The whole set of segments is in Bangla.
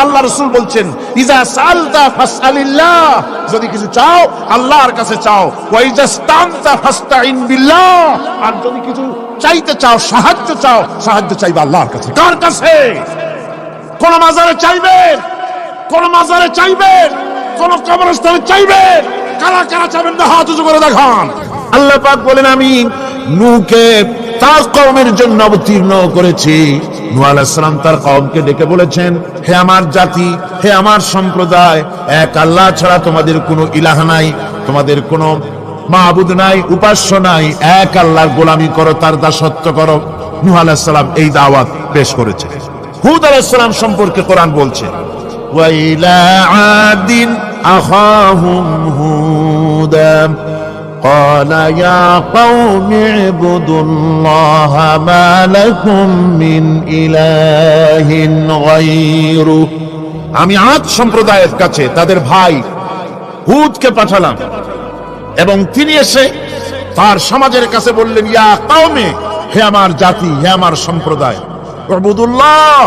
আল্লাহ রাসূল বলছেন, ইজা সালতা ফাসআলিল্লাহ, যদি কিছু চাও আল্লাহর কাছে চাও, ওয়া ইজা ইসতানতা ফাসতাইন বিল্লাহ, আর যদি কিছু চাইতে চাও, সাহায্য চাও, সাহায্য চাইবে আল্লাহর কাছে। কার কাছে? কোন মাজারে চাইবেন? কোন মাজারে চাইবেন? কোন কবরস্থানে চাইবেন? কারা কারা চাইবেন না হাত উঁচু করে দেখান। আল্লাহ পাক বলেন, আমি নূহকে তার কওমের জন্য অবতীর্ণ করেছি। নূহ আলাইহিস সালাম তার কওমকে ডেকে বলেছেন, হে আমার জাতি, হে আমার সম্প্রদায়, এক আল্লাহ ছাড়া তোমাদের কোনো ইলাহ নাই, তোমাদের কোনো মাবুদ নাই, উপাস্য নাই, এক আল্লাহর গোলামি করো, তার দাসত্ব করো। নূহ আলাইহিস সালাম এই দাওয়াত পেশ করেছে। হুদ আলাইহিস সালাম সম্পর্কে কোরআন বলছে, ওয়া ইলা আদিন আখাহুম হুদা قال يا قوم اعبدوا الله ما لكم من إله غيره। আমি আদ সম্প্রদায়ের কাছে তাদের ভাই হুদকে পাঠালাম এবং তিনি এসে তার সমাজের কাছে বললেন, ইয়া কওমে, হে আমার জাতি, হে আমার সম্প্রদায়, উবুদুল্লাহ,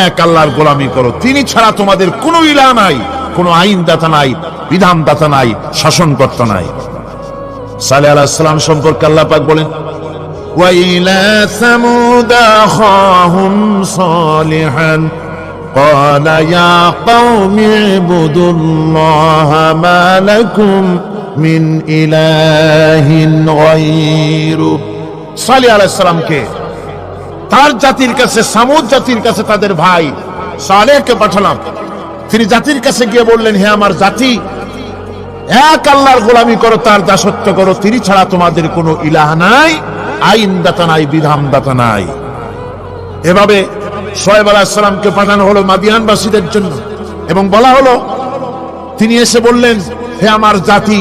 এক আল্লাহর গোলামি করো, তিনি ছাড়া তোমাদের কোনো ইলাহ নাই, কোনো আইনদাতা নাই, বিধানদাতা নাই, শাসনকর্তা নাই। সালেহ আলাইহিস সালাম সম্পর্কে আল্লাহ পাক বলেন, ওয়া ইলা সামুদ আখাহুম সালিহান ক্বালা ইয়া কওমি ইবুদুল্লাহা মা লাকুম মিন ইলাহিন গায়রু। সালেহ আলাইহিস সালামকে তার জাতির কাছে, সামুদ জাতির কাছে তাদের ভাই সালেহকে পাঠালাম। তিনি জাতির কাছে গিয়ে বললেন, হে আমার জাতি, এক আল্লাহর গোলামি করো, তার দাসত্ব করো, তিনি ছাড়া তোমাদের কোনো ইলাহ নাই, আইনদাতা নাই, বিধানদাতা নাই। এভাবে শুআয়ব আলাইহিস সালামকে পাঠানো হলো মাদিয়ানবাসীদের জন্য এবং বলা হলো, তিনি এসে বললেন, হে আমার জাতি,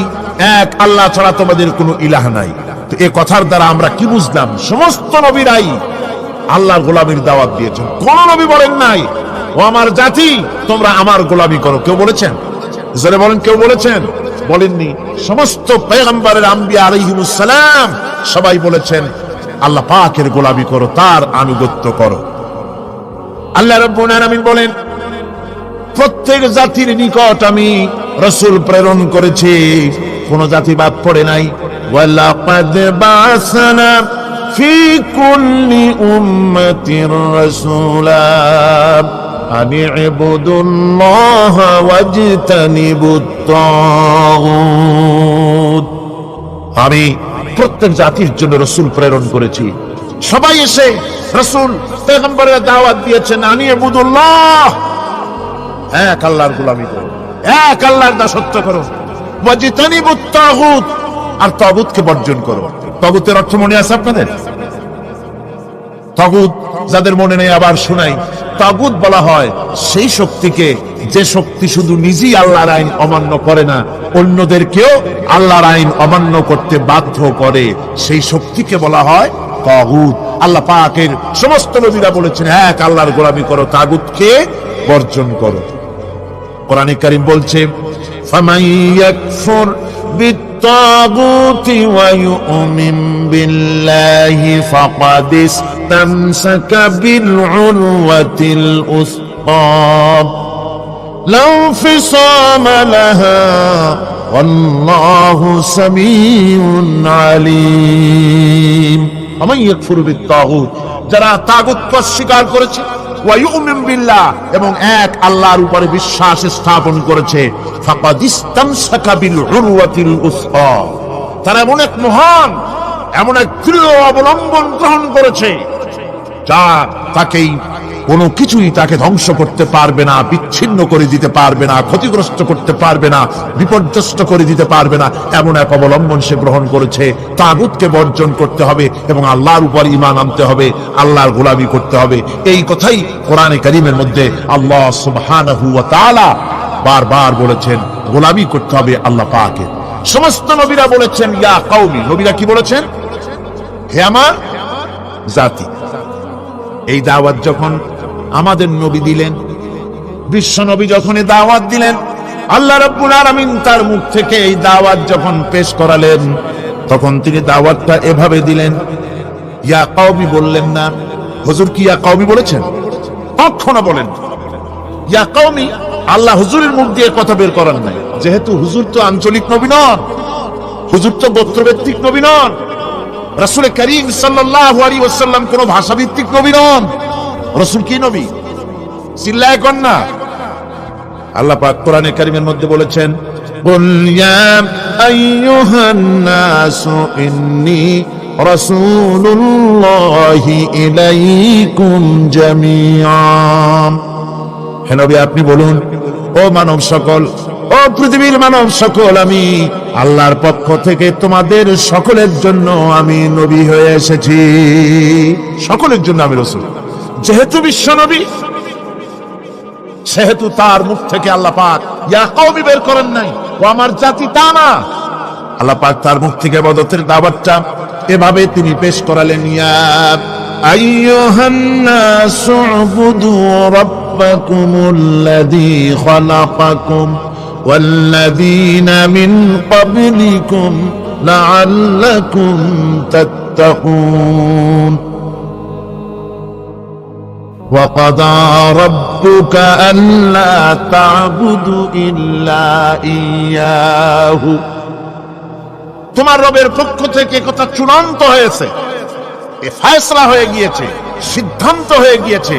এক আল্লাহ ছাড়া তোমাদের কোনো ইলাহ নাই। তো এই কথার দ্বারা আমরা কি বুঝলাম? সমস্ত নবীরাই আল্লাহর গোলামির দাওয়াত দিয়েছেন। কোন নবী বলেন নাই, ও আমার জাতি, তোমরা আমার গোলামি করো? কেউ বলেছেন? জোরে বলেন, কেউ বলেছেন? বলেননি। সমস্ত পয়গম্বরের, আম্বিয়া আলাইহিমুস সালাম সবাই বলেছেন, আল্লাহ পাকের গোলামি করো, তার আনুগত্য করো। আল্লাহ রাব্বুল আলামিন বলেন, প্রত্যেক জাতির নিকট আমি রাসূল প্রেরণ করেছি, কোন জাতি বাদ পড়ে নাই। ওয়ালাকাদ বা'সনা ফি কুল্লি উম্মাতির রাসূলা আনি ইবুদুল্লাহ ওয়াজতানিবুত তাগুত। আমি প্রত্যেক জাতির জন্য রাসূল প্রেরণ করেছি। সবাই এসে রাসূল পয়গম্বরের দাওয়াত দিয়েছেন, আনি ইবুদুল্লাহ, এক আল্লাহর গোলামি করো, এক আল্লাহর দাসত্ব করো, ওয়াজতানিবুত তাগুত, আর তাগুতকে বর্জন করো। তাগুতের অর্থ মনে আছে আপনাদের? তাগুত যাদের মনে নেই আবার শোনাই। তাগুত বলা হয় সেই শক্তিকে, যে শক্তি শুধু নিজেই আল্লাহর আইন অমান্য করে না, অন্যদেরকেও আল্লাহর আইন অমান্য করতে বাধ্য করে, সেই শক্তিকে বলা হয় তাগুত। আল্লাহ পাকের সমস্ত নবীরা বলেছেন, এক আল্লাহর গোলামি করো, তাগুতকে বর্জন করো। কোরআনে কারীম বলছে, ফামান ইয়াকফুর বিত-তাগুতি ওয়া ইউমিন বিল্লাহি ফাকাদ ইসতামসাকা বিল-উরওয়াতিল উসকা লা ইনফিসামা লাহা ওয়াল্লাহু সামিউন আলীম। ফামান ইয়াকফুর বিত-তাগুত, যারা তাগুতকে অস্বীকার করেছে, ওয়া ইউমিন বিল্লাহ, এবং এক আল্লাহর উপরে বিশ্বাস স্থাপন করেছে, ফাকাদ ইসতামসাকা বিল উরওয়াতিল উসকা, তারা এমন এক মহান, এমন এক দৃঢ় অবলম্বন গ্রহণ করেছে, যা তাকেই কোনো কিছুই তাকে ধ্বংস করতে পারবে না, বিচ্ছিন্ন করে দিতে পারবে না, ক্ষতিগ্রস্ত করতে পারবে না, বিপর্যস্ত করে দিতে পারবে না। এমন এক অবলম্বন সে গ্রহণ করেছে। তাগুতকে বর্জন করতে হবে এবং আল্লাহর উপর ঈমান আনতে হবে, আল্লাহর গোলামি করতে হবে। এই কথাই কোরআনে কারীমের মধ্যে আল্লাহ সুবহানাহু ওয়া তাআলা বারবার বলেছেন, গোলামি করতে হবে আল্লাহ পাকের। সমস্ত নবীরা বলেছেন ইয়া কওমি। নবীরা কি বলেছেন? হে আমার জাতি। এই দাওয়াত যখন আমাদের নবী দিলেন, বিশ্ব নবী যখন এই দাওয়াত দিলেন, আল্লাহ রাব্বুল আলামিন তার মুখ থেকে এই দাওয়াত যখন পেশ করালেন, তখন তিনি দাওয়াতটা এভাবে দিলেন, ইয়া কওমি বললেন না। হুজুর কি ইয়া কওমি বলেছেন? কখনো বলেন। ইয়া কওমি, আল্লাহ হুজুরের মুখ দিয়ে কথা বের করার নাই, যেহেতু হুজুর তো আঞ্চলিক নবী নন, হুজুর তো গোত্রভিত্তিক নবী নন, রাসূল করিম সাল্লাল্লাহু আলাইহি ওয়াসাল্লাম কোন ভাষাভিত্তিক নবী নন। রাসূল কি নবী? চিল্লায় কোন না। আল্লাহ পাক কোরআনে কারীমের মধ্যে বলেছেন, কুল ইয়া আইয়ুহান নাসু ইন্নী রাসূলুল্লাহি ইলাইকুম জামিআন। হে নবী আপনি বলুন, ও মানব সকল, ও পৃথিবীর মানব সকল, আমি আল্লাহর পক্ষ থেকে তোমাদের সকলের জন্য আমি নবী হয়ে এসেছি। সকলের জন্য আমি রাসূল। যেহেতু বিশ্ব নবী, সেহেতু তার মুখ থেকে আল্লাহ পাক ইয়া কওমি বের করেন নাই, ও আমার জাতি, তা না। আল্লাহ পাক তার মুখ থেকে ইবাদতের দাওয়াতটা এভাবে তিনি পেশ করালেন, ইয়া আইয়ুহান নাসু উবুদু রাব্বাকুমুল্লাযী খালাকাকুম ওয়াল্লাযীনা মিন ক্বাবলিকুম লাআল্লাকুম তাত্তাকুন। وَقَضَى رَبُّكَ أَلَّا تَعْبُدُوا إِلَّا إِيَّاهُ। তোমার রবের পক্ষ থেকে কথা চূড়ান্ত হয়েছে, এ ফয়সালা হয়ে গিয়েছে, সিদ্ধান্ত হয়ে গিয়েছে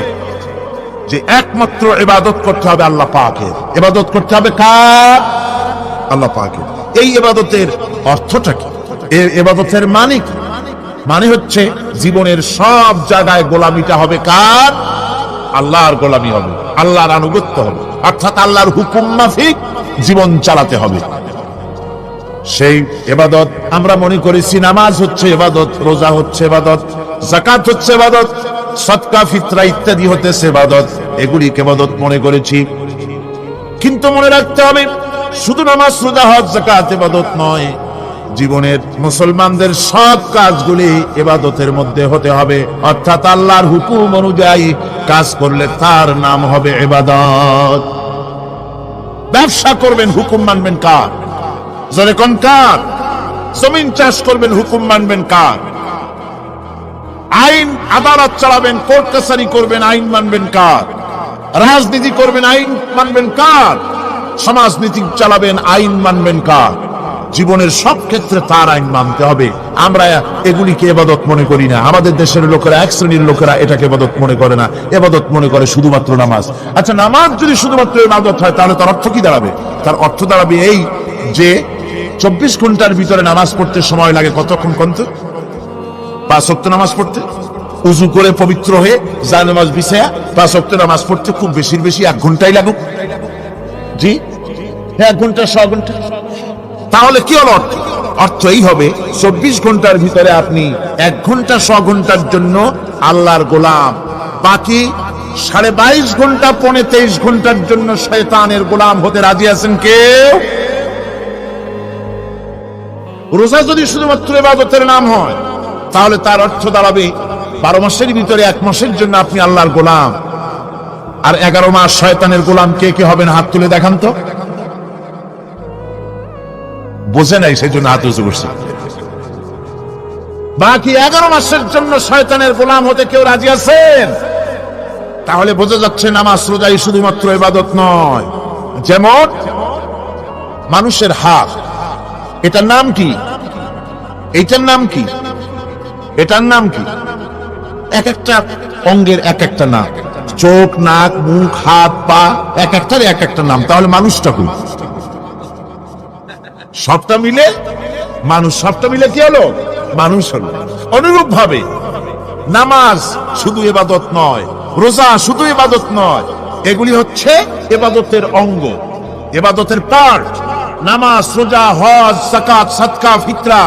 যে একমাত্র ইবাদত করতে হবে আল্লাহ পাকের। ইবাদত করতে হবে কার? আল্লাহ পাকের। এই ইবাদতের অর্থটা কি? এই ইবাদতের মানে কি? মানে হচ্ছে জীবনের সব জায়গায় গোলামিটা হবে কার? আল্লাহর গোলামি হবে, আল্লাহর আনুগত্য হবে, অর্থাৎ আল্লাহর হুকুম মাফিক জীবন চালাতে হবে। সেই ইবাদত আমরা মনে করেছি নামাজ হচ্ছে ইবাদত, রোজা হচ্ছে ইবাদত, যাকাত হচ্ছে ইবাদত, সদকা ফিতরা ইত্যাদি হতেছে ইবাদত, এগুলিকে ইবাদত মনে করেছি। কিন্তু মনে রাখতে হবে শুধু নামাজ, রোজা, হজ, যাকাত ইবাদত নয়, জীবনের মুসলমানদের সব কাজগুলি ইবাদতের মধ্যে হতে হবে, অর্থাৎ আল্লাহর হুকুম অনুযায়ী কাজ করলে তার নাম হবে ইবাদত। ব্যবসা করবেন, হুকুম মানবেন কার? জোরে কোন কার? জমিন চাষ করবেন, হুকুম মানবেন কার? আইন আদালত চালাবেন, কোর্ট কাছারি করবেন, আইন মানবেন কার? রাজনীতি করবেন, আইন মানবেন কার? সমাজনীতি চালাবেন, আইন মানবেন কার? জীবনের সব ক্ষেত্রে তার আইন মানতে হবে। আমরা এগুলিকে ইবাদত মনে করি না। আমাদের দেশের লোকেরা, এক শ্রেণীর লোকেরা এটাকে ইবাদত মনে করে না, ইবাদত মনে করে শুধুমাত্র নামাজ। আচ্ছা, নামাজ যদি শুধুমাত্র ইবাদত হয় তাহলে তার অর্থ কি দাঁড়াবে? তার অর্থ দাঁড়াবে এই যে 24 ঘন্টার ভিতরে নামাজ পড়তে সময় লাগে কতক্ষণ? কত? 5 ওয়াক্ত নামাজ পড়তে, উযু করে পবিত্র হয়ে যা নামাজ বিছায়া 5 ওয়াক্ত নামাজ পড়তে খুব বেশির বেশি 1 ঘন্টাই লাগুক। জি, 1 ঘন্টা, 100 ঘন্টা। তাহলে কি হলো অর্থ? অর্থ এই হবে 24 ঘন্টার ভিতরে আপনি 1 ঘন্টা 100 ঘন্টার জন্য আল্লাহর গোলাম, বাকি 22.5 ঘন্টা 23 ঘন্টার জন্য শয়তানের গোলাম হতে রাজি আছেন কেউ? রোজা যদি শুধুমাত্র ইবাদতের নাম হয় তাহলে তার অর্থ দাঁড়াবে 12 মাসের ভিতরে 1 মাসের জন্য আপনি আল্লাহর গোলাম, আর 11 মাস শয়তানের গোলাম। কে কে হবেন হাত তুলে দেখান তো। বোঝে নাই সেই জন্য হাত উঁচু করছে। বাকি 11 মাসের জন্য শয়তানের গোলাম হতে কেউ রাজি আছেন? তাহলে বোঝা যাচ্ছে নামাজ রোজাই শুধুমাত্র ইবাদত নয়। যেমন মানুষের হাত, এটার নাম কি? এইটার নাম কি? এটার নাম কি? এক একটা অঙ্গের এক একটা নাম। চোখ, নাক, মুখ, হাত, পা, এক একটার এক একটা নাম। তাহলে মানুষটা কই? সবটা মিলে মানুষ, সবটা মিলে কি হলো? মানুষ হলো। অনুরূপ ভাবে নামাজ শুধু ইবাদত নয়, রোজা শুধু ইবাদত নয়, এগুলি হচ্ছে ইবাদতের অঙ্গ, ইবাদতের পার্ট। নামাজ, রোজা, হজ, যাকাত, সাদকা, ফিতরা,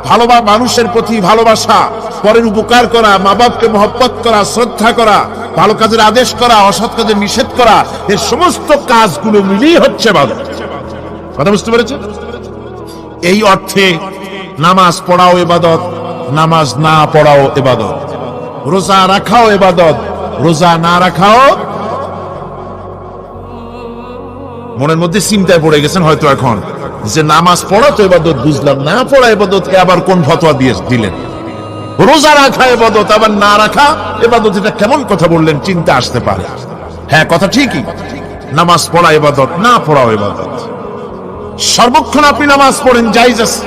ভালোবাসা, মানুষের প্রতি ভালোবাসা, পরের উপকার করা, মা বাপকে মহব্বত করা, শ্রদ্ধা করা, ভালো কাজের আদেশ করা, অসৎ কাজের নিষেধ করা, এই সমস্ত কাজগুলো মিলিয়ে হচ্ছে ইবাদত। কথা বুঝতে পেরেছেন? এই অর্থে নামাজ পড়াও ইবাদত, নামাজ না পড়াও ইবাদত। রোজা রাখাও ইবাদত, রোজা না রাখাও। মনের মধ্যে চিন্তায় পড়ে গেছেন হয়তো এখন যে নামাজ পড়া তো ইবাদত বুঝলাম, না পড়া ইবাদত আবার কোন ফতোয়া দিয়ে দিলেন? রোজা রাখা ইবাদত আবার না রাখা ইবাদত, এটা কেমন কথা বললেন? চিন্তা আসতে পারে। হ্যাঁ, কথা ঠিকই, নামাজ পড়া ইবাদত, না পড়াও ইবাদত। সর্বক্ষণ আপনি নামাজ পড়েন জায়েজ আছে,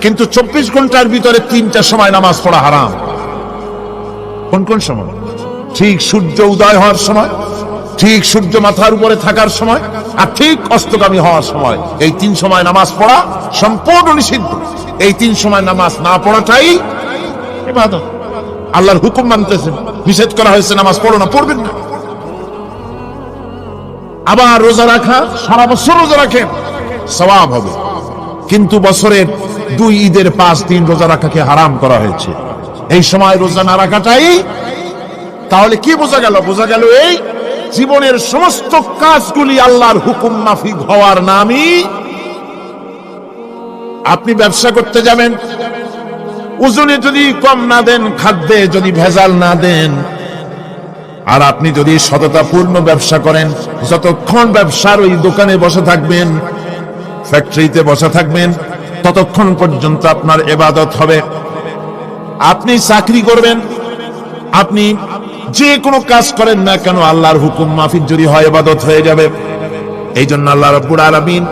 কিন্তু 24 ঘন্টার ভিতরে 3টা সময় নামাজ পড়া হারাম। কোন কোন সময়? ঠিক সূর্য উদয় হওয়ার সময়, ঠিক সূর্য মাথার উপরে থাকার সময়, আর ঠিক অস্তগামী হওয়ার সময়। এই 3 সময় নামাজ পড়া সম্পূর্ণ নিষিদ্ধ। এই 3 সময় নামাজ না পড়াটাই ইবাদত। আল্লাহর হুকুম মানতেছেন, নিষেধ করা হয়েছে নামাজ পড়ো না, পড়বেন না। আবার রোজা রাখা, সারা বছর রোজা রাখেন, সওয়াব হবে, কিন্তু বছরের 2 ঈদের 5 দিন রোজা রাখাকে হারাম করা হয়েছে। এই সময় রোজা না রাখাটাই, তাহলে কি বোঝা গেল? বোঝা গেল এই জীবনের সমস্ত কাজগুলি আল্লাহর হুকুম মাফিক হওয়ার নামই। আপনি ব্যবসা করতে যাবেন, ওজনে যদি কম না দেন, খাদ্যে যদি ভেজাল না দেন, আর আপনি যদি সততাপূর্ণ ব্যবসা করেন, যতক্ষণ ব্যবসার ওই দোকানে বসে থাকবেন, ফ্যাক্টরিতে বসে থাকবেন, ততক্ষণ পর্যন্ত আপনার ইবাদত হবে। আপনি চাকরি করবেন, আপনি যে কোনো কাজ করেন না কেন, আল্লাহর হুকুম মাফিক যদি হয় ইবাদত হয়ে যাবে। এই জন্য আল্লাহ রাব্বুল আলামিন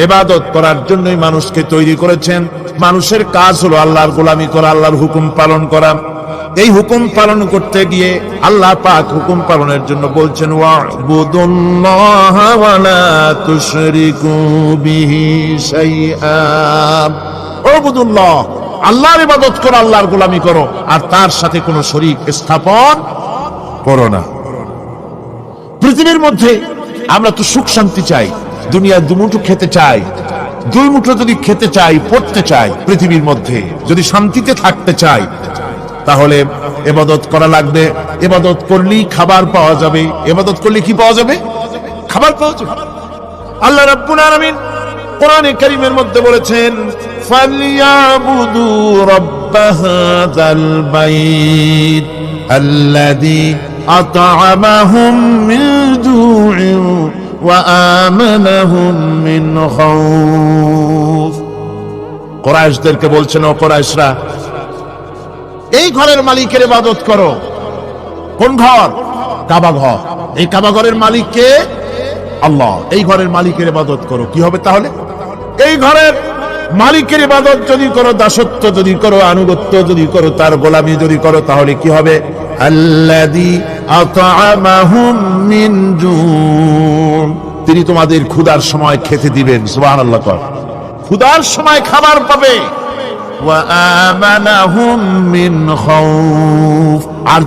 ইবাদত করার জন্যই মানুষকে তৈরি করেছেন। মানুষের কাজ হলো আল্লাহর গোলামি করা, আল্লাহর হুকুম পালন করা। এই হুকুম পালন করতে গিয়ে আল্লাহ পাক হুকুম পালনের জন্য বলছেন, ওয়া'বুদুল্লাহা ওয়া লা তুশরিকু বিহি শাইআ। ওয়া'বুদুল্লাহ, আল্লাহর ইবাদত করো, আল্লাহর গোলামি করো, আর তার সাথে কোনো শরীক স্থাপন করো না। পৃথিবীর মধ্যে আমরা তো সুখ শান্তি চাই, দুনিয়ায় দুমুঠো খেতে চাই, 2 মুঠো যদি খেতে চাই, পড়তে চাই, পৃথিবীর মধ্যে যদি শান্তিতে থাকতে চাই, তাহলে ইবাদত করা লাগবে। ইবাদত করলেই খাবার পাওয়া যাবে। ইবাদত করলে কি পাওয়া যাবে? খাবার পাওয়া যাবে। আল্লাহ রাব্বুল আলামিন কোরআনে কারীমের মধ্যে বলেছেন, ফালিয়াবুদু রাব্ব হাযাল বাইত আল্লাযী আত'আমাহুম মিন জু'ইন ওয়া আমানাহুম মিন খাউফ। কুরাইশদেরকে বলছেন, ও কুরাইশরা, এই ঘরের মালিকের ইবাদত করো। কোন ঘর? কাবা ঘর। এই কাবা ঘরের মালিক কে? আল্লাহ। এই ঘরের মালিকের ইবাদত করো। কি হবে তাহলে? এই ঘরের মালিকের ইবাদত যদি করো, দাসত্ব যদি করো, আনুগত্য যদি করো, তার গোলামি যদি করো, তাহলে কি হবে? আল্লাযী আত'আমাহুম মিন জু', তিনি তোমাদের ক্ষুধার সময় খেতে দিবেন। সুবহানাল্লাহ। ক্ষুধার সময় খাবার পাবে। ওয়া আমানাহুম মিন খাউফ, আর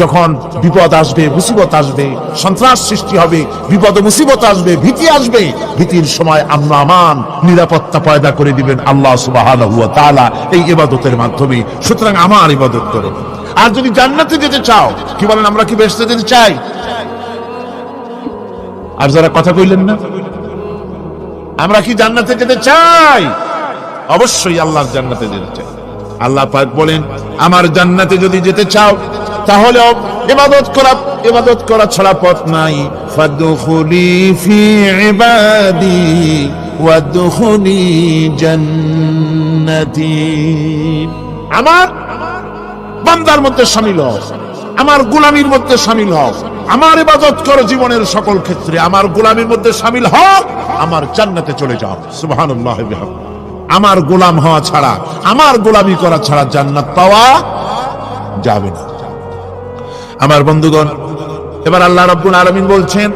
যখন বিপদ আসবে, মুসিবত আসবে, সন্ত্রাস সৃষ্টি হবে, বিপদ মুসিবত আসবে, ভীতি আসবে, ভীতির সময় আমান নিরাপত্তা পয়দা করে দিবেন আল্লাহ সুবহানাহু ওয়া তাআলা এই ইবাদতের মাধ্যমে। সুতরাং আমার ইবাদত করো। আর যদি জান্নাতে যেতে চাও, কি বলেন, আমরা কি বেহেশতে যেতে চাই? আর যারা কথা কইলেন না, আমরা কি জান্নাতে যেতে চাই? অবশ্যই আল্লাহর জান্নাতে যেতে চাই। আল্লাহ পাক বলেন, আমার জান্নাতে যদি যেতে চাও, তাহলে ইবাদত করা ছাড়া পথ নাই। ফাদখুলি ফি ইবাদি ওয়াদখুলি জান্নাতি। আমার বান্দার মধ্যে শামিল হও, আমার গোলামির মধ্যে শামিল হও, আমার ইবাদত করো জীবনের সকল ক্ষেত্রে, আমার গোলামির মধ্যে শামিল হও, আমার জান্নাতে চলে যাও। সুবহানাল্লাহ। আমার গোলাম হওয়া ছাড়া, আমার গোলামি করা ছাড়া জান্নাত পাওয়া যাবে না। আমার বন্ধুগণ, এবার আল্লাহ রাব্বুল আলামিন বলছেন,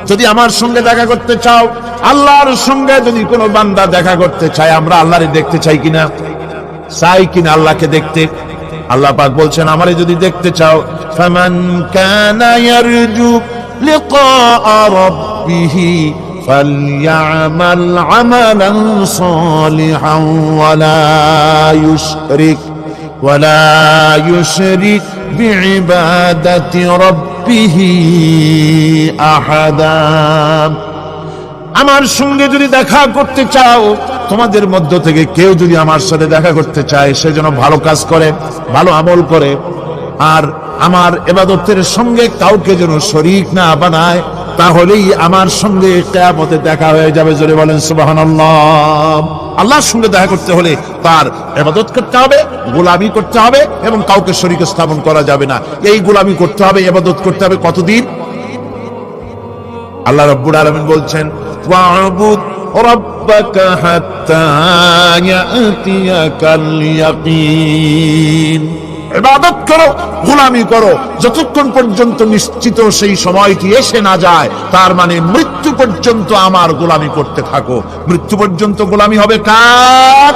যদি আমার সঙ্গে দেখা করতে চাও, আল্লাহর সঙ্গে যদি কোনো বান্দা দেখা করতে চায়, আমরা আল্লাহরে দেখতে চাই কিনা? চাই কিনা আল্লাহকে দেখতে? আল্লাহ পাক বলছেন, আমারে যদি দেখতে চাও, ফামান কানা ইয়ারজু লিকা রাব্বিহি ফালইআমাল আমালান সালিহান ওয়ালা ইউশরিক বিইবাদাতি রাব্বিহি আহাদা। আমার সঙ্গে যদি দেখা করতে চাও, তোমাদের মধ্য থেকে কেউ যদি আমার সাথে দেখা করতে চায়, সে যেন ভালো কাজ করে, ভালো আমল করে, আর আমার ইবাদতের সঙ্গে কাউকে যেন শরীক না বানায়, তাহলেই আমার সঙ্গে কিয়ামতে দেখা হয়ে যাবে। জোরে বলেন সুবহানাল্লাহ। আল্লাহর সঙ্গে দেখা করতে হলে তার ইবাদত করতে হবে, গোলামি করতে হবে, এবং কাউকে শরীক স্থাপন করা যাবে না। এই গোলামি করতে হবে, ইবাদত করতে হবে কতদিন? আল্লাহ রাব্বুল আলামিন বলছেন ওয়া'বুদ রাব্বাকা হাত্তা ইয়াতিয়াকাল ইয়াকিন, ইবাদত করো, গোলামি করো যতক্ষণ পর্যন্ত নিশ্চিত সেই সময়টি এসে না যায়, তার মানে মৃত্যু পর্যন্ত আমার গোলামি করতে থাকো। মৃত্যু পর্যন্ত গোলামি হবে কার?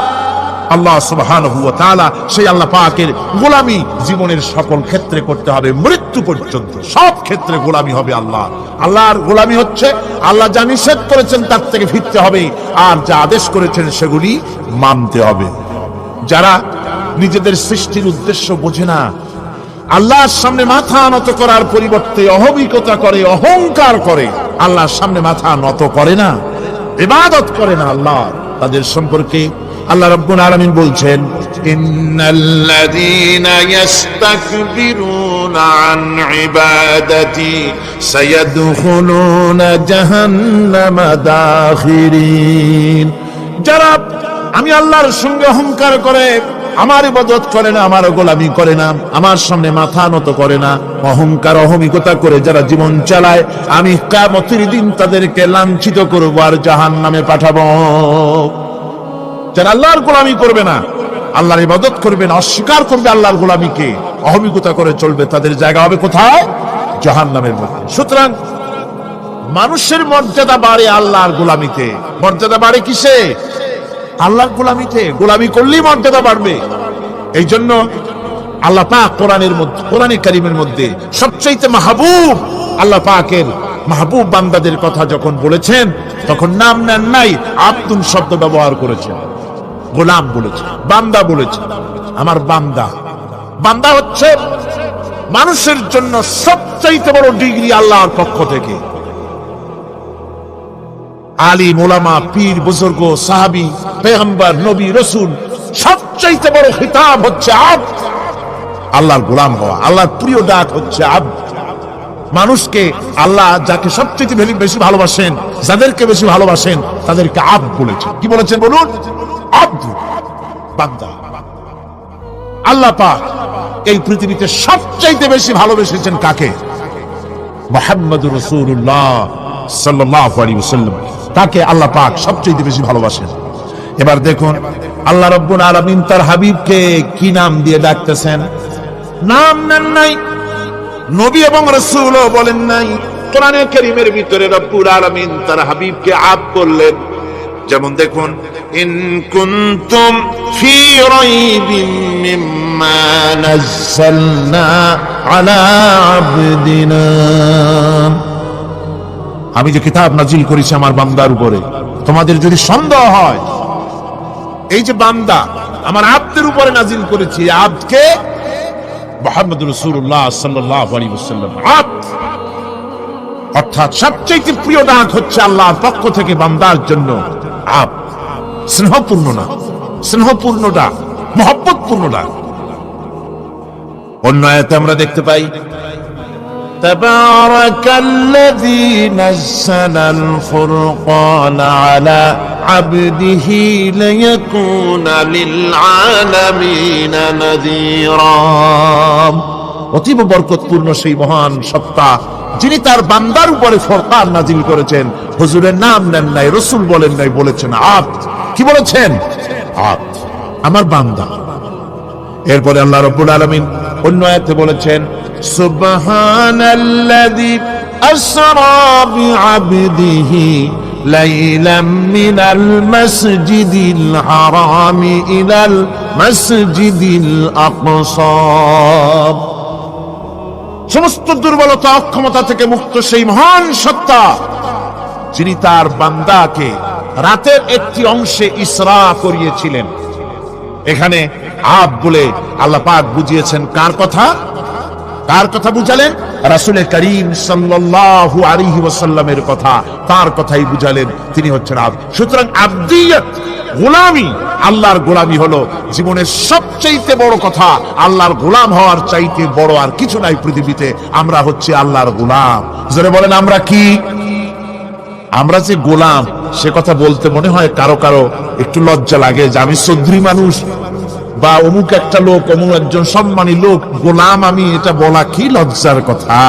আল্লাহ সুবহানাহু ওয়া তাআলা। সেই আল্লাহ পাকের গোলামি জীবনের সকল ক্ষেত্রে করতে হবে, মৃত্যু পর্যন্ত সব ক্ষেত্রে গোলামি হবে আল্লাহ। আল্লাহর গোলামি হচ্ছে আল্লাহ যা নিষেধ করেছেন তার থেকে ফিরতে হবে, আর যা আদেশ করেছেন সেগুলি মানতে হবে। যারা নিজেদের সৃষ্টির উদ্দেশ্য বোঝে না, আল্লাহর সামনে মাথা নত করার পরিবর্তে অহমিকতা করে, অহংকার করে, আল্লাহর সামনে মাথা নত করে না, ইবাদত করে না আল্লাহ, তাদের সম্পর্কে আল্লাহ রাব্বুল আলামিন বলছেন ইন্নাল্লাযীনা ইস্তাকবিরুনা আন ইবাদাতি সায়াদখুলুনা জাহান্নামা দাখিরিন। যারা আমি আল্লাহর সঙ্গে অহংকার করে, আমার ইবাদত করে না, আমার গোলামি করে না, আমার সামনে মাথা নত করে না, অহংকার অহমিকতা করে যারা জীবন চালায়, আমি কিয়ামতের দিন তাদেরকে লাঞ্ছিত করব আর জাহান্নামে পাঠাবো। যারা আল্লাহর গোলামি করবে না, আল্লাহর ইবাদত করবে না, অস্বীকার করবে আল্লাহর গোলামিকে, অহমিকতা করে চলবে, তাদের জায়গা হবে কোথায়? জাহান্নামের মধ্যে। সুতরাং মানুষের মর্যাদা বাড়ে আল্লাহর গোলামিতে। মর্যাদা বাড়ে কিসে? আল্লাহর গোলামিতে। গোলামি করলেই মর্যাদা বাড়বে। এই জন্য আল্লাহ পাক কোরআনের মধ্যে, কোরআনে কারীমের মধ্যে সবচেয়ে মাহবুব আল্লাহ পাকের মাহবুব বান্দাদের কথা যখন বলেছেন, তখন নাম নেন নাই, আব্দুন শব্দ ব্যবহার করেছেন, গোলাম বলেছেন, বান্দা বলেছেন। আমার বান্দা, বান্দা হচ্ছে মানুষের জন্য সবচাইতে বড় ডিগ্রি আল্লাহর পক্ষ থেকে। আলিম, ওলামা, পীর, বুজুর্গ, সাহাবী, পেগম্বর, নবী, রাসূল, সবচাইতে বড় খিতাব হচ্ছে আব্দ, আল্লাহর গোলাম হওয়া। আল্লাহর প্রিয় ডাক হচ্ছে আব্দ। মানুষকে আল্লাহ যাকে সবচেয়ে বেশি ভালোবাসেন, যাদেরকে বেশি ভালোবাসেন, তাদেরকে আব্দ বলেছেন। কি বলেছেন বলুন? আব্দ, বান্দা। আল্লাহ পাক এই পৃথিবীতে সবচাইতে বেশি ভালোবেসেছেন কাকে? মুহাম্মদুর রাসূলুল্লাহ সাল্লাল্লাহু আলাইহি ওয়াসাল্লাম। তাকে আল্লাহ পাক সবচেয়ে বেশি ভালোবাসেন। এবার দেখুন আল্লাহ রাব্বুল আলামিন তার হাবিবকে কি নাম দিয়ে ডাকতেছেন? নাম নেন নাই, নবী এবং রাসূলও বলেন নাই। কোরআনে কারীমের ভিতরে রব্বুল আলামিন তার হাবিবকে আব বললেন। যেমন দেখুন, ইন কুনতুম ফি রাইবিন মিম্মা নাযালনা আলা আবদিনা, আমি যে কিতাব নাজিল করেছি আমার বান্দার উপরে, তোমাদের যদি সন্দেহ হয়, এই যে বান্দা আমার আব্দের উপরে নাজিল করেছি, আব্দকে মুহাম্মদুর রাসূলুল্লাহ সাল্লাল্লাহু আলাইহি ওয়াসাল্লাম আব্দ, অর্থাৎ সবচেয়ে প্রিয় ডাক হচ্ছে আল্লাহর পক্ষ থেকে বান্দার জন্য আব্দ। স্নেহপূর্ণ না, স্নেহপূর্ণ ডাক, মহব্বতপূর্ণ ডাক। অন্য আয়াতে আমরা দেখতে পাই তাবারাকাল্লাযী নাযালাল ফুরকান আলা আবদিহি লিয়াকুনা লিল আলামিনা নাযীরা। অতীব বরকতপূর্ণ সেই মহান সত্তা যিনি তার বান্দার উপরে ফুরকান নাজিল করেছেন। হুজুরের নাম নেন নাই, রাসূল বলেন নাই, বলেছেন আব্দ। কি বলেছেন? আব্দ, আমার বান্দা। এরপরে আল্লাহ রাব্বুল আলামিন অন্য আয়াতে বলেছেন সুবহানাল্লাযী আসরা বিআবদিহি লাইলাম মিনাল মাসজিদিল হারামি ইলাল মাসজিদিল আকসা। সমস্ত দুর্বলতা, অক্ষমতা থেকে মুক্ত সেই মহান সত্তা যিনি তার বান্দাকে রাতের একটি অংশে ইসরা করিয়েছিলেন। এখানে আব বলে আল্লাহ পাক বুঝিয়েছেন কার কথা? কার কথা বুঝালেন? রাসূল করিম সাল্লাল্লাহু আলাইহি ওয়াসাল্লামের কথা, তার কথাই বুঝালেন, তিনি হচ্ছেন আব। সুতরাং আবদিয়ত, গোলামি, আল্লাহর গোলামি হলো জীবনের সবচাইতে বড় কথা। আল্লাহর গোলাম হওয়ার চাইতে বড় আর কিছু নাই পৃথিবীতে। আমরা হচ্ছে আল্লাহর গোলাম। যারা বলেন আমরা কি? আমরা যে গোলাম, সে কথা বলতে মনে হয় কারো কারো একটু লজ্জা লাগে যে আমি চৌধুরী মানুষ বা অমুক একটা লোক, অমুক একজন সম্মানী লোক, গোলাম আমি, এটা বলা কি লজ্জার কথা।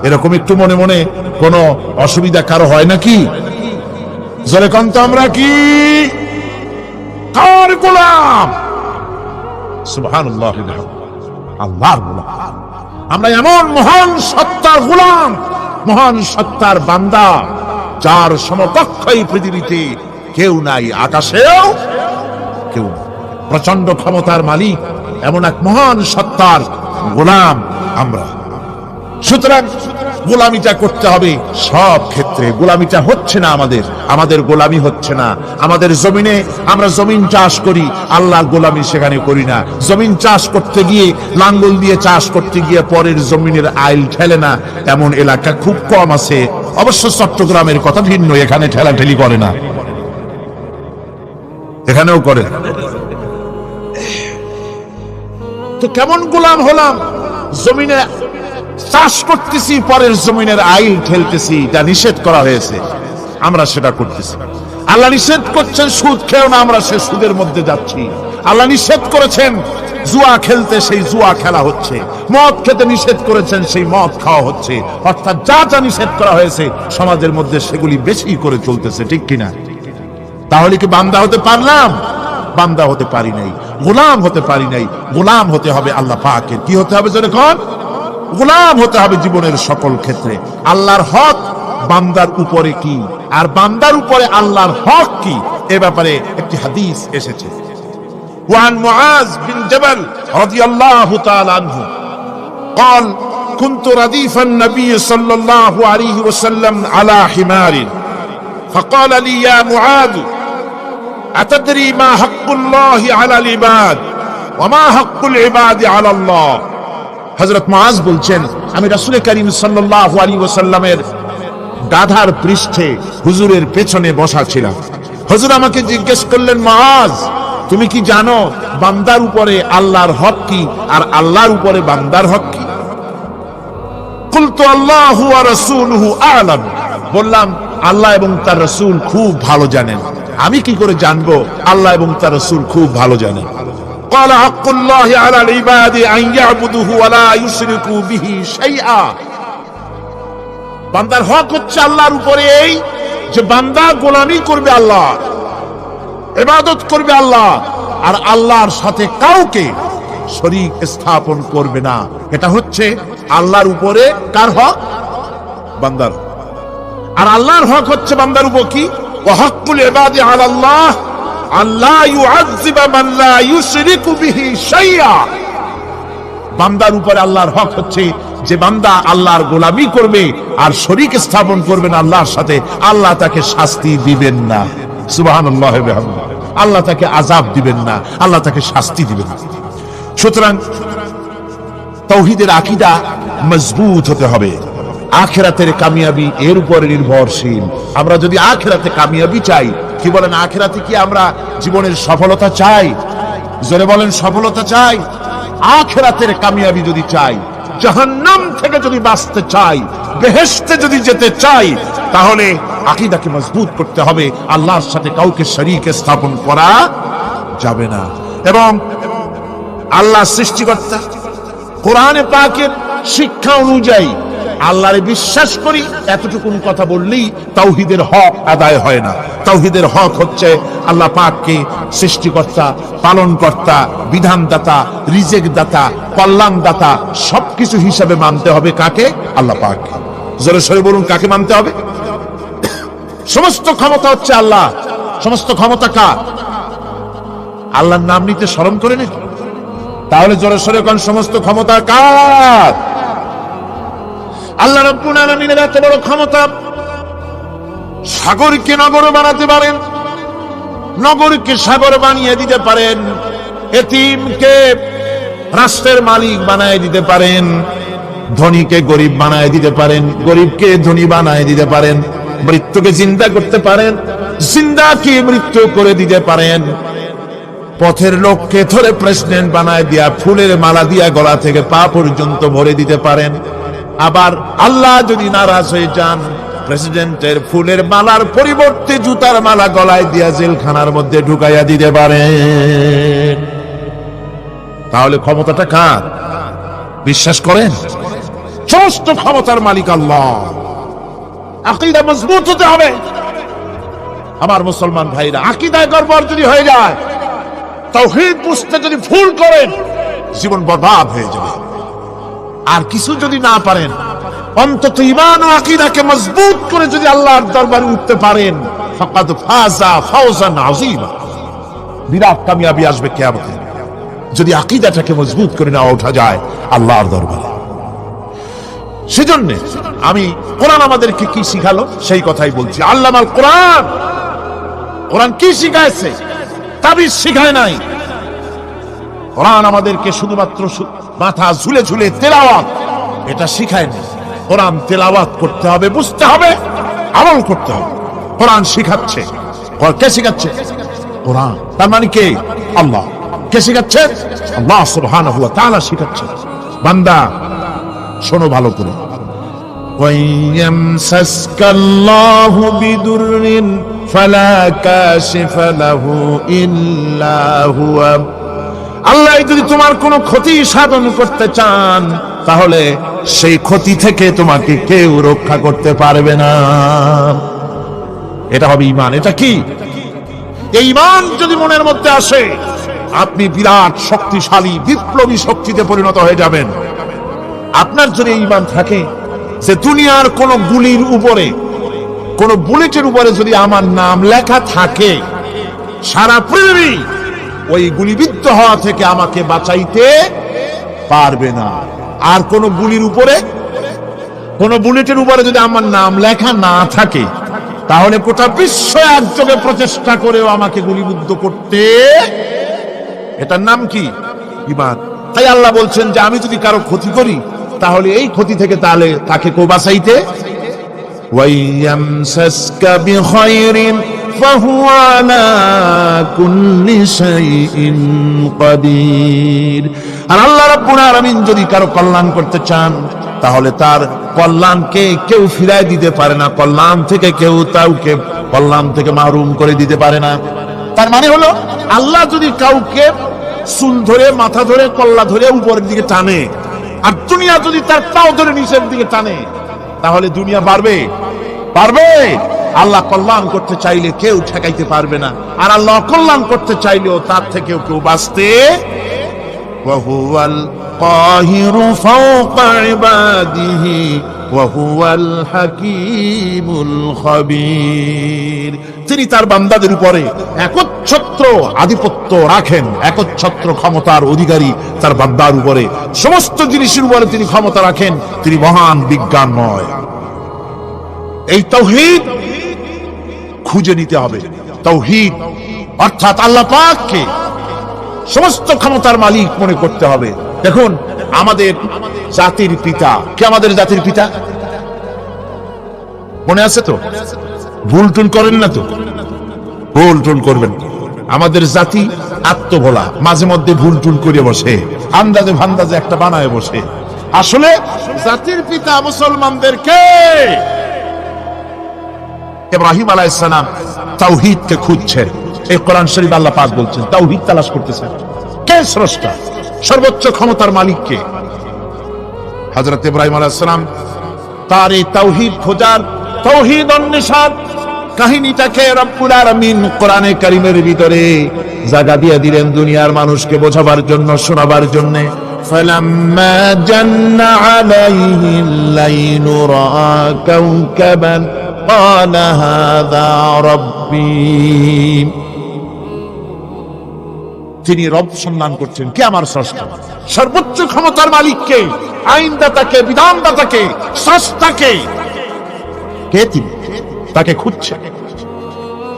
এরকম একটু মনে মনে কোনো অসুবিধা কারো হয় নাকি? জোরে কোন তো আমরা কি কার গোলাম? সুবহানাল্লাহ, আল্লাহর গোলাম। আমরা এমন মহান সত্তার গোলাম, মহান সত্তার বান্দা, যার সমকক্ষ এই পৃথিবীতে কেউ নাই, আকাশেও কেউ নাই। প্রচন্ড ক্ষমতার মালিক এমন এক মহান সত্তার গোলাম আমরা। সুতরাং গোলামিটা করতে হবে সব ক্ষেত্রে। গোলামিটা হচ্ছে না আমাদের গোলামি হচ্ছে না। আমাদের জমিনে আমরা জমিন চাষ করি, আল্লাহর গোলামি সেখানে করি না। জমিন চাষ করতে গিয়ে, লাঙ্গল দিয়ে চাষ করতে গিয়ে পরের জমিনের আইল ঠেলে না, এমন এলাকা খুব কম আছে। অবশ্য চট্টগ্রামের কথা ভিন্ন, এখানে ঠেলাঠেলি করে না, এখানেও করে। তো কেমন গোলাম হলাম? জমিনে চাষ করতেছি, পরের জমিনের আইল ঠেলতেছি, এটা নিষেধ করা হয়েছে, আমরা সেটা করতেছি। আল্লাহ নিষেধ করছেন সুদ খেও না, আমরা সে সুদের মধ্যে যাচ্ছি। আল্লাহ নিষেধ করেছেন জুয়া খেলতে, সেই জুয়া খেলা হচ্ছে। মদ খেতে নিষেধ করেছেন, সেই মদ খাওয়া হচ্ছে। অর্থাৎ যা যা নিষেধ করা হয়েছে সমাজের মধ্যে সেগুলি বেশি করে চলতেছে, ঠিক কিনা? তাহলে কি বান্দা হতে পারলাম? বান্দা হতে পারি নাই, গোলাম হতে পারি নাই। গোলাম হতে হবে আল্লাহ পাকের। কি হতে হবে জোরে কোন? গোলাম হতে হবে জীবনের সকল ক্ষেত্রে। আল্লাহর হক বান্দার উপরে কি, আর বান্দার উপরে আল্লাহর হক কি, এ ব্যাপারে একটি হাদিস এসেছে। ওয়ান মুআজ বিন জাবাল রাদিয়াল্লাহু তাআলা আনহু قال كنت رديف النبي صلى الله عليه وسلم على حمار فقال لي يا معاذ أتدري ما حق الله على العباد وما حق العباد على الله। হযরত মুআজ বলছেন, আমি রাসূল করিম সাল্লাল্লাহু আলাইহি ওয়াসাল্লামের গাধার পৃষ্ঠে হুজুরের পেছনে বসা ছিলাম। হুজুর আমাকে জিজ্ঞেস করলেন, মুআজ তুমি কি জানো বান্দার উপরে আল্লাহর হক কি, আর আল্লাহর উপরে বান্দার হক কি? কুলতু আল্লাহু ওয়া রাসূলুহু আ'লাম। বললাম, আল্লাহ এবং তার রাসূল খুব ভালো জানেন। আমি কি করে জানবো? আল্লাহ এবং তার রাসূল খুব ভালো জানেন। قال حق الله على العباد أن يعبدوه ولا يشركوا به شيئا। বান্দার হক হচ্ছে আল্লাহর উপরে এই যে বান্দা গোলামি করবে আল্লাহ, ইবাদত করবে আল্লাহ, আর আল্লাহর সাথে কাউকে শরীক স্থাপন করবে না। এটা হচ্ছে আল্লাহর উপরে কার হক? বান্দার। আর আল্লাহর হক হচ্ছে বান্দার উপর কি? ওয়া হাক্কুল ইবাদি আলাল্লাহ আল্লাহ ইউআযযিবা মান লা ইউশরিকু বিহি শাইআ। বান্দার উপরে আল্লাহর হক হচ্ছে যে বান্দা আল্লাহর গোলামি করবে আর শরীক স্থাপন করবে না আল্লাহর সাথে, আল্লাহ তাকে শাস্তি দিবেন না। সুবহানাল্লাহ ওয়া বিহামদিহি। আল্লাহ তাকে আযাব দিবেন না, আল্লাহ তাকে শাস্তি দিবেন না। সুতরাং তাওহীদের আকীদা মজবুত হতে হবে। আখিরাতের কামিয়াবি এর উপরে নির্ভরশীল। আমরা যদি আখিরাতে কামিয়াবি চাই, কি বলেন, আখিরাতে কি আমরা জীবনের সফলতা চাই? জোরে বলেন, সফলতা চাই। আখিরাতের কামিয়াবি যদি চাই, জাহান্নাম থেকে যদি বাঁচতে চাই, বেহেশতে যদি যেতে চাই, তাহলে আকীদাকে মজবুত করতে হবে। আল্লাহর সাথে কাউকে শরীক স্থাপন করা যাবে না। এবং আল্লাহ সৃষ্টিকর্তা, কোরআনে পাকের শিক্ষা অনুযায়ী আল্লাহরে বিশ্বাস করি, এতটুকুন কথা বললেই তাওহীদের হক আদায় হয় না। তাওহীদের হক হচ্ছে আল্লাহ পাককে সৃষ্টিকর্তা, পালনকর্তা, বিধানদাতা, রিজেক দাতা, কল্যাণদাতা সবকিছু হিসাবে মানতে হবে। কাকে? আল্লাহ পাককে। জোরে সরে বলুন, কাকে মানতে হবে? সমস্ত ক্ষমতা হচ্ছে আল্লাহ। সমস্ত ক্ষমতা কার? আল্লাহর নাম নিতে শরম করে নাকি? তাহলে জোরে সরে কোন সমস্ত ক্ষমতা কার? আল্লাহ রাব্বুল আলামিনের এত বড় ক্ষমতা, সাগরকে নগর বানাতে পারেন, নগরকে সাগর বানিয়ে দিতে পারেন, এতিমকে রাষ্ট্রের মালিক বানায় দিতে পারেন, ধনীকে গরিব বানায় দিতে পারেন, গরিবকে ধনী বানায় দিতে পারেন, মৃত্যুকে জিন্দা করতে পারেন, জিন্দাকে মৃত্যু করে দিতে পারেন, পথের লোককে ধরে প্রেসিডেন্ট বানায় দিয়া ফুলের মালা দিয়া গলা থেকে পা পর্যন্ত ভরে দিতে পারেন। আবার আল্লাহ যদি নারাজ হয়ে যান, প্রেসিডেন্টের ফুলের মালার পরিবর্তে জুতার মালা গলায় দিয়া জেলখানার মধ্যে ঢুকাইয়া দিতে পারেন। তাহলে ক্ষমতাটা কার? বিশ্বাস করেন? সমস্ত ক্ষমতার মালিক আল্লাহ। আকীদা মজবুত হতে হবে। আমার মুসলমান ভাইরা, আকীদায় গড়বড় যদি হয়ে যায়, তাওহীদ বুঝতে যদি ভুল করেন, জীবন বরবাদ হয়ে যাবে। আর কিছু যদি না পারেন, অন্তত ঈমান ও আকীদাকে মজবুত করে যদি আল্লাহর দরবারে উঠতে পারেন, ফাকাদ ফাযা ফাওজান আযীমা, বিরাট কামিয়াবি আসবে কিয়ামতে। যদি আকীদাটাকে মজবুত করে না ওঠা যায় আল্লাহর দরবারে। সেজন্য আমি কোরআন আমাদেরকে কি শিখালো সেই কথাই বলছি। আল্লামাল কোরআন, কোরআন কি শিখাইছে? তাবিজ শিখায় নাই। কোরআন আমাদেরকে শুধুমাত্র মাথা ঝুলে ঝুলে তেলাওয়াত এটা শিখায় না। কোরআন তেলাওয়াত করতে হবে, বুঝতে হবে, আমল করতে হবে। কোরআন শিখাচ্ছে। কে শিখাচ্ছে? কোরআন। তার মানে কে? আল্লাহ। কে শিখাচ্ছে? আল্লাহ সুবহানাহু ওয়া তাআলা শিখাচ্ছে। বান্দা শোনো ভালো করে, ওয়াইয়ামসাসকাল্লাহু বিদুররিন ফালা কাশিফা লাহু ইল্লা হুয়া। আল্লাহ যদি তোমার কোনো ক্ষতি সাধন করতে চান, তাহলে সেই ক্ষতি থেকে তোমাকে কেউ রক্ষা করতে পারবে না। এটা হবে ঈমান। এটা কি? এই ঈমান যদি মনের মধ্যে আসে, আপনি বিরাট শক্তিশালী বিপ্লবী শক্তিতে পরিণত হয়ে যাবেন। আপনার যদি ঈমান থাকে যে দুনিয়ার কোন গুলির উপরে, কোন বুলেটের উপরে যদি আমার নাম লেখা থাকে, সারা পৃথিবী ওই গুলিবিদ্ধ হওয়া থেকে আমাকে বাঁচাইতে পারবে না। আর কোন গুলির উপরে, কোন বুলেটের উপরে যদি আমার নাম লেখা না থাকে, তাহলে গোটা বিশ্ব একযোগে প্রচেষ্টা করেও আমাকে গুলিবিদ্ধ করতে, এটার নাম কি? ঈমান। তাই আল্লাহ বলছেন যে আমি যদি কারো ক্ষতি করি, তাহলে এই ক্ষতি থেকে তাহলে তাকে কেউ বাঁচাইতে। ওয়াইয়ামসাসকা বিখাইরিন ফাহুয়া আলা কুল্লি শাইইন কাদির। আর আল্লাহ রাব্বুল আলামিন যদি কারো কল্যাণ করতে চান, তাহলে তার কল্যাণকে কেউ ফিরায় দিতে পারে না। কল্যাণ থেকে কেউ কাউকে কল্যাণ থেকে মাহরুম করে দিতে পারে না। তার মানে হলো, আল্লাহ যদি কাউকে চুল ধরে, মাথা ধরে, কল্লা ধরে উপরের দিকে টানে, আর দুনিয়া যদি তার পাও ধরে নিচের দিকে টানে, তাহলে দুনিয়া পারবে? পারবে? আল্লাহ কল্যাণ করতে চাইলে কেউ ঠেকাইতে পারবে না, আর আল্লাহ কল্যাণ করতে চাইলেও তার থেকেও কেউ বাঁচতে। ওয়া হুয়াল কাহিরু ফাওকা ইবাদিহি ওয়া হুয়াল হাকীমুল খাবীর। তিনি তার বান্দাদের উপরে একচ্ছত্র আধিপত্য রাখেন, একচ্ছত্র ক্ষমতার অধিকারী তার বান্দার উপরে, সমস্ত জিনিসের উপরে তিনি ক্ষমতা রাখেন। তিনি মহান বিজ্ঞানময়। এই তাওহীদ খুঁজে নিতে হবে। তাওহীদ অর্থাৎ আল্লাহ পাককে সমস্ত ক্ষমতার মালিক মনে করতে হবে। দেখুন, আমাদের জাতির পিতা কে? আমাদের জাতির পিতা মনে আছে তো? ভুল টুল করেন না তো? ভুল টুল করবেন। আমাদের জাতি আত্মভোলা, মাঝে মধ্যে ভুল টুল করে বসে, আন্দাজে ভান্দাজে একটা বানায় বসে। আসলে জাতির পিতা মুসলমানদের কে? ইব্রাহিম আলাইহিস সালাম তাওহীদকে খুঁজছেন। এই কোরআন শরীফ আল্লাহ পাক বলছেন তাওহীদ তালাশ করতেছেন। কে স্রষ্টা? সর্বোচ্চ ক্ষমতার মালিক কে? হযরত ইব্রাহিম আলাইহিস সালাম তার এই তাওহীদ খোঁজার, তাওহীদ অন্বেষণ কাহিনীটাকে রব্বুল আলামিন কোরআনে কারীমের ভিতরে জায়গা দিয়ে দিলেন দুনিয়ার মানুষকে বোঝাবার জন্য, শোনাবার জন্য। ফালাম্মা জান্না আলাইহিল লাইলু রাআ কাওকাবান ক্বালা হাযা রাব্বী। তিনি রব সন্ধান করছেন। কে আমার স্রষ্টা? সর্বোচ্চ ক্ষমতার মালিককে, আইনদাতাকে, বিধানদাতাকে, স্রষ্টাকে। কে তিনি? তাকে খুঁজছে।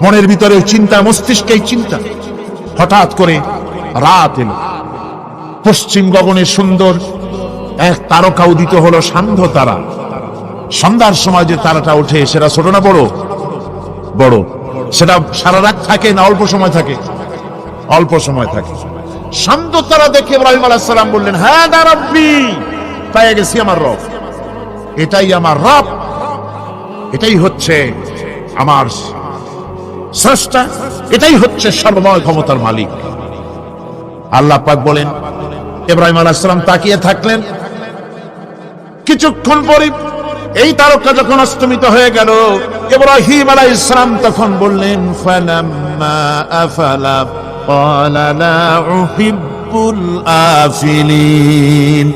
মনের ভিতরে চিন্তা, মস্তিষ্কে চিন্তা। হঠাৎ করে রাত এলো। পশ্চিম গগনে সুন্দর এক তারকা উদিত হলো, সান্ধ্য তারা। সন্ধ্যার সময় যে তারাটা ওঠে, সেটা ছোট না বড়? বড়। সেটা সারা রাত থাকে না অল্প সময় থাকে? অল্প সময় থাকে। সান্ধ্য তারা দেখে ইব্রাহিম আলাইহিস সালাম বললেন, হ্যাঁ রাব্বি, পেয়ে গেছি আমার রব। এটাই আমার রব, এটাই হচ্ছে আমার স্রষ্টা, এটাই হচ্ছে সর্বময় ক্ষমতার মালিক। আল্লাহ পাক বলেন, ইব্রাহিম আলাইহিস সালাম তাকিয়ে থাকলেন। কিছুক্ষণ পরে এই তারকা যখন অস্তমিত হয়ে গেল, ইব্রাহিম আলাইহিস সালাম তখন বললেন, ফালাম্মা আফালা ক্বালা লা উহিব্বুল আফিলিন।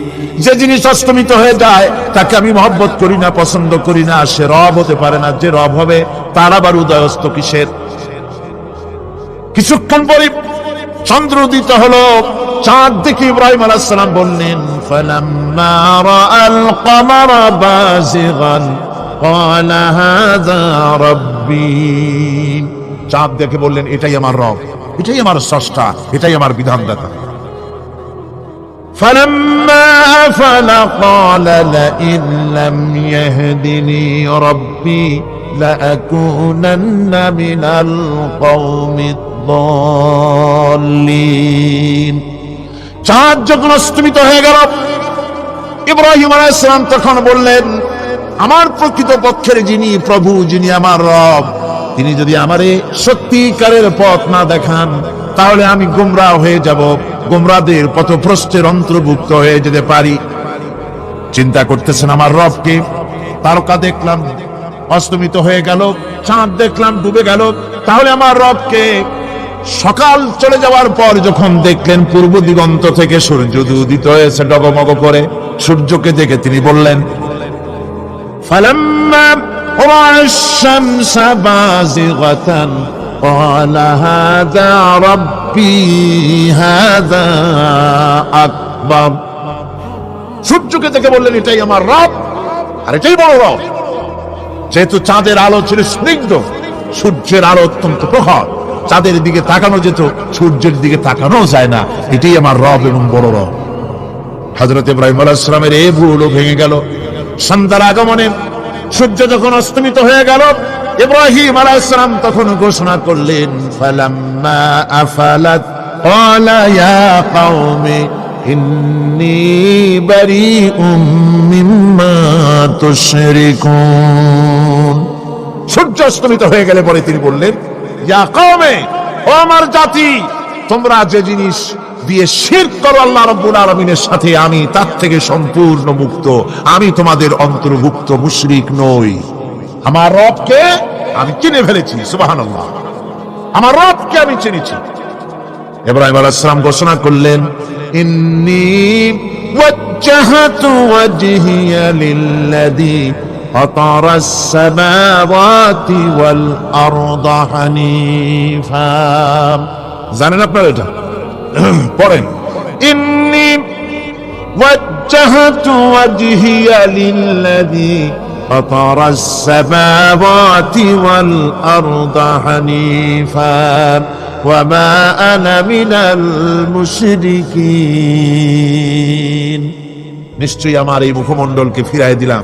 যে জিনিস অস্তমিত হয়ে যায় তাকে আমি মহব্বত করি না, পছন্দ করি না, সে রব হতে পারে না। যে রব হবে তার আবার উদয়স্ত কিসের? কিছুক্ষণ পরে চন্দ্র উদিত হলো, চাঁদ দেখে ইব্রাহিম আলাইহিস সালাম বললেন, ফালাম্মা রাআল কমারা বাযিগান ক্বালা হাযা রাব্বী। চাঁদ দেখে বললেন, এটাই আমার রব, এটাই আমার স্রষ্টা, এটাই আমার বিধানদাতা। ফালাম্মা আফালা ক্বালা লাইন লাম ইয়াহদিনি রাব্বী লাআকুনান্না মিনাল কওমিদ দাল্লিন। চাঁদ যখন অস্তমিত হয়ে গেল, ইব্রাহিম আলাইহিস সালাম তখন বললেন, আমার প্রকৃত পক্ষের যিনি প্রভু, যিনি আমার রব, তিনি যদি আমারে সত্যিকারের পথ না দেখান তাহলে আমি গোমরাহ হয়ে যাব, গোমরাহদের পথভ্রষ্টের অন্তর্ভুক্ত হয়ে যেতে পারি। চিন্তা করতেছেন আমার রবকে। তারকা দেখলাম অস্তমিত হয়ে গেল, চাঁদ দেখলাম ডুবে গেল, তাহলে আমার রবকে। সকাল চলে যাওয়ার পর যখন দেখলেন পূর্ব দিগন্ত থেকে সূর্য উদিত হয়েছে ডগমগ করে, সূর্যকে দেখে তিনি বললেন, ফালাম্মা রাআ আশ-শামসা বাযিগাতান ক্বালা হাযা রাব্বী হাযা আকবার। সূর্যকে দেখে বললেন, এটাই আমার রব আর এটাই বড় রব। যেহেতু চাঁদের আলো ছিল স্নিগ্ধ, সূর্যের আলো অত্যন্ত প্রখর, চাঁদের দিকে তাকানো যেত, সূর্যের দিকে তাকানো যায় না। এটাই আমার রব এবং বড় রব। হযরত ইব্রাহিম আলাইহিস সালামের এই ভুলও ভেঙে গেল। সন্ধ্যার আগমনে সূর্য যখন অস্তমিত হয়ে গেল, ইব্রাহিম আলাইহিস সালাম তখন ঘোষণা করলেন, ফালাম্মা আফালাত ক্বালা ইয়া কওমি ইন্নী বারীউম মিম্মা তুশরিকুন। সূর্য অস্তমিত হয়ে গেলে পরে তিনি বললেন, ইয়া কওমে, ও আমার জাতি, তোমরা যে জিনিস দিয়ে শিরক করো আল্লাহ রাব্বুল আলামিনের সাথে, আমি তার থেকে সম্পূর্ণ মুক্ত। আমি তোমাদের অন্তর্ভুক্ত, মুশরিক নই। আমার রবকে আমি চিনে ফেলেছি। সুবহানাল্লাহ, আমার রবকে আমি চিনেছি। ইব্রাহিম আলাইহিস সালাম ঘোষণা করলেন, ইন্নী ওয়াজ্জাহতু ওয়াজহিয়া লিল্লাযী ফাতারাস সামাওয়াতি ওয়াল আরদা হানিফা। জানেন আপনারা এটা? পড়েন, ইন্নী ওয়াজ্জাহতু ওয়াজহিয়া লিল্লাযী ফাতারাস সামাওয়াতি ওয়াল আরদা হানিফা ওয়া মা আনা মিনাল মুশরিকিন। নিশ্চয়ই আমার এই মুখমণ্ডলকে ফিরাই দিলাম,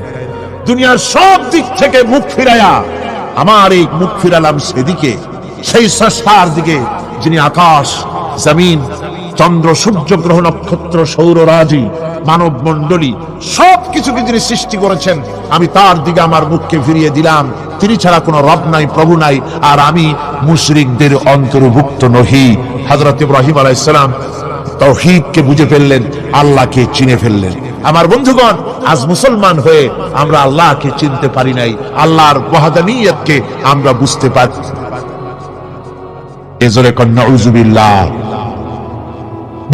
দুনিয়ার সব দিক থেকে মুখ ফিরাইয়া আমার এই মুখ ফিরালাম সেদিকে, সেই স্রষ্টার দিকে যিনি আকাশ, জমিন, চন্দ্র, সূর্য, গ্রহ, নক্ষত্র, সৌররাজি, মানব মণ্ডলী সবকিছুকে যিনি সৃষ্টি করেছেন, আমি তার দিকে আমার মুখকে ফিরিয়ে দিলাম। তিনি ছাড়া কোনো রব নাই, প্রভু নাই, আর আমি মুশরিকদের অন্তর্ভুক্ত নহি। হযরত ইব্রাহিম আলাইহিস সালাম তাওহীদকে বুঝে ফেললেন, আল্লাহকে চিনে ফেললেন। আমার বন্ধুগণ, আজ মুসলমান হয়ে আমরা আল্লাহকে চিনতে পারি নাই, আল্লাহর ওয়াহদানিয়তকে আমরা বুঝতে পারি। এজরে কন নাউযুবিল্লাহ।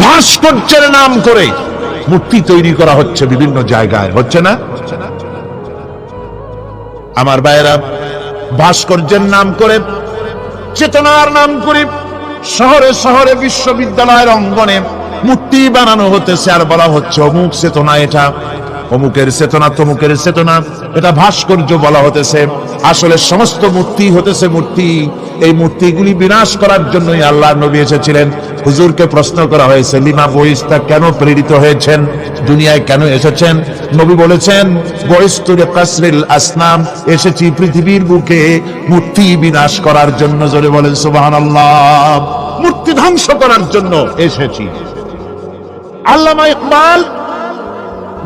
ভাস্কর্যের নাম করে মূর্তি তৈরি করা হচ্ছে বিভিন্ন জায়গায়, হচ্ছে না? আমার ভাইয়েরা, ভাস্কর্যের নাম করে, চেতনার নাম করে শহরে শহরে, বিশ্ববিদ্যালয়ের অঙ্গনে মূর্তি বানানো হতেছে, আর বলা হচ্ছে অমুক চেতনা, এটা অমুকের চেতনা, তমুকের চেতনা, এটা ভাস্কর্য বলা হতেছে। আসলে সমস্ত মূর্তি হতেছে মূর্তি। এই মূর্তিগুলি বিনাশ করার জন্যই আল্লাহর নবী এসেছিলেন। হুজুরকে প্রশ্ন করা হয়েছে, লিমা বুইস্তা, কেন প্রেরিত হয়েছেন, দুনিয়ায় কেন এসেছেন? নবী বলেছেন, বুইস্তু লিকাসরিল আসনাম, এসেছি পৃথিবীর বুকে মূর্তি বিনাশ করার জন্য। জোরে বলেন সুবহানাল্লাহ। মূর্তি ধ্বংস করার জন্য এসেছি। আল্লামা ইকবাল,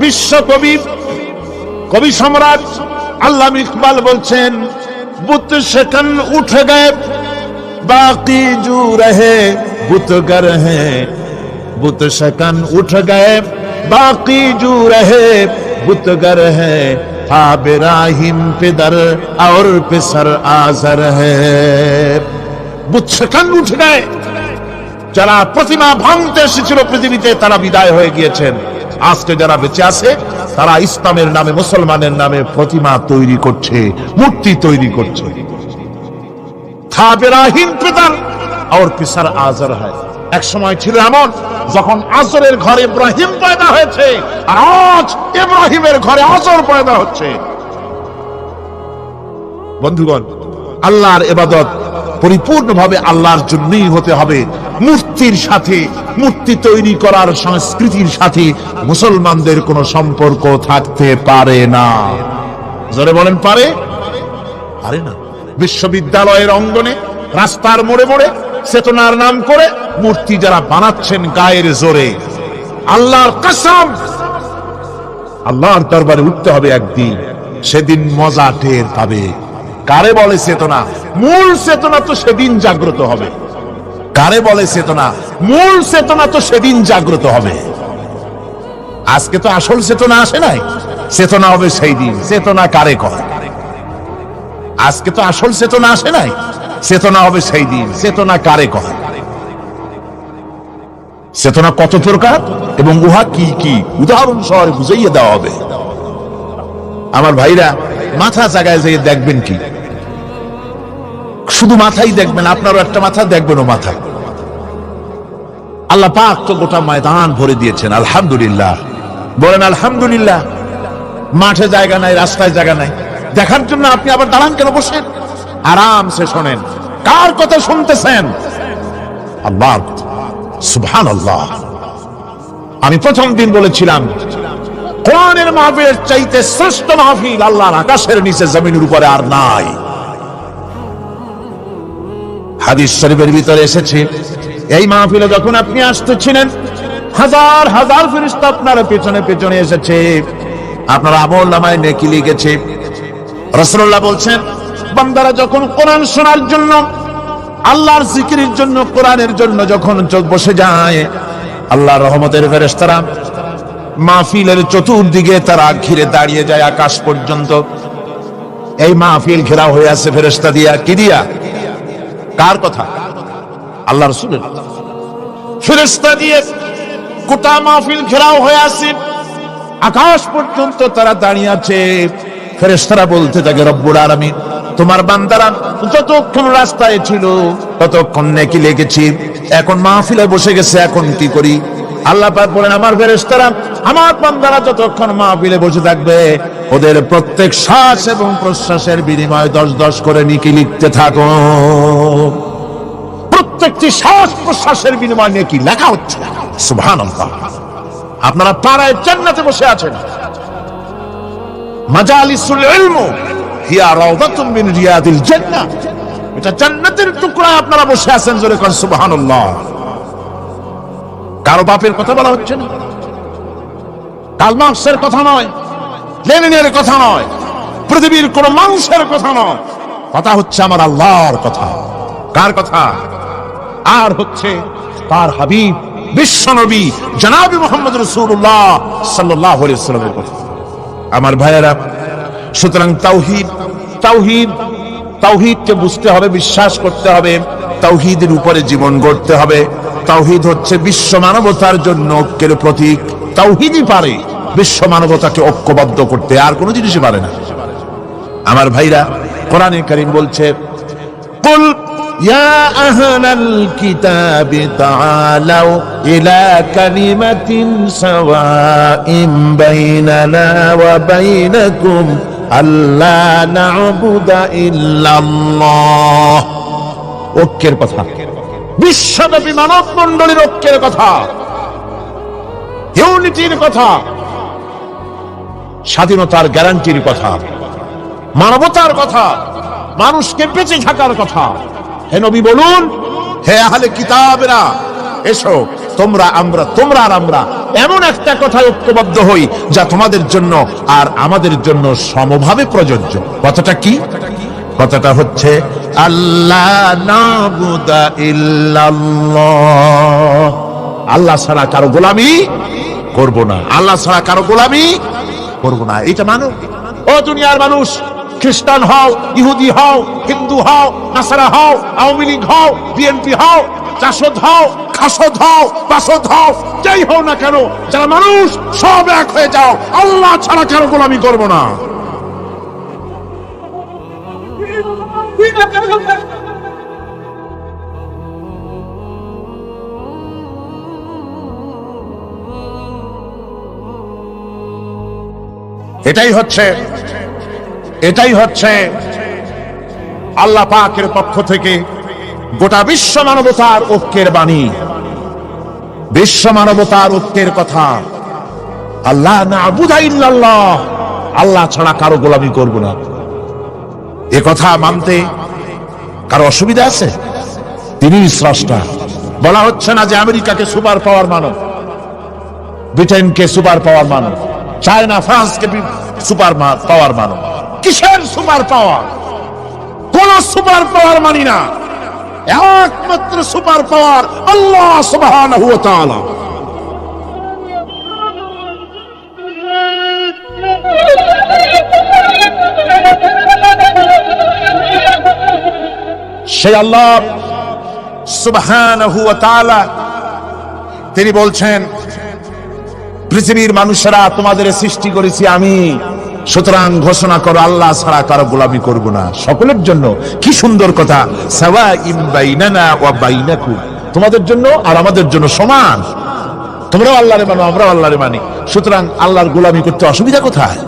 বিশ্বকবি, কবি সম্রাট আল্লামা ইকবাল বলছেন, বুত शकन उठ गए बाकी जू रहे बुतगर हैं, बुत शकन उठ गए बाकी जू रहे बुतगर है, इब्राहिम पे दर और पे सर आजर है। বুত সেকেন্ড উঠে গেছে। যারা প্রতিমা ভাঙতে এসেছিল পৃথিবীতে তারা বিদায় হয়ে গিয়েছেন। আজকে যারা বেঁচে আছে তারা ইসলামের নামে, মুসলমানের নামে প্রতিমা তৈরি করছে, মূর্তি তৈরি করছে। ইব্রাহিম पे दर और पे सर आजर है। এক সময় ছিল এমন যখন আজরের ঘরে ইব্রাহিম পয়দা হয়েছে, আর আজ ইব্রাহিমের ঘরে আজর পয়দা হচ্ছে। বন্ধুগণ, আল্লাহর ইবাদত পরিপূর্ণভাবে আল্লাহর জন্যই হতে হবে। মূর্তির সাথে, মূর্তি তৈরি করার সংস্কৃতির সাথে মুসলমানদের কোনো সম্পর্ক থাকতে পারে না। জোরে বলেন, পারে? পারে না। বিশ্ববিদ্যালয়ের অঙ্গনে, রাস্তার মোড়ে মোড়ে চেতনার নাম করে মূর্তি যারা বানাচ্ছেন গায়ের জোরে, আল্লাহর কসম, আল্লাহর দরবারে উঠতে হবে একদিন, সেদিন মজা টের পাবে। কারে বলে চেতনা? মূল চেতনা তো সেদিন জাগ্রত হবে। কারে বলে চেতনা? মূল চেতনা তো সেদিন জাগ্রত হবে। আজকে তো আসল চেতনা আসে নাই, চেতনা হবে সেই দিন। চেতনা কারে কয়? আজকে তো আসল চেতনা আসে নাই, চেতনা হবে সেই দিন। চেতনা কারে কয়? চেতনা কত প্রকার এবং উহা কি কি উদাহরণ সহ বুঝাইয়ে দেওয়া হবে। আমার ভাইরা, মাথা জায়গায় যেয়ে দেখবেন কি? শুধু মাথাই দেখবেন, আপনারও একটা মাথা দেখবেন, ও মাথা। আল্লাহ পাক তো গোটা ময়দান ভরে দিয়েছেন, আলহামদুলিল্লাহ। বলেন আলহামদুলিল্লাহ। মাঠে জায়গা নাই, রাস্তায় জায়গা নাই, দেখার জন্য আপনি আবার দাঁড়ান কেন? বসেন, আরামসে শোনেন। কার কথা শুনতেছেন? আল্লাহর কথা। সুবহানাল্লাহ। আমি প্রথম দিন বলেছিলাম, কোরআনের মাহফিলের চাইতে শ্রেষ্ঠ মাহফিল আল্লাহর আকাশের নিচে জমিনের উপরে আর নাই। হাদিস শরীফের ভিতরে এসেছে, এই মাহফিলে যখন আপনি আসতেছিলেন, হাজার হাজার ফেরেশতা আপনার পেছনে পেছনে এসেছে, আপনার আমলনামায় নেকি লিখেছে। রাসূলুল্লাহ বলছেন, বান্দারা যখন কোরআন শোনার জন্য, আল্লাহর জিকিরের জন্য, কোরআনের জন্য যখন চোখ বসে যায়, আল্লাহর রহমতের ফেরেশতারা মাহফিলের চতুর্দিকে তারা ঘিরে দাঁড়িয়ে যায় আকাশ পর্যন্ত। এই মাহফিল ঘেরাও হয়ে আছে ফেরেশতা দিয়া। কি দিয়া? কার কথা? আল্লাহ রাসূলের। ফেরেশতা দিয়ে গোটা মাহফিল ঘেরাও হয়ে আছে, আকাশ পর্যন্ত তারা দাঁড়িয়ে আছে। ফেরেশতারা বলতে থাকে, রব্বুল আলামিন, তোমার বান্দারা যতক্ষণ রাস্তায় ছিল ততক্ষণ নেকি লেগেছি, এখন মাহফিলে বসে গেছে, এখন কি করি? আল্লাহ পাক বলেন, আমার ফেরেশতারা, আমার বান্দারা যতক্ষণ মাহফিলে বসে থাকবে, ওদের প্রত্যেক শ্বাস এবং প্রশ্বাসের বিনিময়ে 10-10 করে নেকি লিখতে থাকো। প্রত্যেকটি শ্বাস প্রশ্বাসের বিনিময়ে নেকি লেখা হচ্ছে। সুবহানাল্লাহ। আপনারা পাড়ায় জান্নাতে বসে আছেন। মাজালিসুল ইলম হিয়া রাওদাতুম মিন রিয়াদিল জান্নাহ। এটা জান্নাতের টুকরা, আপনারা বসে আছেন। জোরে কোন সুবহানাল্লাহ। কারো বাপের কথা বলা হচ্ছে না, কার্ল মার্কসের কথা নয়, লেনিনের কথা নয়, পৃথিবীর কোন মানুষের কথা নয়। কথা হচ্ছে আমার আল্লাহর কথা। কার কথা? আর হচ্ছে তার হাবিব বিশ্বনবী জনাব মুহাম্মদ রাসূলুল্লাহ সাল্লাল্লাহু আলাইহি ওয়াসাল্লামের কথা। আমার ভাইয়েরা, সুতরাং তাওহীদ, তাওহীদ, তাওহীদকে বুঝতে হবে, বিশ্বাস করতে হবে, তাওহীদের উপরে জীবন গড়তে হবে। তাওহীদ হচ্ছে বিশ্ব মানবতার জন্য ঐক্যের প্রতীক। তাওহীদই পারে বিশ্ব মানবতাকে ঐক্যবদ্ধ করতে, আর কোনো জিনিসই পারে না। আমার ভাইরা, কোরআনে কারীম বলছে, কুল ইয়া আহলাল কিতাবি তাআলাউ ইলা কালিমাতিন সাওয়াইন বাইনানা ওয়া বাইনাকুম আল্লা না'বুদা ইল্লাল্লাহ। ঐক্যের কথা, বিশ্বব্যাপী মানব মণ্ডলীর ঐক্যের কথা, ইউনিটির কথা, স্বাধীনতার গ্যারান্টির কথা, মানবতার কথা, মানুষকে বেঁচে থাকার কথা। হে নবী বলুন, হে আহলে কিতাবেরা, এসো, তোমরা, আমরা, তোমরা আর আমরা এমন একটা কথায় ঐক্যবদ্ধ হই যা তোমাদের জন্য আর আমাদের জন্য সমভাবে প্রযোজ্য। কথাটা কি? কথাটা হচ্ছে আল্লাহ না'বুদা ইল্লাল্লাহ। আল্লাহ ছাড়া কারো গোলামি করব না, আল্লাহ ছাড়া কারো গোলামি করব না। এটা মানো। ও দুনিয়ার মানুষ, খ্রিস্টান হও, ইহুদি হও, হিন্দু হও, নাসারা হও, আওয়ামী লীগ হও, বিএনপি হও, জাসদ হও, খাসদ হও, বাসদ হও, যাই হও না কেন, যারা মানুষ সব এক হয়ে যাও, আল্লাহ ছাড়া কারো গোলামি করব না। এটাই হচ্ছে আল্লাহ পাকের পক্ষ থেকে গোটা বিশ্ব মানবতার ঐক্যের বাণী, বিশ্ব মানবতার ঐক্যের কথা। আল্লাহ না'বুদা ইল্লাল্লাহ, আল্লাহ ছাড়া কারো গোলামি করব না। এ কথা মানতে কারো অসুবিধা আছে? তিনি স্রষ্টা। বলা হচ্ছে না যে আমেরিকাকে সুপার পাওয়ার মানো, ব্রিটেনকে সুপার পাওয়ার মানো, চায়না ফ্রান্সকে সুপার পাওয়ার মানো। কিসের সুপার পাওয়ার? কোন সুপার পাওয়ার মানি না। একমাত্র সুপার পাওয়ার আল্লাহ সুবহানাহু ওয়া তাআলা। সেই আল্লাহ সুবহানাহু ওয়া তাআলা তিনি বলছেন, পৃথিবীর মানুষেরা তোমাদের সৃষ্টি করেছি আমি, সুতরাং ঘোষণা করো আল্লাহ ছাড়া কারো গোলামি করব না। সকলের জন্য কি সুন্দর কথা, সাওয়াইন বাইনানা ওয়া বাইনাকুম, তোমাদের জন্য আর আমাদের জন্য সমান। তোমরাও আল্লাহরে মানো, আমরাও আল্লাহরে মানি, সুতরাং আল্লাহর গোলামি করতে অসুবিধা কোথায়?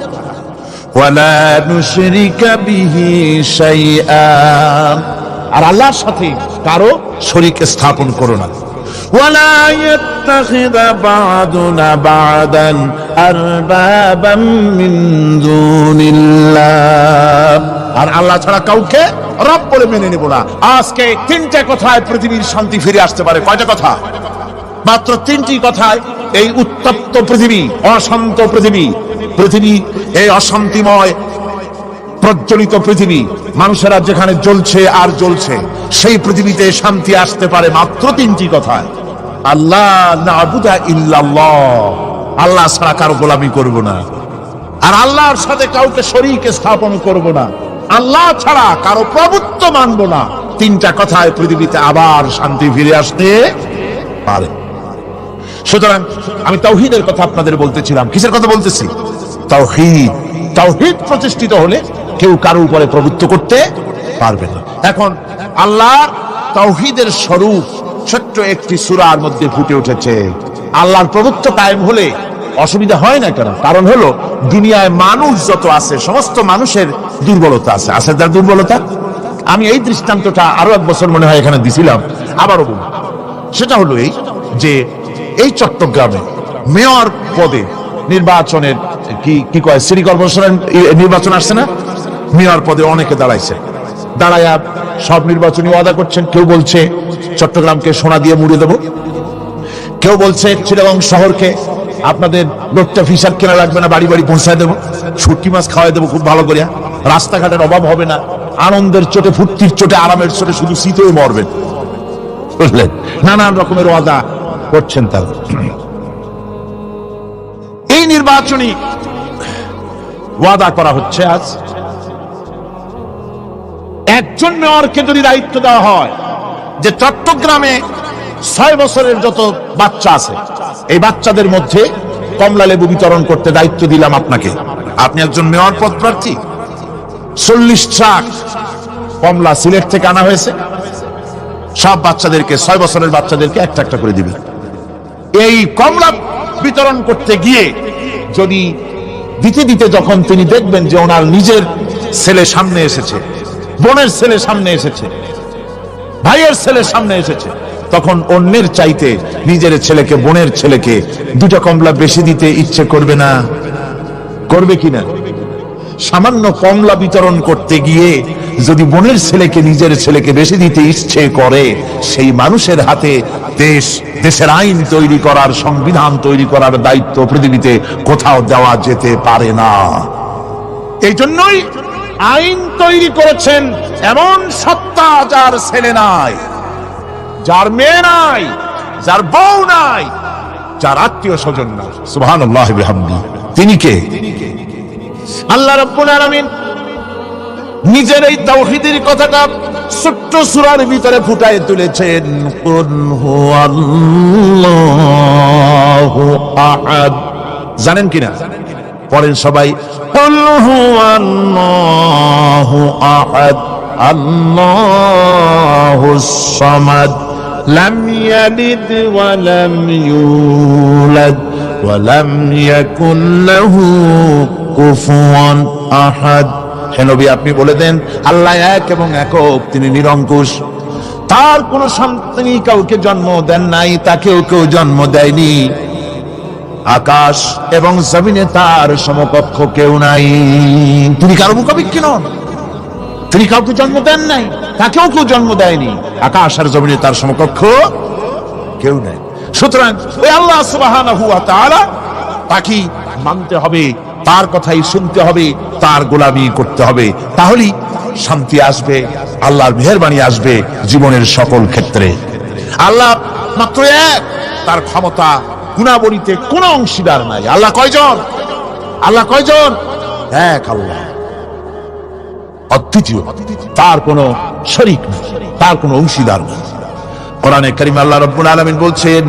ওয়ালা নুশরিকা বিহি শাইআ, আর আল্লাহর সাথে কারো শরীক স্থাপন করো না। ওয়ালা ইয়াত্তাখিযা বা'দুনা বা'দান আরবাবাম মিন দুনিল্লাহ, আর আল্লাহ ছাড়া কাউকে রব বলে মেনে নেব না। আজকে তিনটা কথায় পৃথিবীর শান্তি ফিরে আসতে পারে। কয়টা কথা? মাত্র তিনটি কথায় এই উত্তপ্ত পৃথিবী, অশান্ত পৃথিবী, এই অশান্তিময় প্রজ্বলিত পৃথিবী, মানুষেরা যেখানে জ্বলছে আর জ্বলছে, সেই পৃথিবীতে শান্তি আসতে পারে মাত্র তিনটি কথায়। আল্লাহ না'বুদা ইল্লাল্লাহ, আল্লাহ ছাড়া কারো গোলামি করব না, আর আল্লাহর সাথে কাউকে শরীক স্থাপন করব না, আল্লাহ ছাড়া কারো প্রভুত্ব মানব না। তিনটা কথায় পৃথিবীতে আবার শান্তি ফিরে আসতে পারে। সুতরাং আমি তাওহীদের কথা আপনাদের বলতেছিলাম। কিসের কথা বলতেছি? তাওহীদ। তাওহীদ প্রতিষ্ঠিত হলে কেউ কারো উপরে প্রভুত্ব করতে পারবে না। এখন আল্লাহর তাওহীদের স্বরূপ ছোট্ট একটি সূরার মধ্যে ফুটে উঠেছে। আল্লাহর প্রভুত্ব কায়েম হলে অসুবিধা হয় না কেন? কারণ হলো দুনিয়ায় মানুষ যত আছে, সমস্ত মানুষের দুর্বলতা আছে। আছে তার দুর্বলতা। আমি এই দৃষ্টান্তটা আরো এক বছর মনে হয় এখানে দিছিলাম, আবারও বলি। সেটা হলো এই যে এই চট্টগ্রামে মেয়র পদে নির্বাচনের কি কয়, সিটি কর্পোরেশনের নির্বাচন আসছে না, মেয়র পদে অনেকে দাঁড়াইছে। দাঁড়ায়া সব নির্বাচনী ওয়াদা করছেন। কেউ বলছে চট্টগ্রামকে সোনা দিয়ে মুড়িয়ে দেবো, কেউ বলছে চিটাগং শহরকে আপনাদের লোকটা ফিসার কেনা লাগবে না, বাড়ি বাড়ি পৌঁছায় দেবো, শুটকি মাছ খাওয়াই দেবো খুব ভালো করিয়া, রাস্তাঘাটের অভাব হবে না, আনন্দের চোটে, ফুর্তির চোটে, আরামের চোটে শুধু শীতেও মরবেন। বুঝলেন? নানান রকমের ওয়াদা করছেন তারা। এই নির্বাচনী ওয়াদা করা হচ্ছে। আজ একজন মেয়রকে যদি দায়িত্ব দেওয়া হয় যে চট্টগ্রামে 6 বছরের যত বাচ্চা আছে, এই বাচ্চাদের মধ্যে কমলা লেবু বিতরণ করতে দায়িত্ব দিলাম আপনাকে, আপনি একজন মেয়র পদ প্রার্থী, 40 ট্রাক কমলা সিলেট থেকে আনা হয়েছে, সব বাচ্চাদেরকে, 6 বছরের বাচ্চাদেরকে একটা একটা করে দিবেন। এই কমলা বিতরণ করতে গিয়ে যদি দিতে দিতে যখন তিনি দেখবেন যে ওনার নিজের ছেলে সামনে এসেছে, বোনের ছেলে সামনে এসেছে, ভাইয়ের ছেলে সামনে এসেছে, তখন অন্যের চাইতে নিজের ছেলেকে, বোনের ছেলেকে 2টা কমলা বেশি দিতে ইচ্ছে করবে না? করবে কিনা? সামান্য কমলা বিতরণ করতে গিয়ে যদি বোনের ছেলেকে, নিজের ছেলেকে বেশি দিতে ইচ্ছে করে, সেই মানুষের হাতে দেশের আইন তৈরি করার, সংবিধান তৈরি করার দায়িত্ব পৃথিবীতে কোথাও দেওয়া যেতে পারে না। এই জন্যই আইন তৈরি করেছেন এমন সত্তা যার ছেলে নাই, যার মেয়ে নাই, যার বউ নাই, যার আত্মীয় স্বজন নাই। সুবহানাল্লাহি ওয়া বিহামদিহি। তিনি কে? আল্লাহ রাব্বুল আলামিন নিজের এই তাওহীদের কথাটা ছোট্ট সূরার ভিতরে ফুটায় তুলেছেন। কুল হুয়াল্লাহু আহাদ, জানেন কিনা? পড়েন সবাই। কুল হুয়াল্লাহু আহাদ আল্লাহুস সামাদ লাম ইয়ালিদ ওয়া লাম ইউলাদ ওয়া লাম ইয়াকুল লাহু কুফুয়ান আহাদ। হে নবী, আপনি বলে দেন আল্লাহ এক এবং একক, তিনি নিরঙ্কুশ, তার কোন সন্তানই কাউকে জন্ম দেন নাই, তাকেও কেউ জন্ম দেয়নি। আকাশ এবং জমিনে তার সমকক্ষ কেউ নাই। তিনি কারো মুখাপেক্ষী নন, তিনি কাউকে জন্ম দেন নাই, তাকেও কেউ জন্ম দেয়নি। আকাশ আর জমিনে তার সমকক্ষ কেউ নাই। সুতরাং ওই আল্লাহ সুবহানাহু ওয়া তাআলা তাকে মানতে হবে, তার কথাই শুনতে হবে, তার গোলামি করতে হবে। তাহলেই শান্তি আসবে, আল্লাহর মেহেরবানি আসবে জীবনের সকল ক্ষেত্রে। আল্লাহ মাত্র এক, তার ক্ষমতা গুণাবলীতে কোনো অংশীদার নাই। আল্লাহ কয়জন? আল্লাহ কয়জন? এক আল্লাহ, অদ্বিতীয়, তার কোনো শরীক নেই, তার কোনো অংশীদার নেই। কোরআনে কারীম আল্লাহ রাব্বুল আলামিন বলছেন,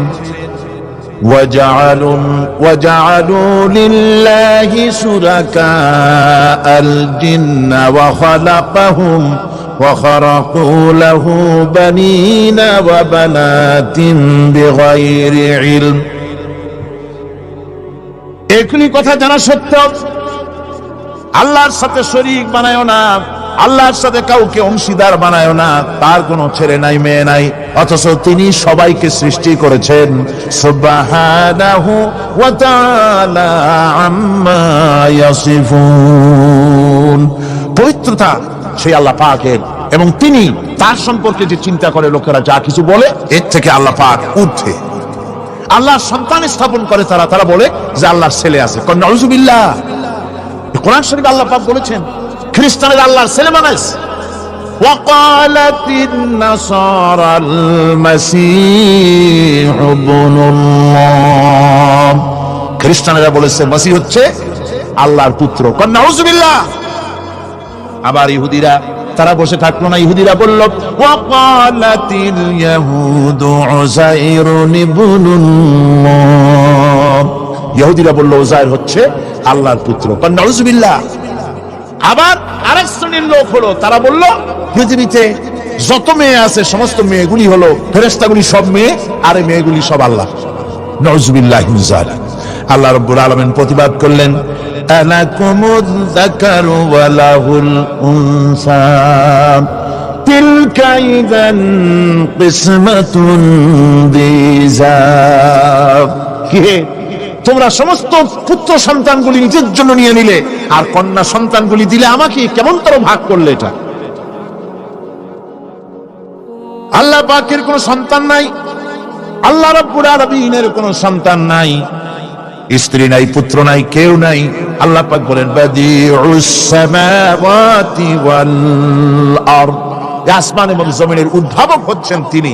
وجعلوا لله شركاء الجن وخلقهم وخرقوا له بنين وبنات بغير علم। এগুলি কথা জানা সত্ত্বেও আল্লাহর সাথে শরীক বানায়ো না, আল্লাহর সাথে কাউকে অংশীদার বানায়ো না, তার কোনো ছেলে নাই মেয়ে নাই, অথচ তিনি সবাইকে সৃষ্টি করেছেন। সুবহানাহু ওয়া তাআলা আম্মা ইয়াসিফুন। পবিত্রতা সেই আল্লাহ পাকের, এবং তিনি তার সম্পর্কে যে চিন্তা করে লোকেরা যা কিছু বলে, এর থেকে আল্লাহ পাক ঊর্ধ্বে। আল্লাহর সন্তান স্থাপন করে তারা বলে যে আল্লাহর ছেলে আছে। নাউযুবিল্লাহ। কোরআন শরীফে আল্লাহ পাক বলেছেন খ্রিস্টানেরা আল্লাহর ছেলে বানাইছে। ওয়াকালাতিন নাসারাল মাসীহ ইবনুল্লাহ। খ্রিস্টানেরা বলেছে মসিহ হচ্ছে আল্লাহর পুত্র। নাউযুবিল্লাহ। আবার ইহুদিরা তারা বসে থাকলো না, ইহুদিরা বলল ওয়াকালাতিল ইয়াহুদু উযাইরুন ইবনুল্লাহ। ইহুদিরা বলল উযাইর হচ্ছে আল্লাহর পুত্র। নাউযুবিল্লাহ। আবার আরেক শ্রেণীর লোক হলো, তারা বলল পৃথিবীতে যত মেয়ে আছে সমস্ত মেয়েগুলি হলো ফেরেশতাগুলি, সব মেয়ে, আর এই মেয়েগুলি সব আল্লাহ। নাউযুবিল্লাহি মিন যালিক। আল্লাহ রাব্বুল আলামিন প্রতিবাদ করলেন, আলাকুমুয যাকারু ওয়া লাহুল উনসা তিলকা ইযান কিসমাতুন দিযা। কি তোমরা সমস্ত পুত্র সন্তানগুলি নিজের জন্য নিয়ে নিলে, আর কন্যা সন্তানগুলি দিলে আমাকে, কেমন তোর ভাগ করলে এটা? আল্লাহ পাকের কোনো সন্তান নাই, আল্লাহ রাব্বুল আলামিনের কোনো সন্তান নাই, স্ত্রী নাই, পুত্র নাই, কেউ নাই। আল্লাহ পাক বলেন বাদিউস সামাওয়াতি ওয়াল আরদ। আসমান এবং জমিনের উদ্ভাবক হচ্ছেন তিনি।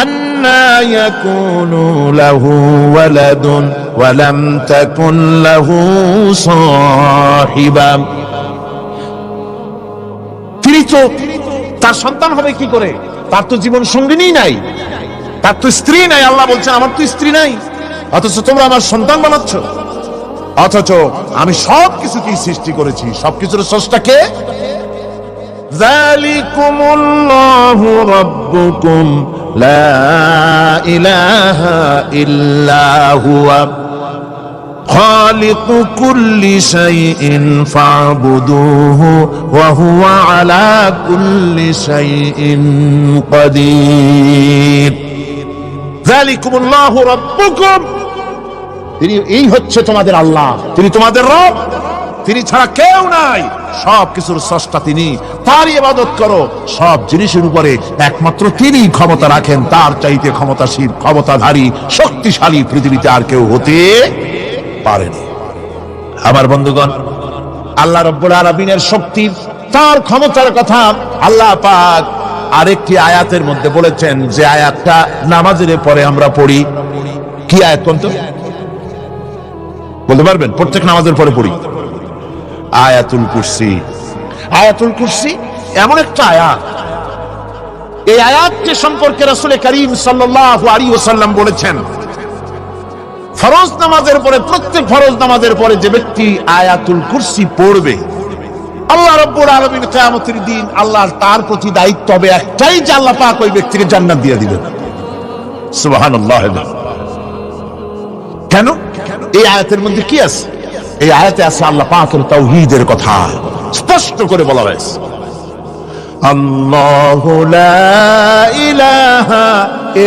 আন্না ইয়াকুনু লাহু ওয়ালাদুন ওয়া লাম তাকুন লাহু সাহিবা। তিনি তো, তার সন্তান হবে কি করে? তার তো জীবন সঙ্গিনী নাই, তার তো স্ত্রী নাই। আল্লাহ বলছেন আমার তো স্ত্রী নাই, অথচ তোমরা আমার সন্তান বানাচ্ছ। অথচ আমি সবকিছুকেই সৃষ্টি করেছি। সবকিছুর স্রষ্টা কে? যালিকুমুল্লাহু রাব্বুকুম লা ইলাহা ইল্লা হুয়া খালিকু কুল্লি শাইইন ফা'বুদুহু ওয়া হুয়া আলা কুল্লি শাইইন কাদির। যালিকুমুল্লাহু রাব্বুকুম, তিনি এই হচ্ছে তোমাদের আল্লাহ, তিনি তোমাদের রব, তিনি ছাড়া কেউ নাই। সব কিছুর স্রষ্টা তিনি, তারই ইবাদত করো। সব জিনিসের উপরে একমাত্র তিনি ক্ষমতা রাখেন, তার চাইতে ক্ষমতাশীল, ক্ষমতাধারী, শক্তিশালী পৃথিবীতে আর কেউ হতে পারে না। আমার বন্ধুগণ, আল্লাহ রাব্বুল আলামিনের শক্তি, তার ক্ষমতার কথা আল্লাহ পাক আরেকটি আয়াতের মধ্যে বলেছেন, যে আয়াতটা নামাজের পরে আমরা পড়ি। কি আয়াত কোন তো? বলতে পারবেন? প্রত্যেক নামাজের পরে পড়ি। আয়াতুল কুরসি। আয়াতুল কুরসি এমন একটা আয়াত, এই আয়াতটি সম্পর্কে রাসূল করিম সাল্লাল্লাহু আলাইহি ওয়াসাল্লাম বলেছেন, ফরজ নামাজের পরে, প্রত্যেক ফরজ নামাজের পরে যে ব্যক্তি আয়াতুল কুরসি পড়বে, আল্লাহ রাব্বুল আলামিন কিয়ামতের দিন আল্লাহর তার প্রতি দায়িত্ব হবে একটাই, যে আল্লাহ পাক ওই ব্যক্তিকে জান্নাত দিয়ে দিবেন। সুবহানাল্লাহ। কেন? এই আয়াতের মধ্যে কি আছে? এই আয়াতে আছে আল্লাহ পাকের তাওহীদের কথা স্পষ্ট করে বলা হয়েছে। আল্লাহু লা ইলাহা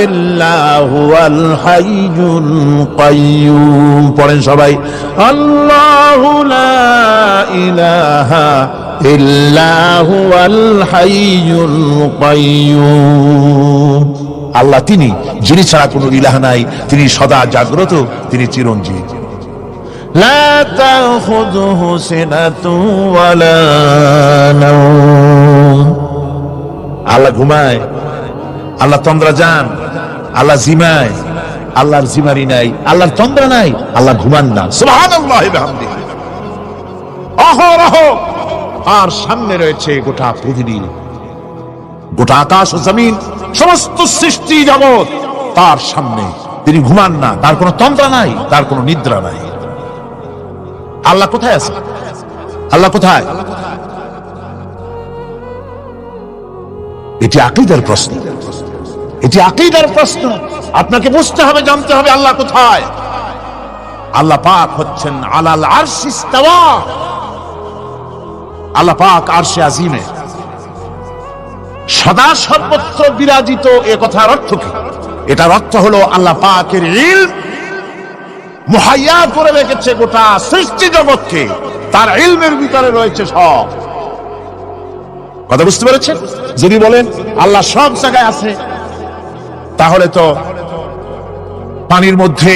ইল্লা হুয়াল হাইয়ুল কাইয়্যুম। পড়েন সবাই, আল্লাহু লা ইলাহা ইল্লা হুয়াল হাইয়ুল কাইয়্যুম। আল্লাহ তিনি, যিনি ছাড়া কোনো ইলাহ নাই, তিনি সদা জাগ্রত, তিনি চিরঞ্জীব। লা তাখুযুহু সিনাতুন ওয়ালা নাওম। আল্লাহ ঘুমায়, আল্লাহ তন্দ্রা যান, আল্লাহ জিমায়, আল্লাহর জিমারি নাই, আল্লাহর তন্দ্রা নাই, আল্লাহ ঘুমান না। সুবহানাল্লাহি ওয়া বিহামদিহি। অহরহ আর সামনে রয়েছে গোটা পৃথিবী, গোটা আকাশ ও জমিন, সমস্ত সৃষ্টি জগৎ তার সামনে। তিনি ঘুমান না, তার কোনো তন্দ্রা নাই, তার কোনো নিদ্রা নাই। আল্লাহ কোথায় আছে? আল্লাহ কোথায়? এটি আকীদার প্রশ্ন, এটি আকীদার প্রশ্ন। আপনাকে বুঝতে হবে, জানতে হবে আল্লাহ কোথায়। আল্লাহ পাক হচ্ছেন আলাল আরশি ইস্তাওয়া। আল্লাহ পাক আরশে আজিমে সদা সর্বত্র বিরাজিত। এ কথার অর্থ কি? এটার অর্থ হলো আল্লাহ পাকের ইলম মুহাইয়া করে রেখেছে গোটা সৃষ্টি জগৎকে, তার ইলমের ভিতরে রয়েছে সব। কথা বুঝতে পেরেছেন? যদি বলেন আল্লাহ সব জায়গায় আছে, তাহলে তো পানির মধ্যে,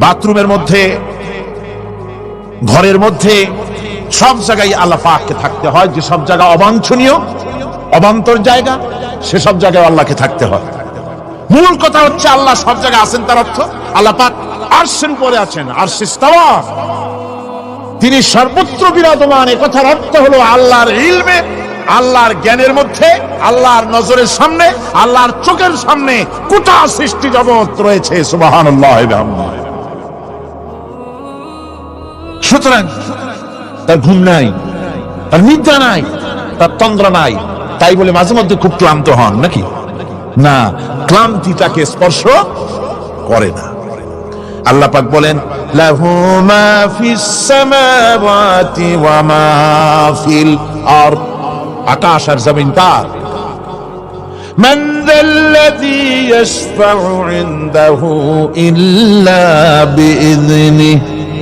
বাথরুমের মধ্যে, ঘরের মধ্যে, সব জায়গায় আল্লাহ পাককে থাকতে হয়। যে সব জায়গা অবাঞ্ছনীয়, অবান্তর জায়গা, সেসব জায়গায় আল্লাহকে থাকতে হয়। মূল কথা হচ্ছে আল্লাহ সব জায়গায় আছেন, তার অর্থ আল্লাহ পাক আরশের উপরে আছেন, আরশে ইস্তাওয়া, তিনি সর্বত্র বিরাজমান। এ কথার অর্থ হলো আল্লাহর ইলমে, আল্লাহর জ্ঞানের মধ্যে, আল্লাহর নজরের সামনে, আল্লাহর চোখের সামনে গোটা সৃষ্টি জগৎ রয়েছে। সুবহানাল্লাহ। সুতরাং তার ঘুম নাই, তার নিদ্রা নাই, তার তন্দ্রা নাই। তাই বলে মাঝে মধ্যে খুব ক্লান্ত হন নাকি? না, ক্লান্তি তাকে স্পর্শ করে না। আল্লাহ পাক বলেন, লাহু মা ফিস সামাওয়াতি ওয়া মা ফিল আরদ। আকাশ আর জমিন তার। মান যাল্লাযী ইয়াশফাউ ইনদাহু ইল্লা বিইযনিহি।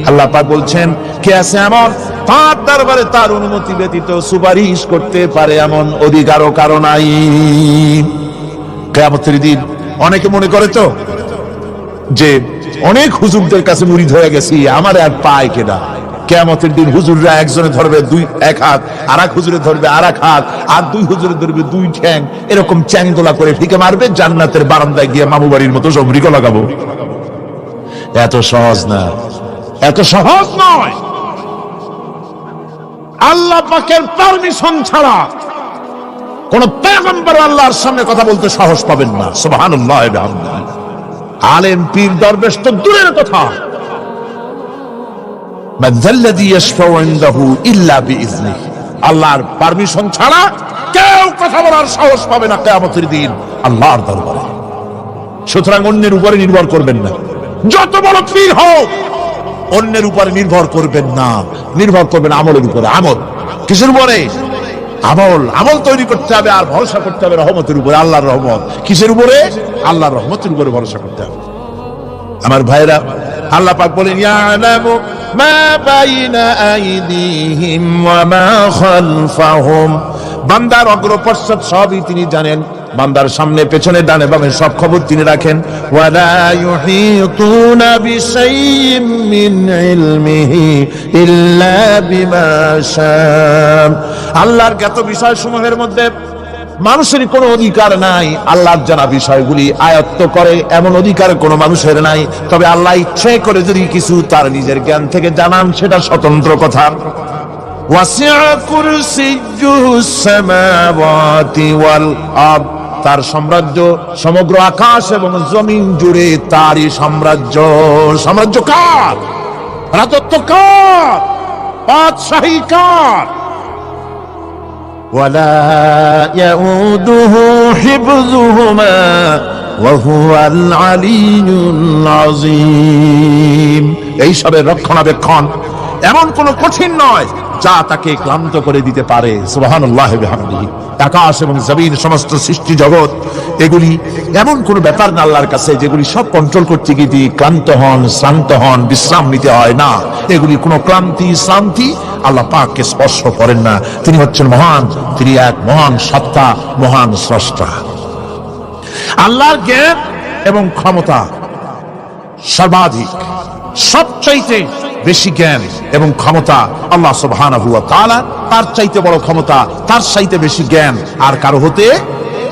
আল্লাহ পাক বলছেন, কে আছে এমন তার দরবারে তার অনুমতি ব্যতীত সুপারিশ করতে পারে এমন অধিকারও কারো নাই। কিয়ামতের দিন অনেকে মনে করে তো যে অনেক হুজুরদের কাছে মুরিদ হয়ে গেছি, আমার আর পায় কেনা। কিয়ামতের দিন হুজুররা একজনে ধরবে এক হাত, আর এক হুজুরে ধরবে আর এক হাত, আর দুই হুজুরে ধরবে দুই ঠ্যাং, এরকম চ্যাংদোলা করে ফিকে মারবে, জান্নাতের বারান্দায় গিয়ে মামু বাড়ির মতো সব রিকো লাগাবো। এত সহজ না, এত সহজ নয়। আল্লাহ পাকের পারমিশন ছাড়া কোন পয়গম্বর আল্লাহর সামনে কথা বলতে সাহস পাবেন না। সুবহানাল্লাহ। আলেম পীর দরবেশ তো দূরের কথা। মান যাল্লাযী ইয়াশফাউ ইনদাহু ইল্লা বিইযনিহি। আল্লাহর পারমিশন ছাড়া কেউ কথা বলার সাহস পাবে না কিয়ামতের দিন আল্লাহর দরবারে। সুতরাং অন্যের উপরে নির্ভর করবেন না, যত বড় পীর হোক অন্যের উপরে নির্ভর করবেন না, নির্ভর করবেন আমলের উপরে। আমল কিসের উপরে? আমল। আমল তৈরি করতে হবে আর ভরসা করতে হবে রহমতের উপরে, আল্লাহর রহমত। কিসের উপরে? আল্লাহর রহমতের উপরে ভরসা করতে হবে। আমার ভাইরা, আল্লাহ পাক বলেন, ইয়ালামু মা বাইনা আইদিহিম ওয়া মা খালফাহুম। বান্দার অগ্রপশ্চাৎ সবই তিনি জানেন, বান্দার সামনে পেছনে ডানে বামে সব খবর তিনি রাখেন। ওয়ালা ইউহিতুনা বিশাইইম মিন ইলমিহি ইল্লা বিমা শা। আল্লাহর জ্ঞাত বিষয়সমূহের মধ্যে মানুষের কোনো অধিকার নাই আল্লাহর জানা বিষয়গুলি আয়ত্ত করে, এমন অধিকার কোনো মানুষের নাই। তবে আল্লাহ ইচ্ছে করে যদি কিছু তার নিজের জ্ঞান থেকে জানান, সেটা স্বতন্ত্র কথা। ওয়াসিআ কুরসিয়্যুহুস সামাওয়াতি ওয়াল আরদ, তার সাম্রাজ্য সমগ্র আকাশ এবং জমিন জুড়ে তারই সাম্রাজ্য। সাম্রাজ্য কার? রাজত্ব কার? বাদশাহী কার? ওয়ালা ইয়াউদুহু হিফযুহুমা ওয়া হুয়াল আলিয়্যুল আযীম। এই সবের রক্ষণাবেক্ষণ এমন কোন কঠিন নয় যা তাকে ক্লান্ত করে দিতে পারে। সুবহানাল্লাহ ওয়া বিহামদিহি। আকাশ এবং জমিন, সমস্ত সৃষ্টি জগৎ, এগুলি এমন কোন ব্যাপার না আল্লাহর কাছে যেগুলি সব কন্ট্রোল করতে গিয়ে তিনি ক্লান্ত হন, শ্রান্ত হন, বিশ্রাম নিতে হয় না। এগুলি কোনো ক্লান্তি শ্রান্তি আল্লাহ পাককে স্পর্শ করেন না। তিনি হচ্ছেন মহান, তিনি এক মহান সত্তা, মহান স্রষ্টা। আল্লাহর জ্ঞান এবং ক্ষমতা সর্বাধিক, সবচাইতে বেশি জ্ঞান এবং ক্ষমতা আল্লাহ সুবহানাহু ওয়া তাআলা। তার চাইতে বড় ক্ষমতা, তার চাইতে বেশি জ্ঞান আর কারো হতে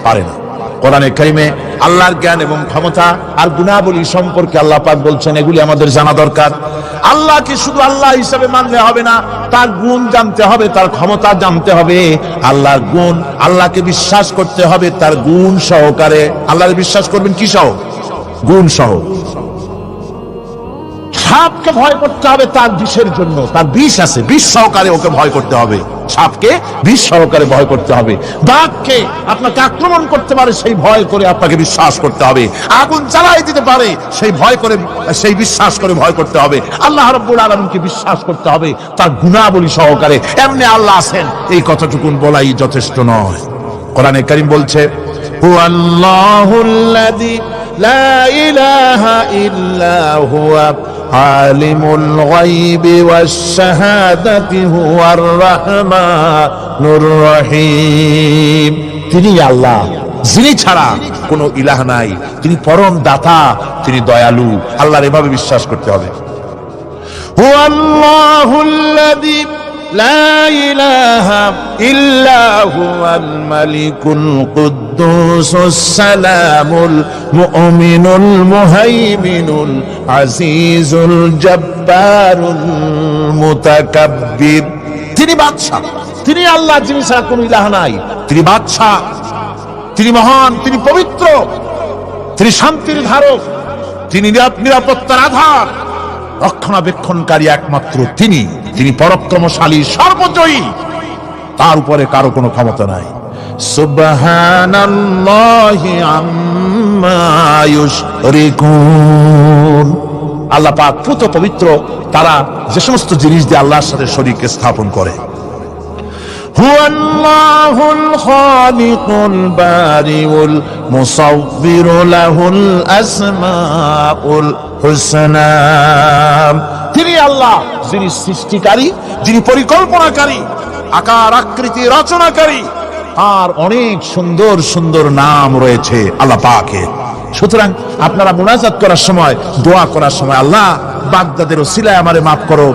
পারে না। কোরআনে কারিমে আল্লাহর জ্ঞান এবং ক্ষমতা আর গুণাবলী সম্পর্কে আল্লাহ পাক বলছেন, এগুলি আমাদের জানা দরকার। আল্লাহকে শুধু আল্লাহ হিসেবে মানলে হবে না, তার গুণ জানতে হবে, তার ক্ষমতা জানতে হবে। আল্লাহর গুণ, আল্লাহকে বিশ্বাস করতে হবে তার গুণ সহকারে। আল্লাহকে বিশ্বাস করবেন কি সহ? গুণ সহ। সাপকে ভয় করতে হবে তার বিষের জন্য, তার বিষ আছে, বিষ সহকারে ওকে ভয় করতে হবে। সাপকে বিষ সহকারে ভয় করতে হবে। বাঘকে আপনাকে আক্রমণ করতে পারে, সেই ভয় করে আপনাকে বিশ্বাস করতে হবে। আগুন জ্বালাই দিতে পারে, সেই ভয় করে, সেই বিশ্বাস করে ভয় করতে হবে। আল্লাহ রাব্বুল আলামিনকে বিশ্বাস করতে হবে তার গুণাবলী সহকারে। এমনি আল্লাহ আছেন, এই কথাটুকুন বলাই যথেষ্ট নয়। কোরআনে কারীম বলছে, হুয়াল্লাহুল্লাযী লা ইলাহা ইল্লা হুয়া আলিমুল গায়বি ওয়াশ শাহাদাতি হুয়ার রাহমানুর রহিম। তিনি আল্লাহ, যিনি ছাড়া কোনো ইলাহ নাই, তিনি পরম দাতা, তিনি দয়ালু। আল্লাহর এভাবে বিশ্বাস করতে হবে। হুয়াল্লাহুল্লাযী লা ইলাহা ইল্লা হুয়াল মালিকুল কুদ্দুসুস সালামুল মুমিনুল মুহাইমিনুল আজিজুল জব্বারুল মুতাকাব্বির। তিনি বাদশা, তিনি আল্লাহ, যিনি ছাড়া কোনো ইলাহ নাই। তিনি বাদশা, তিনি মহান, তিনি পবিত্র, তিনি শান্তির ধারক, তিনি নিরাপত্তার আধার, রক্ষণাবেক্ষণকারী একমাত্র তিনি। তিনি পরাক্রমশালী, সর্বজয়ী, তার উপরে কারো কোনো ক্ষমতা নাই। সুবহানাল্লাহি আম্মা ইউশরিকুন। আল্লাহ পাক পুত পবিত্র তারা যে সমস্ত জিনিস দিয়ে আল্লাহর সাথে শরীক স্থাপন করে। হুয়াল্লাহুল খালিকুল বারিউল মুসাউবিরু লাহুল আসমাউল হুসনা। তিনি আল্লাহ, যিনি সৃষ্টিকারী, যিনি পরিকল্পনাকারী, আকার আকৃতি রচনাকারী। আর অনেক সুন্দর সুন্দর নাম রয়েছে আল্লাহ পাকের। সুতরাং আপনারা মুনাজাত করার সময়, দোয়া করার সময়, আল্লাহ বাগদাদের ওসিলায় আমারে মাফ করো,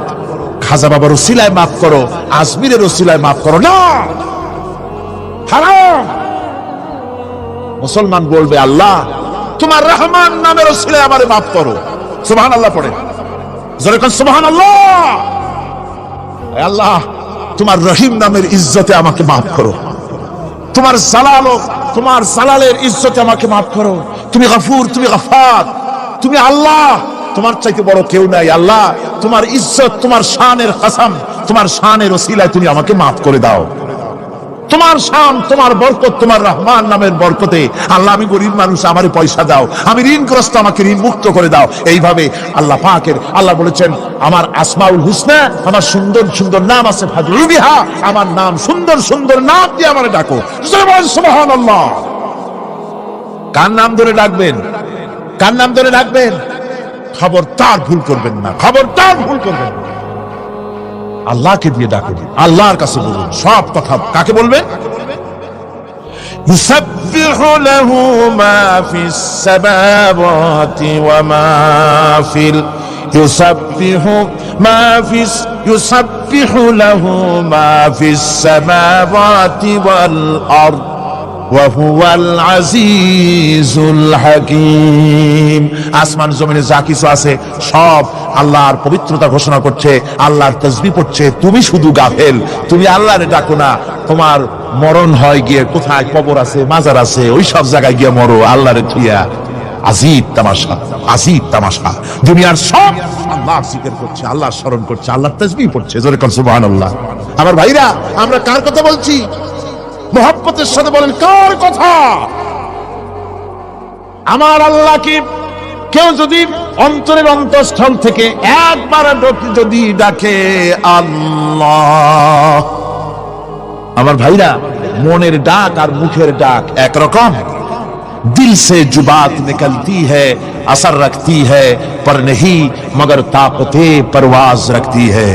খাজা বাবার ওসিলায় মাফ করো, আজমিরের ওসিলায় মাফ করো না, হারাম। মুসলমান বলবে, আল্লাহ তোমার রহমান নামের ওসিলায় আমারে মাফ করো। সুবহানাল্লাহ পড়ে, জোরে কোন সুবহানাল্লাহ। আল্লাহ তোমার রহিম নামের ইজ্জতে আমাকে মাফ করো, তোমার জালাল, তোমার জালালের ইজ্জতে আমাকে মাফ করো। তুমি গফুর, তুমি গফার, তুমি আল্লাহ, তোমার চাইতে বড় কেউ নাই। আল্লাহ তোমার ইজ্জত, তোমার শানের কসম, তোমার শানের ওসিলায় তুমি আমাকে মাফ করে দাও। তোমার শান, তোমার বরকত, তোমার রহমান নামের বরকতে আল্লাহ আমি গরিব মানুষ, আমারে পয়সা দাও, আমি ঋণগ্রস্ত, আমাকে ঋণ মুক্ত করে দাও। এইভাবে আল্লাহ পাকের, আল্লাহ বলেছেন আমার আসমাউল হুসনা, আমার সুন্দর সুন্দর নাম আছে, ফাদলু বিহা, আমার নাম সুন্দর সুন্দর নাম দিয়ে আমারে ডাকো। সুবহানাল্লাহ। কার নাম ধরে ডাকবেন? কার নাম ধরে ডাকবেন? খবরদার ভুল করবেন না, খবরদার ভুল করবেন না। আল্লাহকে দিয়ে ডাকুন, আল্লাহর কাছে বলুন সব কথা। কাকে বলবেন? ইউসাব্বিহু লাহু মা ফিস সামাওয়াতি ওয়া মা ফিল ইউসাব্বিহু লাহু মা ফিস সামাওয়াতি ওয়াল আরদ ওয়া হুয়াল আজিজুল হাকীম। আসমান জমিনে যা কিছু আছে সব আল্লাহর পবিত্রতা ঘোষণা করছে, আল্লাহর তাসবিহ পড়ছে। তুমি শুধু গাফেল, তুমি আল্লাহরে ডাকো না। তোমার মরণ হয় গিয়ে কোথায় কবর আছে, মাজার আছে, ওই সব জায়গায় গিয়ে মরো আল্লাহরে থিয়া। আজিব তামাশা, আজিব তামাশা। দুনিয়ার সব আল্লাহর জিকির করছে, আল্লাহর স্মরণ করছে, আল্লাহর তাসবিহ পড়ছে। জোরে কোন সুবহানাল্লাহ। আমার ভাইরা, আমরা কার কথা বলছি? মুহাব্বতের সাথে বলেন, কার কথা? আমার আল্লাহকে কেউ যদি অন্তরের অন্তঃস্থল থেকে একবার যদি ডাকে আল্লাহ, আমার ভাইরা, মনের ডাক আর মুখের ডাক একরকম। दिल से जो बात निकलती है असर रखती है पर नहीं मगर ताकते परवाज रखती है।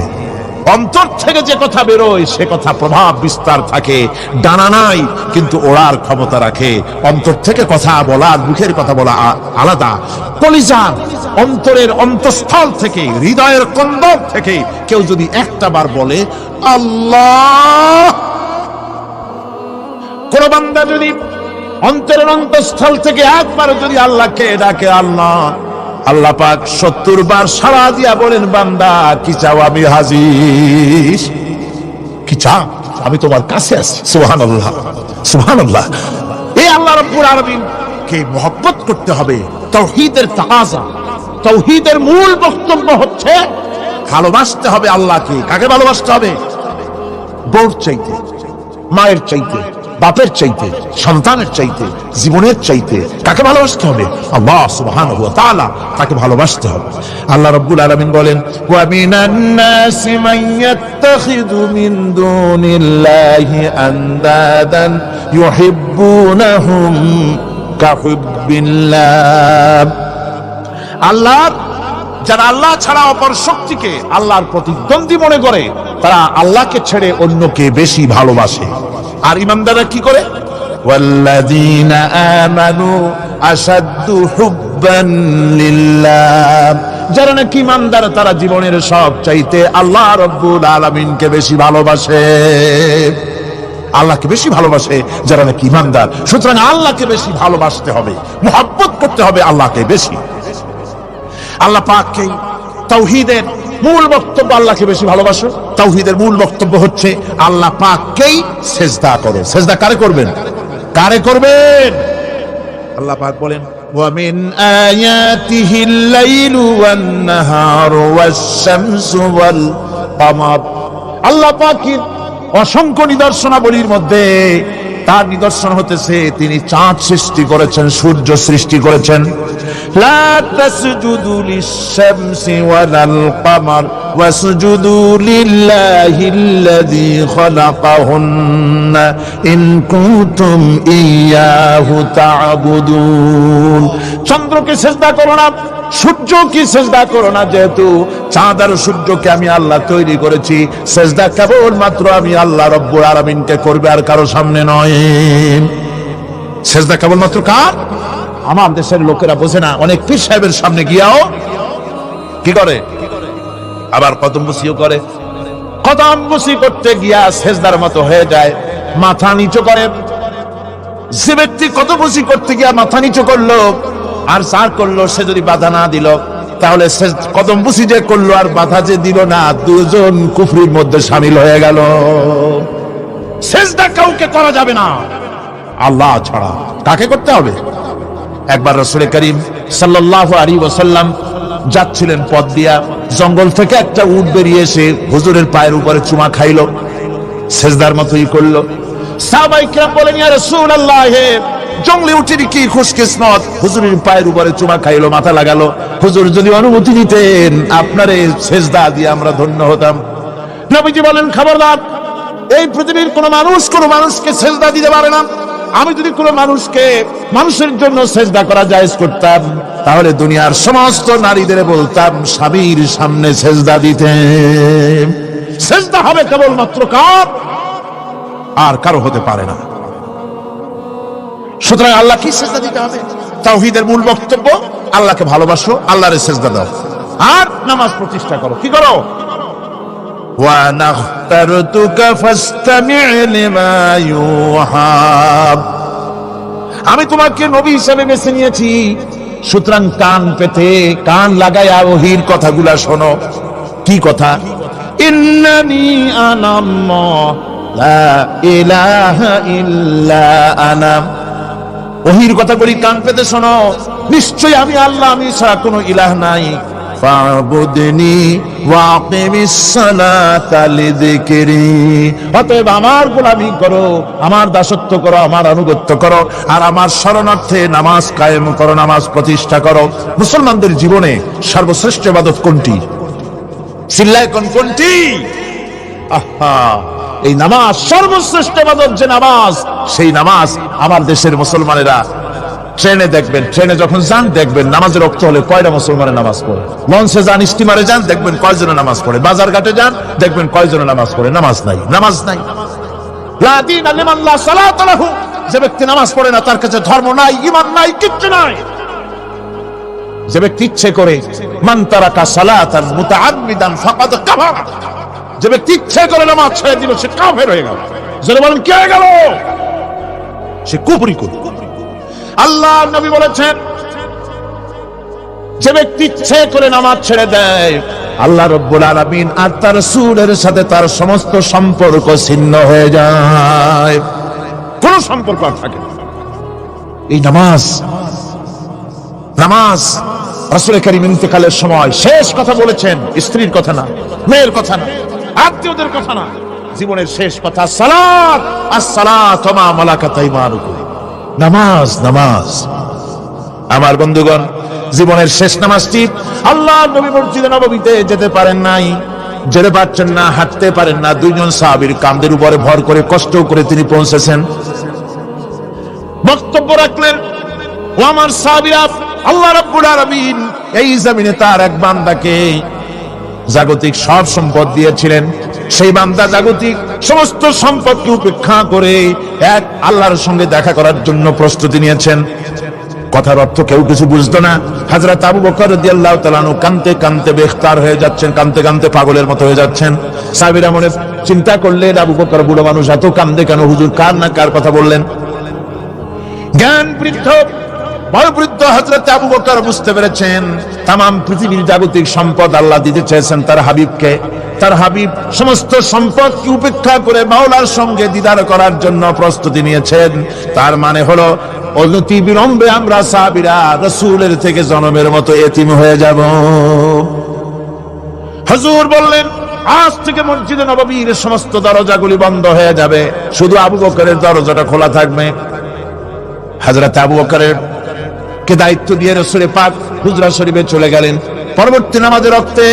অন্তর থেকে যে কথা বেরোয় সে কথা প্রভাব বিস্তার থাকে, ডানা নাই কিন্তু ওড়ার ক্ষমতা রাখে। অন্তর থেকে কথা বলা, মুখের কথা বলা আলাদা। কলিজার অন্তরের অন্তঃস্থল থেকে, হৃদয়ের কন্দর থেকে কেউ যদি একটা বার বলে আল্লাহ, কোন বান্দা যদি অন্তরের অন্তঃস্থল থেকে একবার যদি আল্লাহকে ডাকে আল্লাহ, আল্লাহ পাক 70 বার সাড়া দিয়া বলেন, বান্দা কি চাও, আমি হাজির। কি চাও, আমি তোমার কাছে আছি। সুবহানাল্লাহ, সুবহানাল্লাহ। এই আল্লাহ রাব্বুল আলামিন কে মহব্বত করতে হবে। তাওহীদের তাকাজা, তাওহীদের মূল বক্তব্য হচ্ছে ভালোবাসতে হবে আল্লাহকে। কাকে ভালোবাসতে হবে? বউর চাইতে, মায়ের চাইতে, বাপের চাইতে, সন্তানের চাইতে, জীবনের চাইতে কাকে ভালোবাসতে হবে? আল্লাহ সুবহানাহু ওয়া তাআলা, তাকে ভালোবাসতে হবে। আল্লাহ রাব্বুল আলামিন বলেন, ওয়া মিনান নাসি মান ইয়াত্তাখিযু মিন দুনিল্লাহি আনদাদান ইউহিব্বুনাহুম কাহুব্বিল্লাহ। আল্লাহ, যারা আল্লাহ ছাড়া অপর শক্তিকে আল্লাহর প্রতিদ্বন্দ্বী মনে করে, তারা আল্লাহকে ছেড়ে অন্যকে বেশি ভালোবাসে। আর ইমানদাররা কি করে? ওয়াল্লাযীনা আমানু আশাদ্দু হুব্বান লিল্লাহ। যারা নাকি ইমানদার তারা জীবনের সব চাইতে আল্লাহ রাব্বুল আলামিনকে বেশি ভালোবাসে। আল্লাহকে বেশি ভালোবাসে যারা নাকি ইমানদার। সুতরাং আল্লাহকে বেশি ভালোবাসতে হবে, মুহাব্বত করতে হবে আল্লাহকে বেশি। আল্লাহ পাককে তাওহীদের মূল বক্তব্য, আল্লাহকে বেশি ভালোবাসো। তাওহীদের মূল বক্তব্য হচ্ছে আল্লাহ পাককেই সিজদা করো। সিজদা কারে করবেন? কারে করবেন? আল্লাহ পাক বলেন, ওয়া মিন আয়াতিহিল লাইলু ওয়ান নাহারু ওয়াশ-শামসু ওয়াল কমার। আল্লাহ পাকের অসংখ্য নিদর্শনাবলীর মধ্যে তার নিদর্শন হতেছে তিনি চাঁদ সৃষ্টি করেছেন, সূর্য সৃষ্টি করেছেন। লা তাসজুদু লিশ-শামসি ওয়ালাল কমার ওয়াসজুদু লিল্লাহিল্লাযী খালাকাহুন্না ইন কুনতুম ইয়্যাহু তা'বুদুন। চন্দ্রকে সিজদা করো না, সূর্যকে সিজদা করো না, যেহেতু চাঁদ আর সূর্যকে আমি আল্লাহ তৈরি করেছি। সিজদা কেবলমাত্র আমি আল্লাহ রাব্বুল আলামিনকে করবে, আর কারো সামনে নয়। সিজদা কেবলমাত্র কার? আমার দেশের লোকেরা বোঝে না, অনেক পীর সাহেবের সামনে গিয়াও কি করে? আবার কদম বসিও করে। কদম বসি করতে গিয়া সিজদার মতো হয়ে যায়, মাথা নিচু করে। যে ব্যক্তি কদম বসি করতে গিয়া মাথা নিচু করলো আর সার করলো, সে যদি বাধা না দিল, তাহলে কদম বুসি যে করলো আর বাধা যে দিল না, দুজন কুফরির মধ্যে শামিল হয়ে গেল। সিজদা কাউকে করা যাবে না আল্লাহ ছাড়া। কাকে করতে হবে? একবার রাসূল করিম সাল্লাল্লাহু আলাইহি ওয়াসাল্লাম যাচ্ছিলেন পথ দিয়া, জঙ্গল থেকে একটা উট বেরিয়ে এসে হুজুরের পায়ের উপরে চুমা খাইলো, সিজদার মতোই করলো। সাহাবায়ে কিরাম বলেন, ইয়া রাসূলুল্লাহ, জঙ্গলে উঠে কি খুশকিসমত, হুজুরের পায়ের উপরে চুমা খাইলো, মাথা লাগালো। হুজুর যদি অনুমতি দিতেন, আপনারে সিজদা দিয়ে আমরা ধন্য হতাম। নবীজি বলেন, খবরদার, এই পৃথিবীর কোন মানুষকে সিজদা দিতে পারে না। আমি যদি কোন মানুষের জন্য সিজদা করা জায়েজ করতাম, তাহলে দুনিয়ার সমস্ত নারীদের বলতাম স্বামীর সামনে সিজদা দিতে। সিজদা হবে কেবলমাত্র কার? আর কারো হতে পারে না। সুতরাং আল্লাহ কি সিজদা দিতে হবে? তাওহীদের মূল বক্তব্য আল্লাহকে ভালোবাসো, আল্লাহরে সিজদা দাও, আর নামাজ প্রতিষ্ঠা করো। কি করো? ওয়া নাখতারতুকা ফাসতামি' লিমা ইউহা। আমি তোমাকে নবী হিসেবে বেছে নিয়েছি, সুতরাং কান পেতে কান লাগায়া ওহির কথাগুলা শোনো। কি কথা? ইন্নানি আনাল্লাহ লা ইলাহা ইল্লা আনা। ওহির কথাগুলি কান পেতে শোনো, নিশ্চয়ই আমি আল্লাহ, আমি ছাড়া কোনো ইলাহ নাই। ফাবুদনি ওয়াকিমিস সালাতা লিযিকরি। অতএব আমার গোলামি করো, আমার দাসত্ব করো, আমার আনুগত্য করো, আর আমার শরণার্থে নামাজ কায়েম করো, নামাজ প্রতিষ্ঠা করো। মুসলমানদের জীবনে সর্বশ্রেষ্ঠ ইবাদত কোনটি? চিল্লায় কোন কোনটি? আহা, এই নামাজ সর্বশ্রেষ্ঠ ইবাদত। যে নামাজ, সেই নামাজ আমার দেশের মুসলমানেরা ট্রেনে দেখবেন, ট্রেনে যখন যান দেখবেন নামাজের রক্ত হলে কয়টা মুসলমানের নামাজ পড়ে। লঞ্চে যান, স্টিমারে যান, দেখবেন কয়জনে নামাজ পড়ে। বাজার ঘাটে যান, দেখবেন কয়জনে নামাজ পড়ে। নামাজ নাই, নামাজ নাই। লা দীনা লিমান লা সালাতা লাহু। যে ব্যক্তি নামাজ পড়ে না তার কাছে ধর্ম নাই, ঈমান নাই, কিচ্ছু নাই। যে ব্যক্তি ইচ্ছে করে, মান তারাকা সালাতান মুতাআম্মিদান ফাকাদ কাফারা। যে ব্যক্তি ইচ্ছে করে নামাজ ছেড়ে দিল সে কাফের হয়ে গেল। যারা বলেন কি হয়ে গেল? সে কুফরি করল। আল্লাহ নবী বলেছেন, যে ব্যক্তি ইচ্ছে করে নামাজ ছেড়ে দেয়, আল্লাহ রাব্বুল আলামিন আর তার রাসূলের সাথে তার সমস্ত সম্পর্ক ছিন্ন হয়ে যায়, কোন সম্পর্ক আর থাকে না। এই নামাজ, নামাজ রাসূল কারীম ইন্তেকালের সময় শেষ কথা বলেছেন, স্ত্রীর কথা না, মেয়ের কথা না, আত্মীয়দের কথা না, জীবনের শেষ কথা সালাত, আস-সালাতু মা মালাকাত আইমানুকুম। নামাজ, নামাজ। আমার বন্ধুগণ, জীবনের শেষ নামাজটি আল্লাহ নবী মসজিদে নববীতে যেতে পারেন নাই, যেতে পারছেন না, হাঁটতে পারেন না। দুইজন সাহাবীর কাঁধের উপরে ভর করে কষ্ট করে তিনি পৌঁছেছেন, বক্তব্য রাখলেন। ও আমার সাহাবীরা, আল্লাহ রাব্বুল আলামিন এই জমিনে তার এক বান্দাকে জাগতিক সব সম্পদ দিয়েছিলেন। সেই বান্দা জাগতিক সমস্ত সম্পদকে উপেক্ষা করে এক আল্লাহর সঙ্গে দেখা করার জন্য প্রস্তুতি নিয়েছেন। কথার অর্থ কেউ কিছু বুঝতো না। হযরত আবু বকর রাদিয়াল্লাহু তাআলা আনহু কাঁদতে কাঁদতে বেখতার হয়ে যাচ্ছেন, কাঁদতে কাঁদতে পাগলের মতো হয়ে যাচ্ছেন। সাহাবীরা মনে চিন্তা করলেন, আবু বকর বুড়ো মানুষ, এত কাঁদে কেন? হুজুর কার না কার কথা বললেন? জ্ঞান বৃদ্ধ, বয়োবৃদ্ধ হযরত আবু বকর বুঝতে পেরেছেন তামাম পৃথিবীর জাগতিক সম্পদ আল্লাহ দিতে চেয়েছেন তার হাবিবকে। তার হাবিব সমস্ত সম্পদকে উপেক্ষা করে মাওলার সঙ্গে দিদার করার জন্য প্রস্তুতি নিয়েছেন। তার মানে হলো অনতি বিলম্বে আমরা সাহাবীরা রাসূলের থেকে জনমের মতো এতিম হয়ে যাব। হুজুর বললেন, আজ থেকে মসজিদে নববীর সমস্ত দরজাগুলি বন্ধ হয়ে যাবে, শুধু আবু বকরের দরজাটা খোলা থাকবে। হযরত আবু বকরের কে দায়িত্ব দিয়ে রাসূল পাক হুজরা শরীফে চলে গেলেন। পরবর্তী নামাজের রক্তে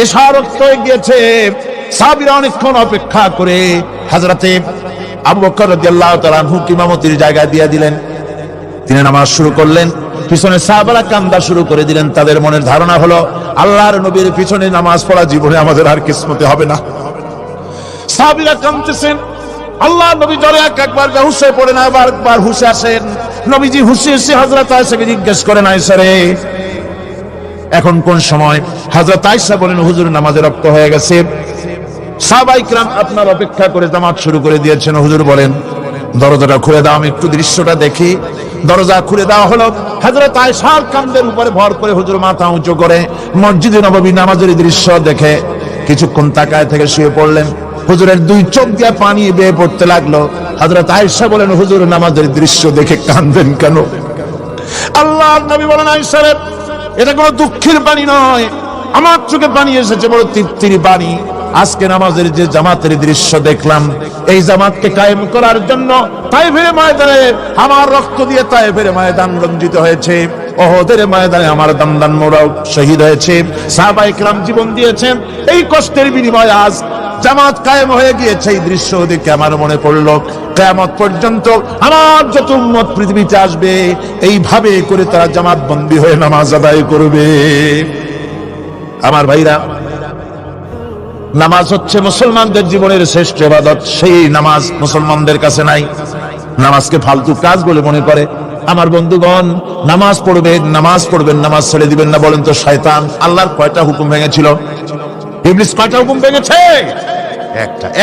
এশা রক্ত হয়ে গিয়েছে। সাহাবীরা অনেকক্ষণ অপেক্ষা করে হযরতে আবু বকর রাদিয়াল্লাহু তাআলা আনহু ইমামতির জায়গা দিয়ে দিলেন। তিনি নামাজ শুরু করলেন, পিছনে সাহাবারা কান্দা শুরু করে দিলেন। তাদের মনের ধারণা হলো আল্লাহর নবীর পিছনে নামাজ পড়া জীবনে আমাদের আর কিসমতে হবে না। সাহাবীরা কাঁদতেছেন, আল্লাহ নবী জ্বরে একবার হুঁশে পড়ে না, একবার হুঁশে আসেন। নবীজি হুঁশে এসে হযরত আয়েশাকে জিজ্ঞেস করেন, আয়েশা রে এখন কোন সময়? হযরত আয়েশা বলেন, হুজুর নামাজের রক্ত হয়ে গেছে, সাহাবায়ে কিরাম আপনার অপেক্ষা করে নামাজ শুরু করে দিয়েছেন। হুজুর বলেন, দরজাটা খুলে দাও, আমি একটু দৃশ্যটা দেখি। দরজা খুলে দেওয়া হলো। হযরত আয়েশার কাঁধের উপরে ভর করে হুজুর মাথা উঁচু করে মসজিদে নববী নামাজের দৃশ্য দেখে কিছুক্ষণ তাকায় থেকে শুয়ে পড়লেন। হুজুরের দুই চোখ দিয়ে পানি বেয়ে পড়তে লাগলো। হযরত আয়েশা বলেন, হুজুর নামাজের দৃশ্য দেখে কাঁদেন কেন? আল্লাহর নবী বলেন, আয়েশা রে, এটা কোনো দুঃখের পানি নয়, আমার চোখে পানি এসেছে বড় তৃপ্তির পানি। আজকে নামাজের যে জামাতের দৃশ্য দেখলাম, এই জামাতকে কায়েম করার জন্য তায়েফের ময়দানে আমার রক্ত দিয়ে তায়েফের ময়দান রঞ্জিত হয়েছে, ওহদের ময়দানে আমার দামদান মোরাও শহীদ হয়েছে, সাহাবায়ে কিরাম জীবন দিয়েছেন। এই কষ্টের বিনিময়ে আজ জামাত কায়েম হয়ে গিয়েছে। এই দৃশ্য দেখে আমার মনে পড়লো কিয়ামত পর্যন্ত আমার যত উম্মত পৃথিবীতে আসবে এইভাবে করে তারা জামাত বন্দী হয়ে নামাজ আদায় করবে। আমার ভাইরা, নামাজ হচ্ছে মুসলমানদের জীবনের শ্রেষ্ঠ ইবাদত। সেই নামাজ মুসলমানদের কাছে নাই। নামাজকে ফালতু কাজ বলে মনে করে। আমার বন্ধুগণ, নামাজ পড়বেন, নামাজ পড়বেন, নামাজ ছেড়ে দিবেন না। বলেন তো শয়তান আল্লাহর কয়টা হুকুম ভেঙেছিল? ইবলিস কয়টা হুকুম ভেঙেছে?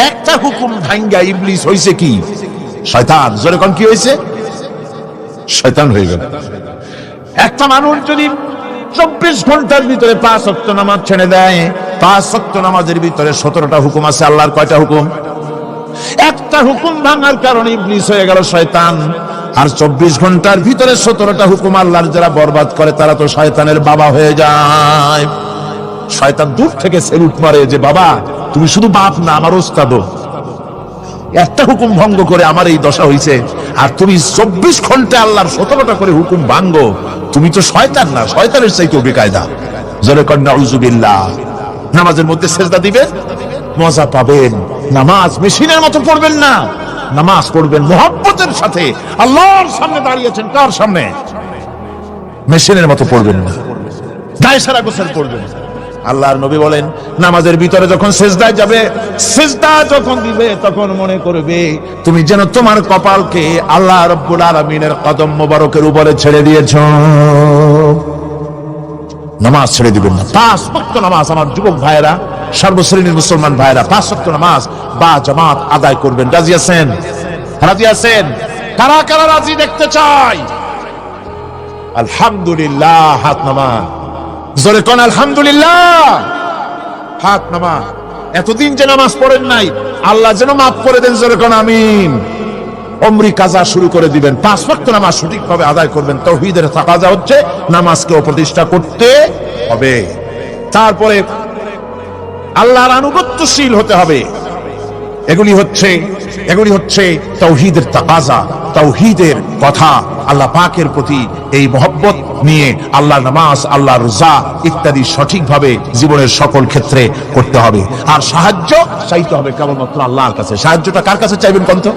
একটা হুকুম ভাঙ্গা ইবলিস হইছে কি? শয়তান। জোরে কোন কি হইছে? শয়তান হয়ে গেল। একটা মানুষ যদি 24 ঘন্টার ভিতরে 5 ওয়াক্ত নামাজ ছেড়ে দেয়, 5 ওয়াক্ত নামাজের ভিতরে 17টা হুকুম আছে। আল্লাহর কয়টা হুকুম? একটা হুকুম ভাঙার কারণে ইবলিস হয়ে গেল শয়তান। আর 24 ঘন্টার ভিতরে 17টা হুকুম আল্লাহর যারা বরবাদ করে তারা তো শয়তানের বাবা হয়ে যায়। শয়তান দূর থেকে সেলুট মারে যে বাবা তুমি শুধু বাপ না, আমার ওস্তাদও। একটা হুকুম ভঙ্গ করে আমার এই দশা হইছে, আর তুমি 24 ঘন্টায় আল্লাহর 17টা করে হুকুম ভাঙ্গো। তুমি তো শয়তান না, শয়তানের চাইতেও বেকায়দা। জোরে কর নাউযুবিল্লাহ। নামাজের মধ্যে সেজদা দিবেন, মজা পাবেন। নামাজ মেশিনের মতো পড়বেন না, নামাজ পড়বেন মুহাব্বতের সাথে। আল্লাহর সামনে দাঁড়িয়েছেন, কার সামনে? মেশিনের মতো পড়বেন না, গায়ে সারা গোসল পড়বেন। আল্লাহর নবী বলেন নামাজের ভিতরে যখন সিজদায় যাবে, সিজদা যখন দিবে তখন মনে করবে তুমি যেন তোমার কপালকে আল্লাহ রাব্বুল আলামিনের কদম মোবারকের উপরে ছেড়ে দিয়েছো। নামাজ ছেড়ে দিবেন না। 5 ওয়াক্ত নামাজ আমার যুবক ভাইয়েরা, সর্বশ্রেণীর মুসলমান ভাইয়েরা 5 ওয়াক্ত নামাজ বা জামাত আদায় করবেন। রাজি আছেন? রাজি আছেন? কারা কারা রাজি দেখতে চাই? আলহামদুলিল্লাহ, হাত নামা। জোরে কোন আলহামদুলিল্লাহ, হাত নামা। এতদিন যে নামাজ পড়েন নাই, আল্লাহ যেন মাফ করে দেন। জোরে কোন আমিন। উমরি কাজা শুরু করে দিবেন। 5 ওয়াক্ত নামাজ সঠিকভাবে আদায় করবেন। তাওহীদের তাকাজা হচ্ছে নামাজকে প্রতিষ্ঠা করতে হবে। তারপরে আল্লাহর আনুগত্যশীল হতে হবে। এগুলি হচ্ছে তাওহীদের তাকাজা, তাওহীদের কথা। আল্লাহ পাকের প্রতি এই মহব্বত নিয়ে আল্লাহর নামাজ, আল্লাহর রোজা ইত্যাদি সঠিকভাবে জীবনের সকল ক্ষেত্রে করতে হবে। আর সাহায্য চাইতে হবে কেবলমাত্র আল্লাহর কাছে। সাহায্যটা কার কাছে চাইবেন কোন তো?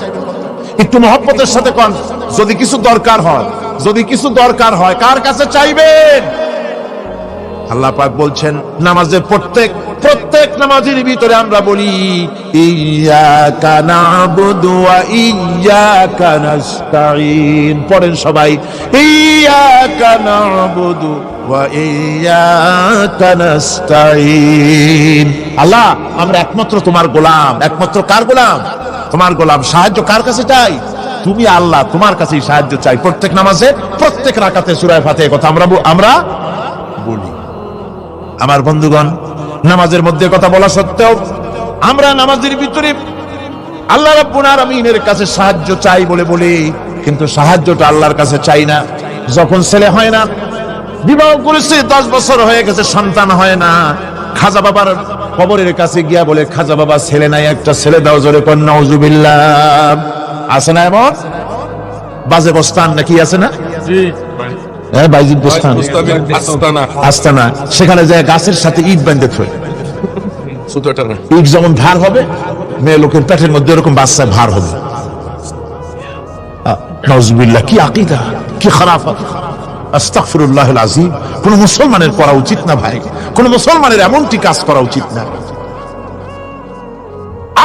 একটু মহব্বতের সাথে কোন। যদি কিছু দরকার হয় কার কাছে চাইবেন? আল্লাহ পাক বলছেন নামাজের প্রত্যেক নামাজের ভিতরে আমরা বলি ইয়্যাকা না'বুদু ওয়া ইয়্যাকা নাস্তাঈন। পড়েন সবাই, ইয়্যাকা না'বুদু ওয়া ইয়্যাকা নাস্তাঈন। আল্লাহ আমরা একমাত্র তোমার গোলাম। একমাত্র কার গোলাম? তোমার গোলাম। সাহায্য কার কাছে চাই? তুমি আল্লাহ, তোমার কাছেই সাহায্য চাই। প্রত্যেক নামাজে, প্রত্যেক রাকাতে সূরা ফাতিহা কথা আমরা বলি। আমার বন্ধুগণ, নামাজের মধ্যে কথা বলা সত্ত্বেও আমরা নামাজের ভিতরে আল্লাহ রাব্বুল আলামিনের কাছে সাহায্য চাই বলে কিন্তু সাহায্যটা আল্লাহর কাছে চাই না। যখন ছেলে হয় না, বিবাহ করেছে 10 বছর হয়ে গেছে, সন্তান হয় না, খাজা বাবার কবরের কাছে গিয়া বলে খাজা বাবা ছেলে নাই, একটা ছেলে দাও। জোরে কোন নাউযুবিল্লাহ। আছে না এমন? বাজে বস্তান নাকি আছে না? জি ভাই, বাইজিদ বস্তান, আস্তানা। সেখানে যায় গাছের সাথে ইট বেঁধে থই। ইট যেমন ভার হবে, মেয়ে লোকের পেটের মধ্যে এরকম বাচ্চা ভার হবে। নাউযুবিল্লাহ। কি আকীদা, কি খারাফাত। আস্তাগফিরুল্লাহুল আযীম। কোন মুসলমানের করা উচিত না ভাই, কোন মুসলমানের এমনটি কাজ করা উচিত না।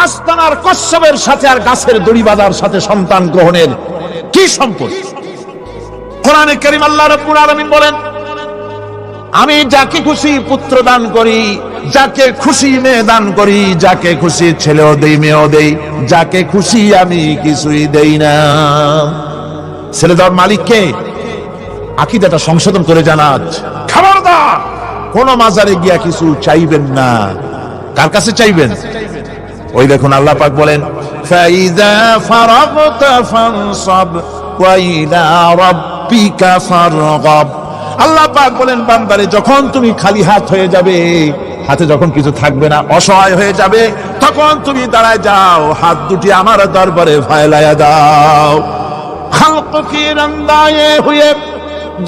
আস্তানার কচ্ছপের সাথে আর গাছের দড়ি বাঁধার সাথে সন্তান গ্রহণের কি সম্পর্ক? কোরআনে কারীম আল্লাহ রাব্বুল আলামিন বলেন আমি যাকে খুশি পুত্র দান করি, যাকে খুশি মেয়ে দান করি, যাকে খুশি ছেলেও দেই মেয়েও দেই, যাকে খুশি আমি কিছুই দেই না। ছেলে দেওয়ার মালিক কে? আকীদাটা সংশোধন করে জানাজ। খবরদার কোন মাজারে গিয়া কিছু চাইবেন না। কার কাছে চাইবেন? ওই দেখুন আল্লাহ পাক বলেন ফাইযা ফারাগতা ফানসাব ওয়া ইলা রাব্বিকা ফারগাব। আল্লাহ পাক বলেন বান্দারে যখন তুমি খালি হাত হয়ে যাবে, হাতে যখন কিছু থাকবে না, অসহায় হয়ে যাবে, তখন তুমি দাঁড়ায় যাও, হাত দুটি আমার দরবারে ফেলায়া দাও। খালক কি রন্দায়ে হুয়ে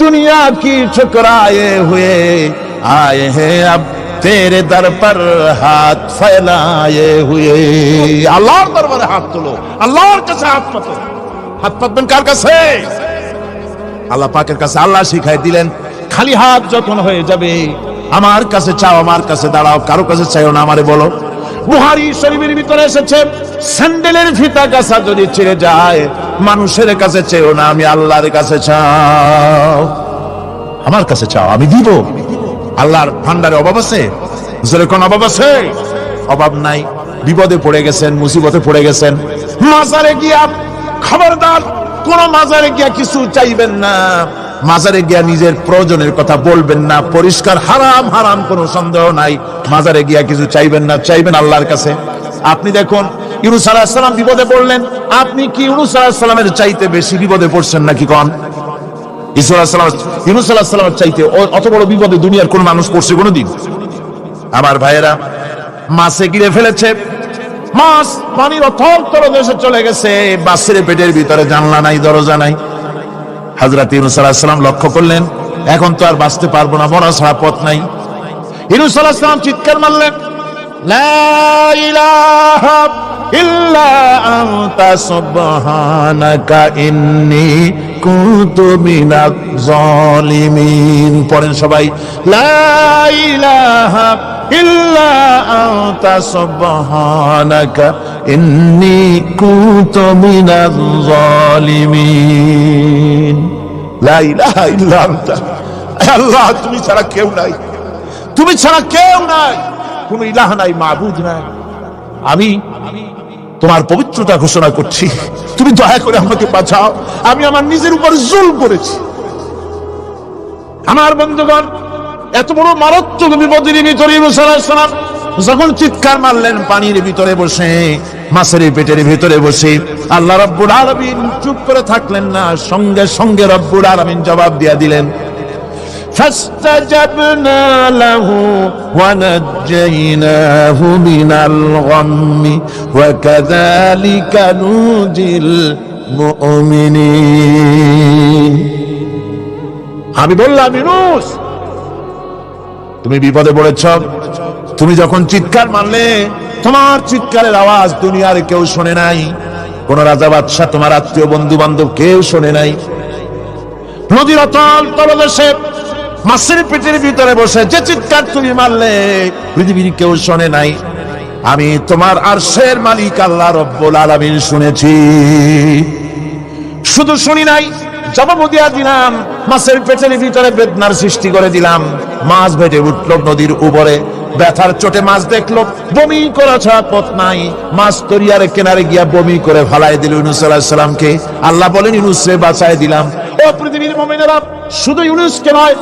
दुनिया की ठुकराए हुए आए हैं अब तेरे दर पर हाथ फैलाए हुए। আল্লাহর দরবারে হাত তোলো, আল্লাহর কাছে হাত পাতো। হাত পাতবেন কার কাছে? আল্লাহ পাকের কাছে। আল্লাহ শিখাই দিলেন খালি হাত যখন হয়ে যাবে আমার কাছে চাও, আমার কাছে দাঁড়াও, কারো কাছে চাইও না, আমারে বলো। বুখারী শরীফের ভিতরে এসেছে স্যান্ডেলের ফিতা কাছা যদি ছিঁড়ে যায় মানুষের কাছে চেও না, আমি আল্লাহর কাছে চাও। আমার কাছে চাও, আমি দিব। আল্লাহর ভান্ডারে অভাব আছে? জোরে কোন অভাব আছে? অভাব নাই। বিপদে পড়ে গেছেন, মুসিবতে পড়ে গেছেন, মাজারে গিয়া খবরদার কোন মাজারে গিয়া কিছু চাইবেন না, মাজারে গিয়া নিজের প্রয়োজনের কথা বলবেন না, পরিষ্কার হারাম হারাম কোনো সন্দেহ নাই। মাজারে গিয়া কিছু চাইবেন না, চাইবেন আল্লাহর কাছে। আপনি দেখুন ইউনূস আলাইহিস সালাম বিপদে পড়লেন, আপনি কি ইউনূস আলাইহিস সালামের চাইতে বেশি বিপদে পড়ছেন নাকি? কোন ইউনূস আলাইহিস সালামের চাইতে অত বড় বিপদে দুনিয়ার কোন মানুষ পড়ছে কোনদিন? আমার ভাইয়েরা, মাছে গিরে ফেলেছে, মাছ পানির অথল তলদেশে চলে গেছে, মাছের পেটের ভিতরে জানলা নাই, দরজা নাই। হযরত ইউনূস আলাইহিস সালাম লক্ষ্য করলেন, এখন তো আর বাঁচতে পারবো না, মরা ছাড়া পথ নাই। ইউনূস আলাইহিস সালাম চিৎকার মারলেন, লা ইলাহা ইল্লা আনতা সুবহানাকা ইন্নী কুনতু মিনাজ জালিমিন। পড়েন সবাই, লা ইলাহা ইল্লা আনতা সুবহানাকা ইন্নী কুনতু মিনাজ জালিমিন। লা ইলাহা ইল্লা আনতা, আল্লাহ তুমি ছাড়া কেউ নাই, তুমি ছাড়া কেউ নাই, কোন ইলাহ নাই, মাবুদ নাই। আমি তোমার পবিত্রতা ঘোষণা করছি, তুমি দয়া করে আমাকে বাঁচাও, আমি আমার নিজের উপর জুলম করেছি। আমার বন্ধুগণ, এত বড় মারাত্মক বিপদের ভিতরে ইউনূস আলাইহিস সালাম যখন চিৎকার মারলেন, পানির ভিতরে বসে, মাছের পেটের ভিতরে বসে, আল্লাহ রাব্বুল আলামিন চুপ করে থাকলেন না, সঙ্গে সঙ্গে রব্বুল আলামিন জবাব দিয়ে দিলেন, فاستجبنا له ونجيناه من الغم وكذلك ننجي المؤمنين। আমি বললাম, ইউনূস তুমি বিপদে পড়েছ, তুমি যখন চিৎকার মারলে, তোমার চিৎকারের আওয়াজ দুনিয়ার কেউ শোনে নাই, কোন রাজা বাদশা, তোমার আত্মীয় বন্ধু বান্ধব কেউ শোনে নাই। নদীর অতল তলদেশে মাছের পেটের ভিতরে বসে যে চিৎকার তুমি মারলে, পৃথিবীর কেউ শোনে নাই, আমি তোমার আরশের মালিক আল্লাহ রব্বুল আলামিন শুনেছি। শুধু শুনি নাই, জবাব দিয়া দিলাম, মাছের পেটের ভিতরে বেদনার সৃষ্টি করে দিলাম। মাছ ভেটে উঠল নদীর উপরে, ব্যথার চোটে মাছ দেখলো, বমি করা ছাড়া পথ নাই, মাছ দরিয়ার কিনারে গিয়া বমি করে ফালাই দিল ইউনূস আলাইহিস সালামকে। আল্লাহ বলেন, ইউনূসকে বাঁচায় দিলাম। ও পৃথিবীর মুমিনেরা, শুধু ইউনূসকে নয়,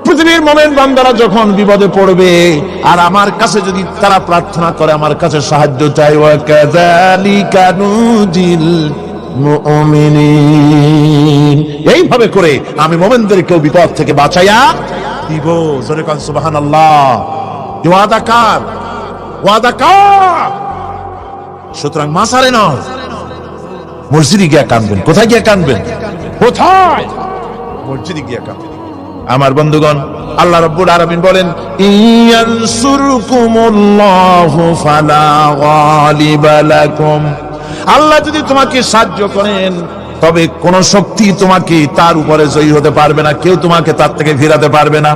পৃথিবীর মুমিন বান্দারা যখন বিপদে পড়বে আর আমার কাছে যদি তারা প্রার্থনা করে, আমার কাছে সাহায্য চাই, ওয়া কাযালিকা নুজিল মুমিনিন, এইভাবে করে আমি মুমিনদেরকেও বিপদ থেকে বাঁচাইয়া দিব। জোরে কান সুবহানাল্লাহ। ওয়াদা কার? ওয়াদা কার? সুতরাং মাসারে নয়, মসজিদে গিয়া কাঁদবেন। কোথায় গিয়া কাঁদবেন? কোথায়? মসজিদে গিয়া কাঁদবেন। আমার বন্ধুগণ, আল্লাহ রাব্বুল আলামিন বলেন, ইয়ানসুরকুমুল্লাহু ফালা গালিবা লাকুম, আল্লাহ যদি তোমাকে সাহায্য করেন, তবে কোন শক্তি তোমাকে তার উপরে জয়ী হতে পারবে না, কেউ তোমাকে তার থেকে ফিরাতে পারবে না।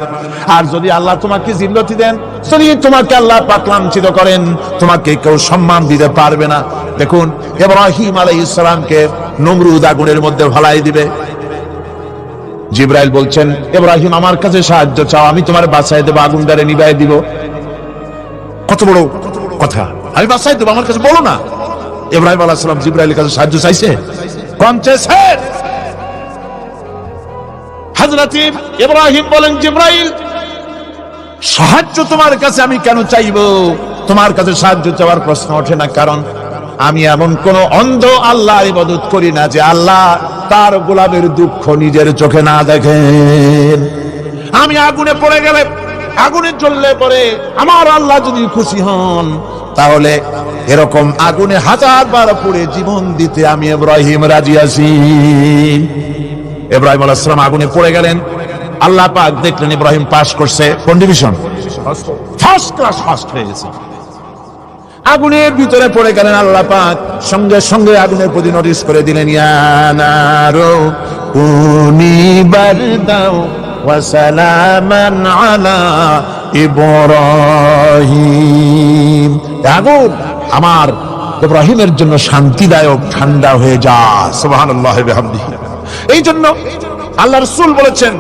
আর যদি আল্লাহ তোমাকে জিল্লতি দেন, যদি তোমাকে আল্লাহ পাক লাঞ্ছিত করেন, তোমাকে কেউ সম্মান দিতে পারবে না। দেখুন, ইব্রাহিম আলাইহিস সালামকে নমরুদ আগুনের মধ্যে ফেলাই দিবে, জিবরাইল বলছেন, ইব্রাহিম আমার কাছে সাহায্য চাও, আমি তোমার বাঁচাই দেব, আগুনটারে নিভাই দিব। কত বড় কথা, আমি বাঁচাই দেব, আমার কাছে বলো না। ইব্রাহিম আলাইহিস সালাম জিবরাইলের কাছে সাহায্য চাইছে, কোন চেয়েছে? হযরত ইব্রাহিম বলেন, জিবরাইল সাহায্য তোমার কাছে আমি কেন চাইবো? তোমার কাছে সাহায্য চাওয়ার প্রশ্ন ওঠে না, কারণ আমি এমন কোন অন্ধ আল্লাহর ইবাদত করি না যে আল্লাহ তার গোলামের দুঃখ নিজের চোখে না দেখেন। আমি আগুনে পড়ে গেলে, আগুনে জ্বললে পরে আমার আল্লাহ যদি খুশি হন, তাহলে এরকম আগুনে 1000 বার পড়ে জীবন দিতে আমি ইব্রাহিম রাজি আছি। ইব্রাহিম আলাইহিস সালাম আগুনে পড়ে গেলেন, আল্লাহ পাক দেখলেন ইব্রাহিম পাস করছে, কোন ডিভিশন? ফার্স্ট ক্লাস, ফার্স্ট হয়ে গেছে। আগুনের ভিতরে পড়ে গেলেন, আল্লাহ পাক সঙ্গে সঙ্গে আগুনের প্রতি নোটিস করে দিলেন, ইয়া নারু কুনি বারদাও ওয়া সালামান আলা ইব্রাহিম, আগুন আমার ইব্রাহিমের জন্য শান্তিদায়ক, ঠান্ডা হয়ে যা। সুবহানাল্লাহি ওয়া বিহামদিহি। এই জন্য আল্লাহ রাসূল বলেছেন,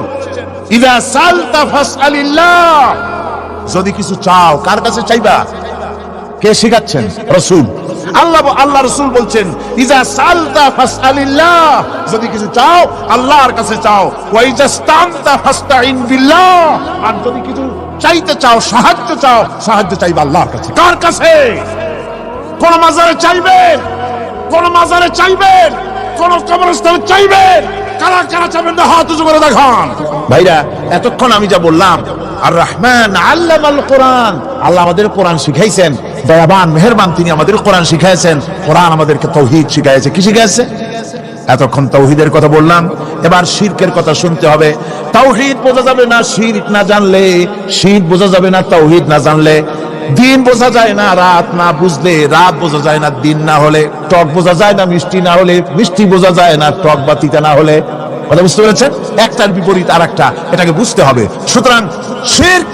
ইযা সালতা ফাসআলিল্লাহ, যদি কিছু চাও কার কাছে চাইবা? কে শিখাচ্ছেন? রাসূল। আল্লাহ রাসূল বলছেন ইজা সালতা ফাসআলিল্লাহ, যদি কিছু চাও আল্লাহর কাছে চাও, ওয়া ইজা ইসতানতা ফাসতাইন বিল্লাহ, আর যদি কিছু চাইতে চাও, সাহায্য চাও, সাহায্য চাইবে আল্লাহর কাছে। কার কাছে? কোন মাজারে চাইবেন? কোন মাজারে চাইবেন? কোন কবরস্থানে চাইবেন? কারা কারা চাইবেন না হাত উঁচু করে দেখান। ভাইরা, এতক্ষণ আমি যা বললাম, আর রহমান আল্লামাল কোরআন, আল্লাহ আমাদের কোরআন শিখাইছেন, দয়াবান মেহেরবান, তিনি আমাদের কোরআন শিখাইছেন। কোরআন আমাদেরকে তাওহীদ শিখাইছে। কি শিখাইছে? এতক্ষণ তাওহীদের কথা বললাম, এবার শিরকের কথা শুনতে হবে। তাওহীদ বোঝা যাবে না শিরক না জানলে, শিরক বোঝা যাবে না তাওহীদ না জানলে। দিন বোঝা যায় না রাত না বুঝলে, রাত বোঝা যায় না দিন না হলে, টক বোঝা যায় না মিষ্টি না হলে, মিষ্টি বোঝা যায় না টক বা তিতা না হলে। কথা বুঝতে পেরেছেন? একটার বিপরীত আর একটা, এটাকে বুঝতে হবে। সুতরাং শিরক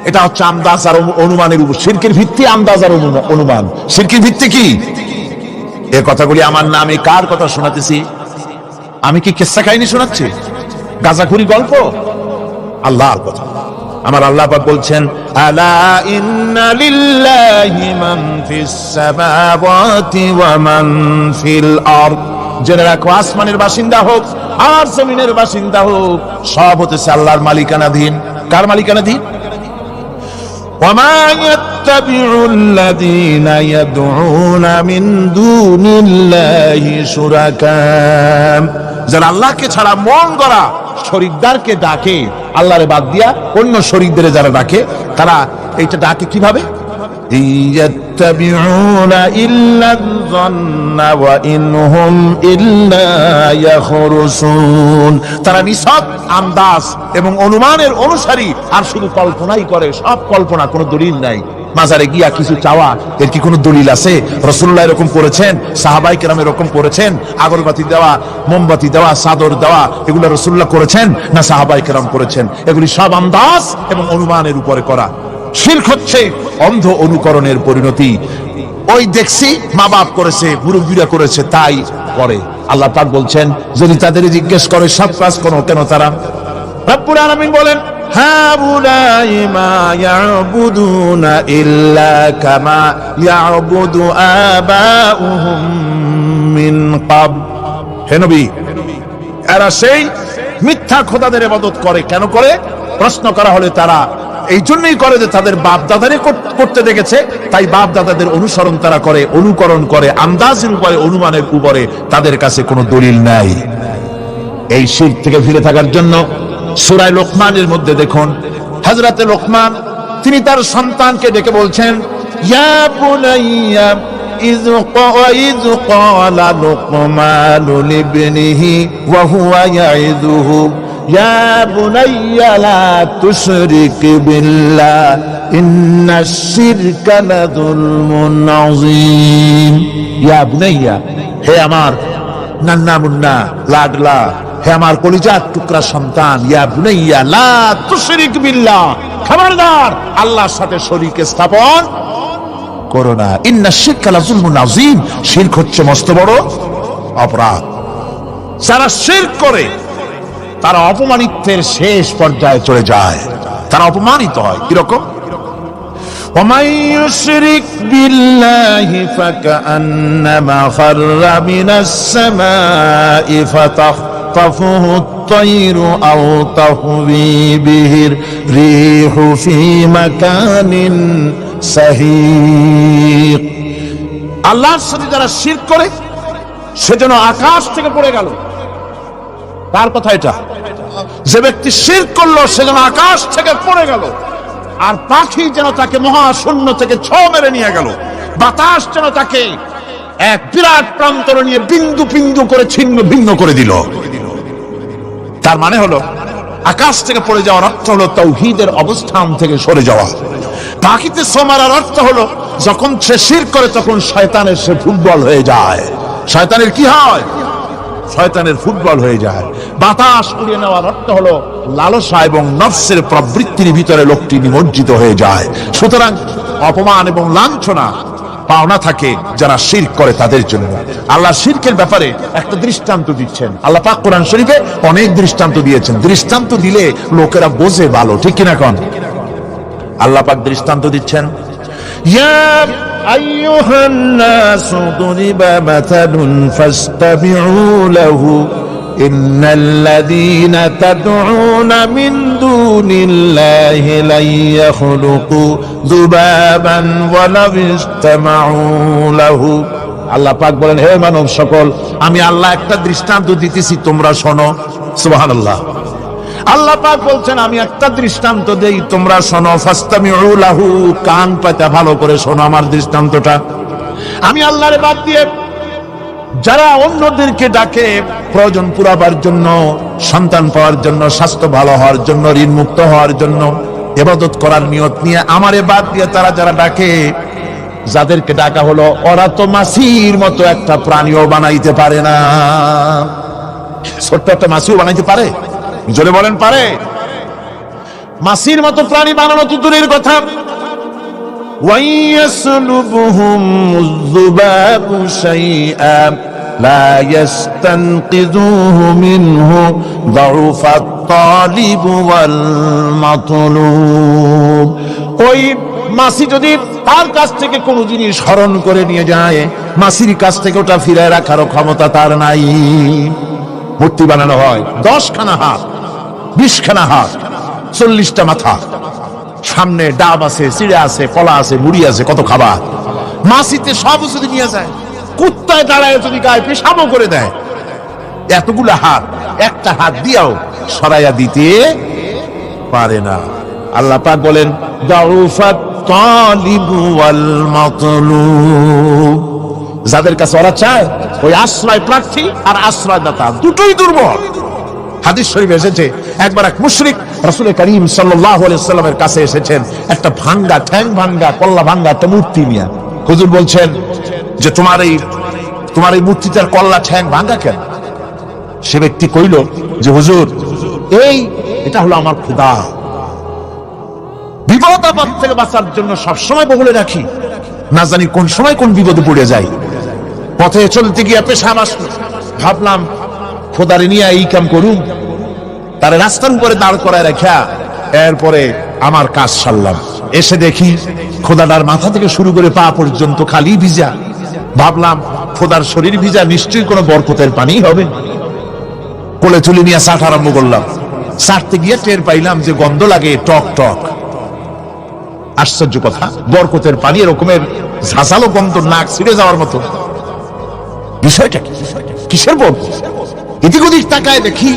এটা হচ্ছে আন্দাজ আর অনুমানের উপর। শিরকের ভিত্তি আন্দাজ আর অনুমান। শিরকের ভিত্তি কি? এই কথাগুলি আমার না, আমি কার কথা শোনাতেছি? আমি কি কিসসা কাহিনী শোনাচ্ছি? গাঁজাখুরি গল্প? আল্লাহর কথা। আমার আল্লাহ পাক বলছেন, আলা ইন্না লিল্লাহি মান ফিস সামাওয়াতি ওয়া মান ফিল আরদ, জেনে রাখো আসমানের বাসিন্দা হোক আর জমিনের বাসিন্দা হোক, সব হচ্ছে আল্লাহর মালিকানাধীন। কার মালিকানাধীন? وما يتبع الذين يدعون من دون الله شركاء, যারা আল্লাহকে ছাড়া মন গড়া শরীকদারকে ডাকে, আল্লাহরে বাদ দিয়া অন্য শরীকদের যারা ডাকে, তারা এইটা ডাকে কিভাবে? ইয়াত্তাবিউনা ইল্লা যন্না ওয়া ইনহুম ইল্লা ইয়াখরুসুন, তারা নিছক আন্দাজ এবং অনুমানের অনুসারী, আর শুধু কল্পনাই করে। সব কল্পনা, কোনো দলিল নাই। মাজারে গিয়া কিছু চাওয়া, এর কি কোনো দলিল আছে? রাসূলুল্লাহ এরকম করেছেন? সাহাবায়ে কেরাম এরকম করেছেন? আগরবাতি দেওয়া, মোমবাতি দেওয়া, চাদর দেওয়া, এগুলো রাসূলুল্লাহ করেছেন না সাহাবায়ে কেরাম করেছেন? এগুলি সব আন্দাজ এবং অনুমানের উপরে করা। শিরক হচ্ছে অন্ধ অনুকরণের পরিণতি। ওই দেখছি মা বাপ করেছে, মুরব্বীরা করেছে, তাই করে। আল্লাহ পাক বলছেন, যদি তাদের জিজ্ঞেস করে সব কাজ করো কেন তারা? রব্বুল আলামিন বলেন, হাউলাই মা ইয়াবুদুনা ইল্লা কামা ইয়াবুদু আবাউহুম মিন ক্বাব। হে নবী, এরা সেই মিথ্যা খোদাদের ইবাদত করে। কেন করে? প্রশ্ন করা হলে তারা এই জন্যই করে যে তাদের বাপ দাদারে করতে দেখেছে, তাই বাপ দাদাদের অনুসরণ তারা করে, অনুকরণ করে, আন্দাজের উপরে, অনুমানের উপরে। তাদের কাছে কোনো দলিল নাই। এই শিরক থেকে ফিরে থাকার জন্য সূরা লোকমানের মধ্যে দেখুন, হযরতে লোকমান তিনি তার সন্তানকে ডেকে বলছেন, ইয়া বুনাইয়া ইয ক্বালা লুকমানু লিবনিহি ওয়া হুয়া ইয়াইযুহু ইয়া বুনাইয়া লা তুশরিক বিল্লাহ ইন্নাশ শিরকা লাযুলমুন আযীম। ইয়া বুনাইয়া, হে আমার নান্না মুন্না লাডলা, হে আমার কলিজার টুকরা সন্তান, ইয়া বুনাইয়া লা তুশরিক বিল্লাহ, খবরদার আল্লাহর সাথে শরীক স্থাপন করো না। ইন্নাশ শিরকা লাযুলমুন আযীম, শিরক হচ্ছে মস্ত বড় অপরাধ। যারা শিরক করে তারা অপমানিত্বের শেষ পর্যায়ে চলে যায়, তারা অপমানিত হয়। কিরকম? ومن يشرك بالله فكأنما خر من السماء فتخطفه الطير أو تهوي به الريح في مكان سحيق। আল্লাহর সাথে যারা শিরক করে সে যেন আকাশ থেকে পড়ে গেল। তার কথা এটা, যে ব্যক্তি শিরক করলো সে যেন আকাশ থেকে পড়ে গেল, আর পাখি যেন তাকে মহাশূন্য থেকে ছো মেরে নিয়ে গেল, বাতাস যেন তাকে এক বিরাট প্রান্তর নিয়ে বিন্দু বিন্দু করে ছিন্ন ভিন্ন করে দিল। তার মানে হলো আকাশ থেকে পড়ে যাওয়ার অর্থ হলো তাওহীদের অবস্থান থেকে সরে যাওয়া। পাখিতে ছো মারার অর্থ হলো যখন সে শিরক করে তখন শয়তানের সে ফুটবল হয়ে যায়। শয়তানের কি হয়? শয়তানের ফুটবল হয়ে যায়। বাতাস উড়িয়ে নেওয়ার অর্থ হলো লালসা এবং নফসের প্রবৃত্তির ভিতরে লোকটি নিমজ্জিত হয়ে যায়। সুতরাং অপমান এবং লাঞ্ছনা পাওনা থাকে যারা শিরক করে তাদের জন্য। আল্লাহ শিরকের ব্যাপারে একটা দৃষ্টান্ত দিচ্ছেন। আল্লাহ পাক কোরআন শরীফে অনেক দৃষ্টান্ত দিয়েছেন। দৃষ্টান্ত দিলে লোকেরা বোঝে ভালো, ঠিক কিনা কোন? আল্লাহ পাক দৃষ্টান্ত দিচ্ছেন, ইয়া আইয়ুহান নাসু দুরিবা মাসালুন ফাসতামিউ লাহু ইন্নাল্লাযীনা তাদউনা মিন দুনিল্লাহি লা ইয়াখলুকু যুবাবান ওয়া লাউ ইসতামাউ লাহু। আল্লাহ পাক বলেন, হে মানব সকল, আমি আল্লাহ একটা দৃষ্টান্ত দিতেছি, তোমরা শোনো। সুবহানাল্লাহ। আল্লাহ পাক বলছেন, আমি একটা দৃষ্টান্ত দেই, তোমরা শোনো। ফাসতামিউ লাহু, কান পাতা ভালো করে শোনো আমার দৃষ্টান্তটা। আমি আল্লাহর বাদ দিয়ে যারা অন্যদেরকে ডাকে প্রয়োজন পুরাবার জন্য, সন্তান পাওয়ার জন্য, স্বাস্থ্য ভালো হওয়ার জন্য, ঋণ মুক্ত হওয়ার জন্য, ইবাদত করার নিয়ত নিয়ে আমারে বাদ দিয়ে তারা যারা ডাকে, যাদেরকে ডাকা হলো, ওরা তো মাছির মতো একটা প্রাণীও বানাইতে পারে না। ছোট্ট একটা মাছিও বানাইতে পারে? জোরে বলেন, পারে? মাছির মতো প্রাণী বানানো তো দূরের কথা, ওয়াইয়াসলুবুহুম যুবাবু শাইআ লা ইস্তানকিযুহু মিনহু যাউফাত তালিব ওয়াল মাতলুব। ওই মাছি যদি তার কাছ থেকে কোনো জিনিস হরণ করে নিয়ে যায়, মাছির কাছ থেকে ওটা ফিরায় রাখারও ক্ষমতা তার নাই। মূর্তি বানানো হয় 10 খানা হাত, 20 খানা হাত, 40টা মাথা, সামনে ডাব আছে, চিড়ে আছে, কলা আছে, মুড়ি আছে, কত খাবার। মাছিতে সব যদি নিয়ে যায়, কুত্তায় দাঁড়ায় যদি গায়ে পেশাবও করে দেয়, এতগুলো হাত একটা হাত দিয়েও সরাইয়া দিতে পারে না। আল্লাহ পাক বলেন, দাউফাত তালিবু ওয়াল মাতলুব। যাদের কাছে ওরা চায়, ওই আশ্রয় প্রার্থী আর আশ্রয়দাতা দুটোই দুর্বল। হাদিস শরীফে এসেছে, একবার এক মুশরিক রাসূল করিম সাল্লাল্লাহু আলাইহি ওয়াসাল্লামের কাছে এসেছেন একটা ভাঙ্গা, ঠ্যাং ভাঙ্গা, কল্লা ভাঙ্গা একটা মূর্তি নিয়ে। হুজুর বলছেন যে তোমার এই মূর্তিটার কল্লা ঠ্যাং ভাঙ্গা কেন? সে ব্যক্তি কইল যে হুজুর, এটা হলো আমার খোদা। বিপদ আপদ থেকে বাঁচার জন্য সবসময় বলে রাখি, না জানি কোন সময় কোন বিপদে পড়ে যাই। পথে চলতে গিয়ে পেশাব আসলো, ভাবলাম খোদারে নিয়ে এই কাম করুন, তার রাস্তার উপরে দাঁড় করায় রাখা, এরপরে আমার কাজ সারলাম। এসে দেখি খোদাটার মাথা থেকে শুরু করে পা পর্যন্ত খালি ভিজা। ভাবলাম খোদার শরীর ভিজা, নিশ্চয়ই কোনো বরকতের পানি হবে। কোলে তুলে নিয়ে চাট আরম্ভ করলাম। চাটতে গিয়ে টের পাইলাম যে গন্ধ লাগে টক টক। আশ্চর্য কথা, বরকতের পানি এরকমের ঝাঁঝালো গন্ধ, নাক ছিঁড়ে যাওয়ার মতো। বিষয়টা কি? কিসের বরকত? এদিক ওদিক তাকায় দেখি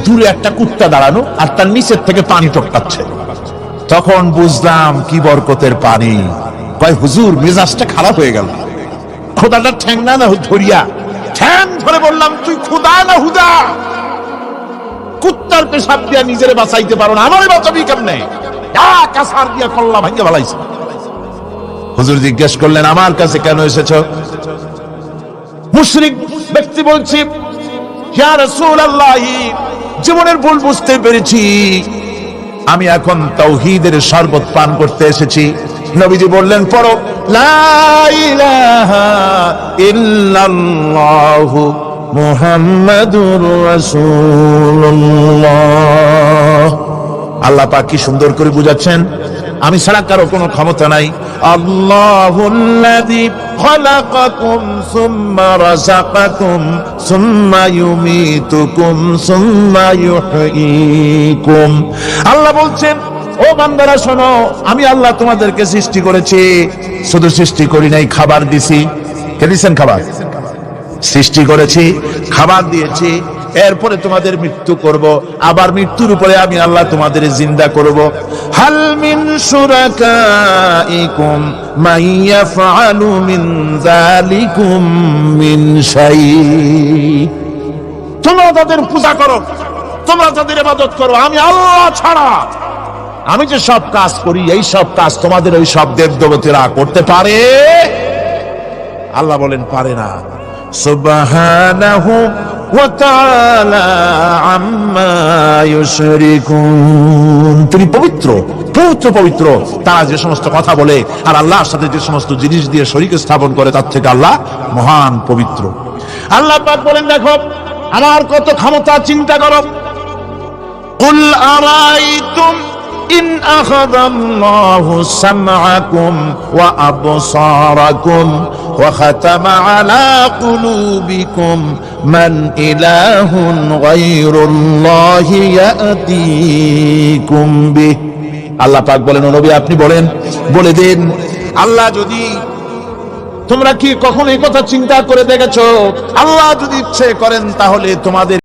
দূরে একটা কুত্তা দাঁড়ানো, আর তার নিচের থেকে পানি টপকাচ্ছে। তখন বুঝলাম কি বরকতের পানি। কয় হুজুর, মেজাজটা খারাপ হয়ে গেল। খোদাটা ঠ্যাং না ধরিয়া ঠ্যাং ধরে বললাম, তুই খোদা না হুদা? কুত্তার পেশাব দিয়া নিজের বাঁচাইতে পারো না, আমারে বাঁচাবি কেমনে? কাছার দিয়া কল্লা ভাঙ্গা ফেলাইছে। হুজুর জিজ্ঞেস করলেন, আমার কাছে কেন এসেছো? মুশরিক ব্যক্তি বলছি, ইয়া রাসূলুল্লাহ, জীবনের ভুল বুঝতে পেরেছি, আমি এখন তাওহীদের শরবত পান করতে এসেছি। নবীজি বললেন, পড়ো লা ইলাহা ইল্লাল্লাহু মুহাম্মাদুর রাসূলুল্লাহ। আল্লাহ পাক কি সুন্দর করে বুঝাচ্ছেন, আমি ছাড়া কারো কোনো ক্ষমতা নাই। আল্লাহুল্লাযী খালাকাকুম সুম্মা রাযাকাকুম সুম্মা ইউমীতুকুম সুম্মা ইউহয়ীকুম। আল্লাহ বলছেন, ও বান্দারা শোনো, আমি আল্লাহ তোমাদেরকে সৃষ্টি করেছি, শুধু সৃষ্টি করি নাই, খাবার দিছি। কে দিয়েছেন খাবার? সৃষ্টি করেছি, খাবার দিয়েছি, এরপরে তোমাদের মৃত্যু করব, আবার মৃত্যুর উপরে আমি আল্লাহ তোমাদের জিন্দা করব। হাল মিন শুরাকাইকুম মান ইয়াফআলু মিন যালিকুম মিন শাই। তোমরা তাদের পূজা করো, তোমরা তাদের ইবাদত করো, আমি আল্লাহ ছাড়া আমি যে সব কাজ করি, এই সব কাজ তোমাদের ওই সব দেবদেবতীরা করতে পারে? আল্লাহ বলেন, পারে না। সুবহানাহু ওয়া তাআলা আম্মা ইউশরিকুন। তিনি পবিত্র, পবিত্র, পবিত্র। তারা যে সমস্ত কথা বলে আর আল্লাহর সাথে যে সমস্ত জিনিস দিয়ে শরীক স্থাপন করে, তার থেকে আল্লাহ মহান, পবিত্র। আল্লাহ পাক বলেন, দেখো আমার কত ক্ষমতা, চিন্তা করো। কুল আরাইতুম ইন আখাযাল্লাহু সামআকুম ওয়া আবসারাকুম ওয়া খাতামা আলা কুলুবিকুম মান ইলাহুন গায়রুল্লাহি ইয়াতিকুম বিহ। আল্লাহ পাক বলেন, ও নবী আপনি বলেন, বলে দিন, আল্লাহ যদি, তোমরা কি কখনো এই কথা চিন্তা করে দেখেছো, আল্লাহ যদি ইচ্ছে করেন তাহলে তোমাদের